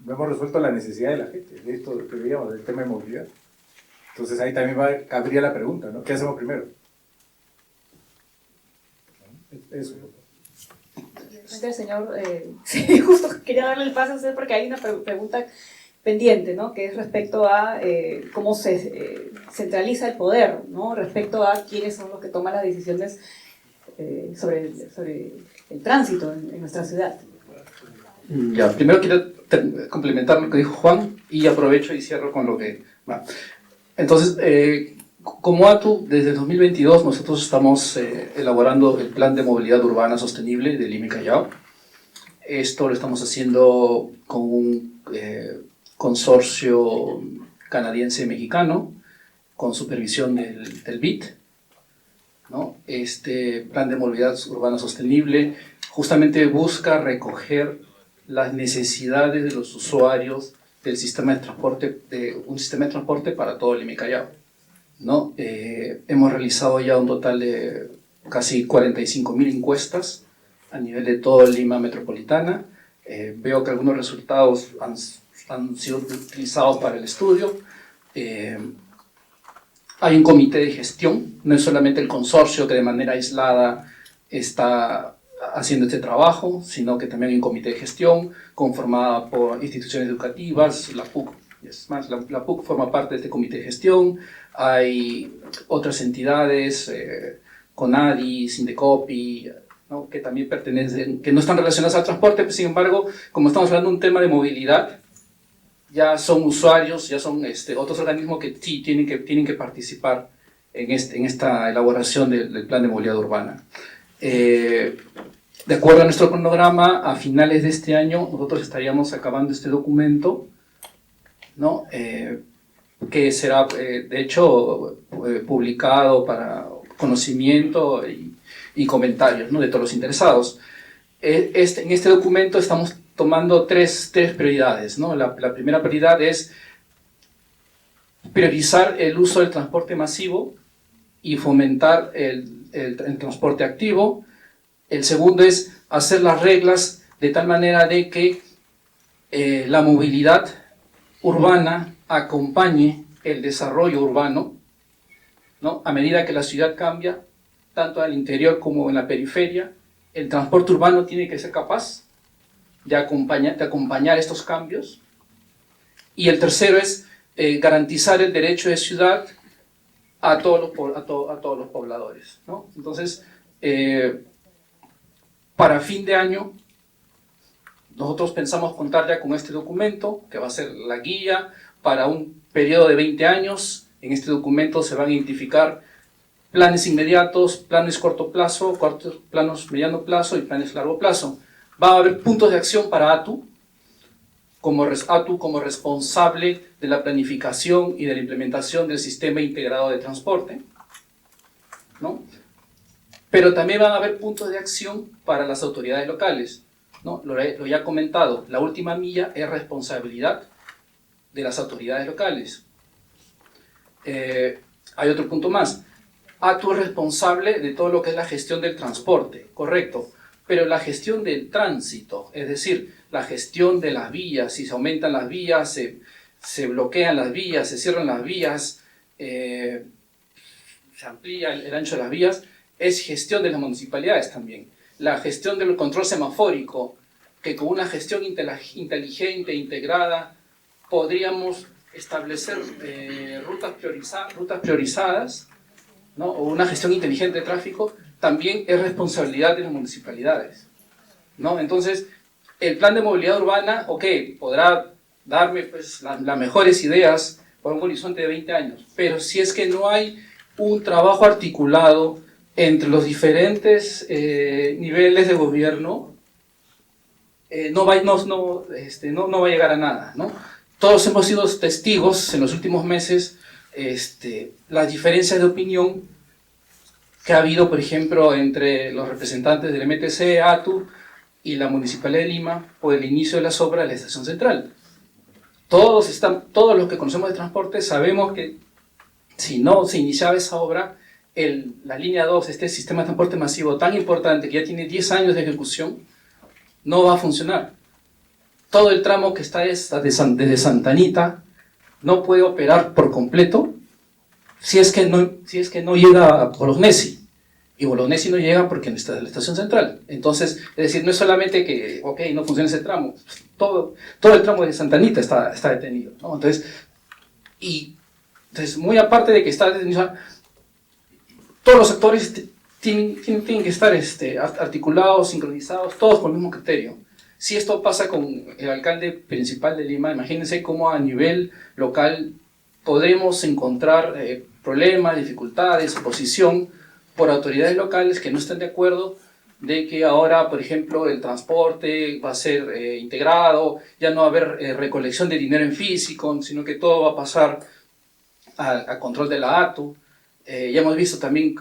No hemos resuelto la necesidad de la gente, de esto que veíamos, del tema de movilidad. Entonces ahí también cabría la pregunta, ¿no? ¿Qué hacemos primero? Eso. El señor, sí, justo quería darle el paso a usted porque hay una pregunta pendiente, ¿no? Que es respecto a cómo se centraliza el poder, ¿no? Respecto a quiénes son los que toman las decisiones sobre el tránsito en nuestra ciudad. Ya, primero quiero complementar lo que dijo Juan y aprovecho y cierro con lo que va. Entonces, como ATU, desde 2022 nosotros estamos elaborando el Plan de Movilidad Urbana Sostenible de Lima y Callao. Esto lo estamos haciendo con un consorcio canadiense-mexicano con supervisión del BIT, ¿no? Este plan de movilidad urbana sostenible justamente busca recoger las necesidades de los usuarios del sistema de transporte, de un sistema de transporte para todo Lima y Callao, ¿no? Hemos realizado ya un total de casi 45.000 encuestas a nivel de toda Lima metropolitana. Veo que algunos resultados han sido utilizados para el estudio. Hay un comité de gestión, no es solamente el consorcio que de manera aislada está haciendo este trabajo, sino que también hay un comité de gestión conformada por instituciones educativas, la PUC. Es más, la PUC forma parte de este comité de gestión. Hay otras entidades, CONADI, Sindecopi, ¿no? Que también pertenecen, que no están relacionadas al transporte, pero sin embargo, como estamos hablando de un tema de movilidad, ya son usuarios, ya son otros organismos que sí tienen que participar en esta elaboración del plan de movilidad urbana. De acuerdo a nuestro cronograma, a finales de este año nosotros estaríamos acabando este documento, ¿no? Que será, de hecho, publicado para conocimiento y comentarios, ¿no? De todos los interesados. En este documento estamos tomando tres prioridades, ¿no? La primera prioridad es priorizar el uso del transporte masivo y fomentar el transporte activo. El segundo es hacer las reglas de tal manera de que la movilidad urbana acompañe el desarrollo urbano, ¿no? A medida que la ciudad cambia, tanto al interior como en la periferia, el transporte urbano tiene que ser capaz de acompañar estos cambios. Y el tercero es garantizar el derecho de ciudad a todos los pobladores, ¿no? Entonces, para fin de año, nosotros pensamos contar ya con este documento, que va a ser la guía para un periodo de 20 años. En este documento se van a identificar planes inmediatos, planes corto plazo, planos mediano plazo y planes largo plazo. Va a haber puntos de acción para ATU como responsable de la planificación y de la implementación del sistema integrado de transporte, ¿no? Pero también van a haber puntos de acción para las autoridades locales, ¿no? Lo ya comentado, la última milla es responsabilidad de las autoridades locales. Hay otro punto más. ATU es responsable de todo lo que es la gestión del transporte, correcto, pero la gestión del tránsito, es decir, la gestión de las vías, si se aumentan las vías, se bloquean las vías, se cierran las vías, se amplía el ancho de las vías, es gestión de las municipalidades también. La gestión del control semafórico, que con una gestión inteligente, integrada, podríamos establecer rutas priorizadas, ¿no? O una gestión inteligente de tráfico, también es responsabilidad de las municipalidades, ¿no? Entonces, el plan de movilidad urbana, ok, podrá darme pues, las mejores ideas por un horizonte de 20 años, pero si es que no hay un trabajo articulado entre los diferentes niveles de gobierno, no va a llegar a nada, ¿no? Todos hemos sido testigos en los últimos meses las diferencias de opinión que ha habido, por ejemplo, entre los representantes del MTC, ATU y la Municipalidad de Lima por el inicio de las obras de la Estación Central. Todos los que conocemos de transporte sabemos que si no se iniciaba esa obra, la línea 2, este sistema de transporte masivo tan importante que ya tiene 10 años de ejecución, no va a funcionar. Todo el tramo que está desde Santa Anita no puede operar por completo si es que no llega a Bolognesi. Y Bolognesi no llega porque no está en la estación central. Entonces, es decir, no es solamente que, ok, no funciona ese tramo, todo el tramo de Santa Anita está detenido, ¿no? Entonces, muy aparte de que está detenido, todos los actores tienen que estar articulados, sincronizados, todos con el mismo criterio. Si esto pasa con el alcalde principal de Lima, imagínense cómo a nivel local podremos encontrar problemas, dificultades, oposición por autoridades locales que no están de acuerdo de que ahora, por ejemplo, el transporte va a ser integrado, ya no va a haber recolección de dinero en físico, sino que todo va a pasar al control de la ATU. Ya hemos visto también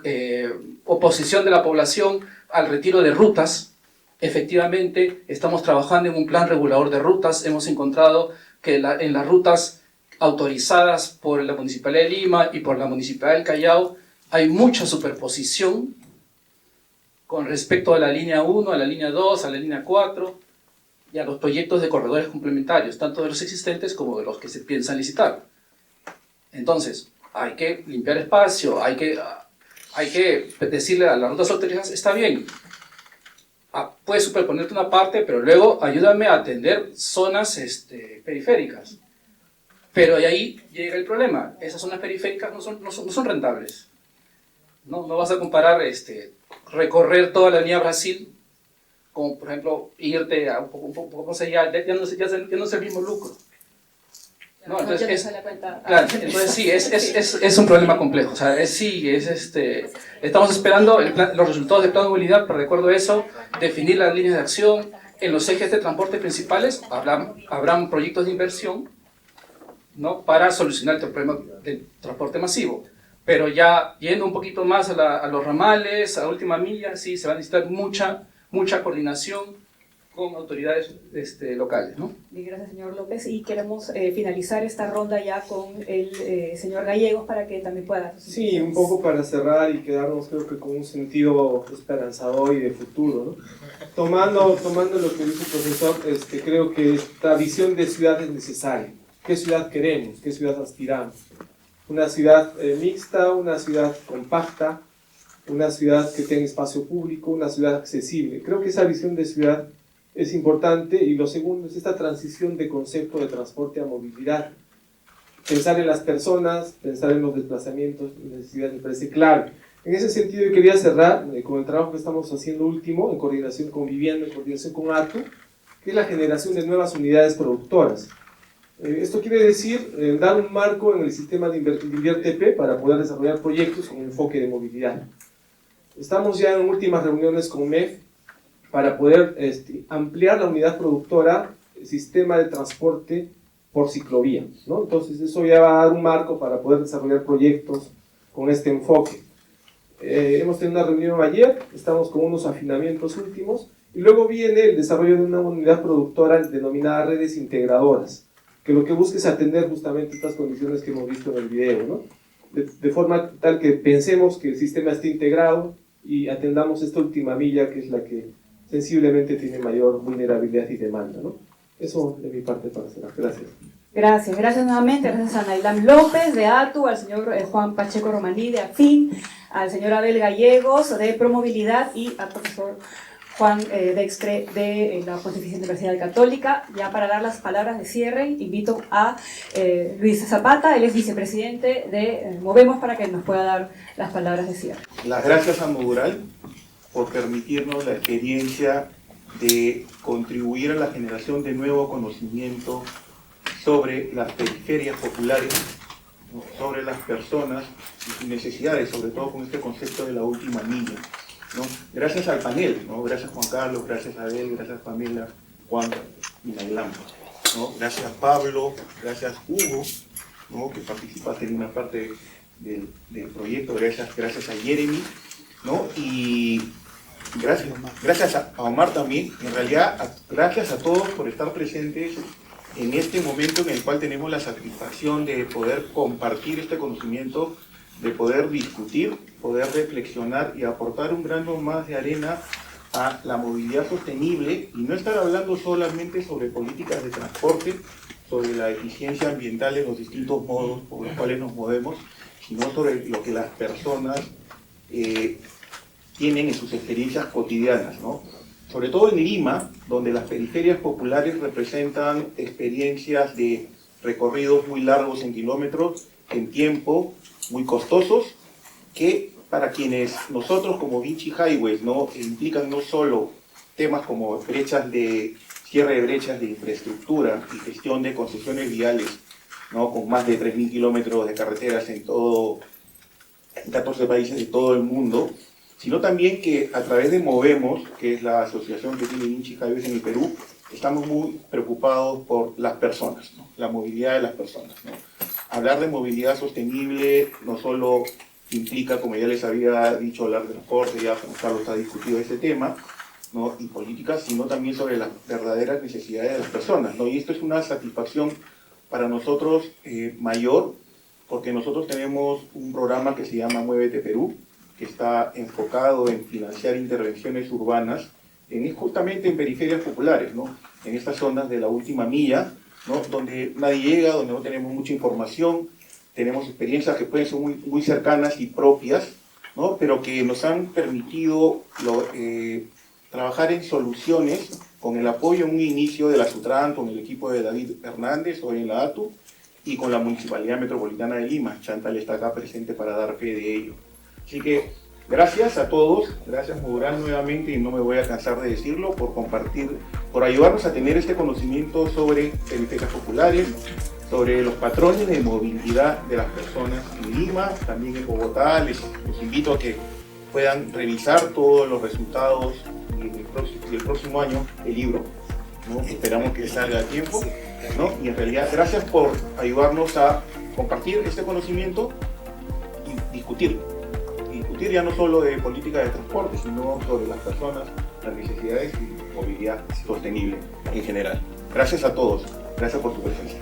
oposición de la población al retiro de rutas. Efectivamente, estamos trabajando en un plan regulador de rutas. Hemos encontrado que en las rutas autorizadas por la Municipalidad de Lima y por la Municipalidad del Callao hay mucha superposición con respecto a la línea 1, a la línea 2, a la línea 4 y a los proyectos de corredores complementarios, tanto de los existentes como de los que se piensan licitar. Entonces, hay que limpiar espacio, hay que decirle a las rutas autorizadas, está bien, puedes superponerte una parte, pero luego ayúdame a atender zonas periféricas. Pero de ahí llega el problema, esas zonas periféricas no son rentables. No vas a comparar recorrer toda la avenida Brasil con, por ejemplo, irte a un poco más allá, ya no es el mismo lucro. No, entonces, claro, entonces sí, es un problema complejo. O sea, estamos esperando los resultados del plan de movilidad, pero recuerdo eso, definir las líneas de acción. En los ejes de transporte principales habrán proyectos de inversión, ¿no?, para solucionar el problema del transporte masivo. Pero ya yendo un poquito más a los ramales, a última milla, sí, se va a necesitar mucha coordinación con autoridades locales, ¿no? Bien, gracias, señor López. Y queremos finalizar esta ronda ya con el señor Gallegos para que también pueda dar sus Sí, un poco para cerrar y quedarnos, creo que con un sentido esperanzador y de futuro, ¿no? Tomando lo que dice el profesor, creo que esta visión de ciudad es necesaria. ¿Qué ciudad queremos? ¿Qué ciudad aspiramos? Una ciudad mixta, una ciudad compacta, una ciudad que tenga espacio público, una ciudad accesible. Creo que esa visión de ciudad es importante, y lo segundo es esta transición de concepto de transporte a movilidad. Pensar en las personas, pensar en los desplazamientos y necesidades me parece clave. En ese sentido yo quería cerrar con el trabajo que estamos haciendo último, en coordinación con Vivienda, en coordinación con ATU, que es la generación de nuevas unidades productoras. Esto quiere decir dar un marco en el sistema de InverTP para poder desarrollar proyectos con enfoque de movilidad. Estamos ya en últimas reuniones con MEF para poder ampliar la unidad productora, el sistema de transporte por ciclovía, ¿no? Entonces eso ya va a dar un marco para poder desarrollar proyectos con este enfoque. Hemos tenido una reunión ayer, estamos con unos afinamientos últimos, y luego viene el desarrollo de una unidad productora denominada redes integradoras, que lo que busca es atender justamente estas condiciones que hemos visto en el video, ¿no? De forma tal que pensemos que el sistema esté integrado y atendamos esta última milla, que es la que sensiblemente tiene mayor vulnerabilidad y demanda, ¿no? Eso de mi parte para cerrar. Gracias. Gracias nuevamente, gracias a Nailam López de ATU, al señor Juan Pacheco Romaní de AFIN, al señor Abel Gallegos de Promovilidad y al profesor Juan Dextre de la Pontificia Universidad Católica. Ya para dar las palabras de cierre, invito a Luis Zapata, él es vicepresidente de Movemos, para que nos pueda dar las palabras de cierre. Las gracias a Modural por permitirnos la experiencia de contribuir a la generación de nuevo conocimiento sobre las periferias populares, sobre las personas y sus necesidades, sobre todo con este concepto de la última milla, ¿no? Gracias al panel, ¿no? Gracias Juan Carlos, gracias a Abel, gracias Pamela, Juan y Nailam, ¿no? Gracias Pablo, gracias Hugo, ¿no?, que participaste en una parte del proyecto, gracias a Jeremy, ¿no? Y gracias a Omar también. En realidad, gracias a todos por estar presentes en este momento en el cual tenemos la satisfacción de poder compartir este conocimiento, de poder discutir, poder reflexionar y aportar un grano más de arena a la movilidad sostenible, y no estar hablando solamente sobre políticas de transporte, sobre la eficiencia ambiental en los distintos modos por los cuales nos movemos, sino sobre lo que las personas tienen en sus experiencias cotidianas, ¿no? Sobre todo en Lima, donde las periferias populares representan experiencias de recorridos muy largos en kilómetros, en tiempo, muy costosos, que para quienes nosotros como Vinci Highways, ¿no?, implican no solo temas como cierre de brechas de infraestructura y gestión de concesiones viales, ¿no?, con más de 3.000 kilómetros de carreteras en 14 países de todo el mundo, sino también que a través de Movemos, que es la asociación que tiene Vinci Highways en el Perú, estamos muy preocupados por las personas, ¿no?, la movilidad de las personas, ¿no? hablar de movilidad sostenible no solo implica, como ya les había dicho, hablar de transporte, ya Juan Carlos ha discutido ese tema, ¿no? Y políticas, sino también sobre las verdaderas necesidades de las personas, ¿no? Y esto es una satisfacción para nosotros mayor, porque nosotros tenemos un programa que se llama Muévete Perú, que está enfocado en financiar intervenciones urbanas, justamente en periferias populares, ¿no? En estas zonas de la última milla, ¿no? Donde nadie llega, donde no tenemos mucha información, tenemos experiencias que pueden ser muy cercanas y propias, ¿no? Pero que nos han permitido trabajar en soluciones con el apoyo en un inicio de la Sutran, con el equipo de David Hernández, hoy en la ATU, y con la Municipalidad Metropolitana de Lima. Chantal está acá presente para dar fe de ello. Así que gracias a todos, gracias Mural nuevamente, y no me voy a cansar de decirlo, por compartir, por ayudarnos a tener este conocimiento sobre periferias populares, sobre los patrones de movilidad de las personas en Lima, también en Bogotá. Les invito a que puedan revisar todos los resultados y el próximo año el libro, ¿no? Esperamos que salga a tiempo, ¿no? Y en realidad gracias por ayudarnos a compartir este conocimiento y discutir ya no solo de política de transporte, sino sobre las personas, las necesidades y movilidad sostenible en general. Gracias a todos, gracias por su presencia.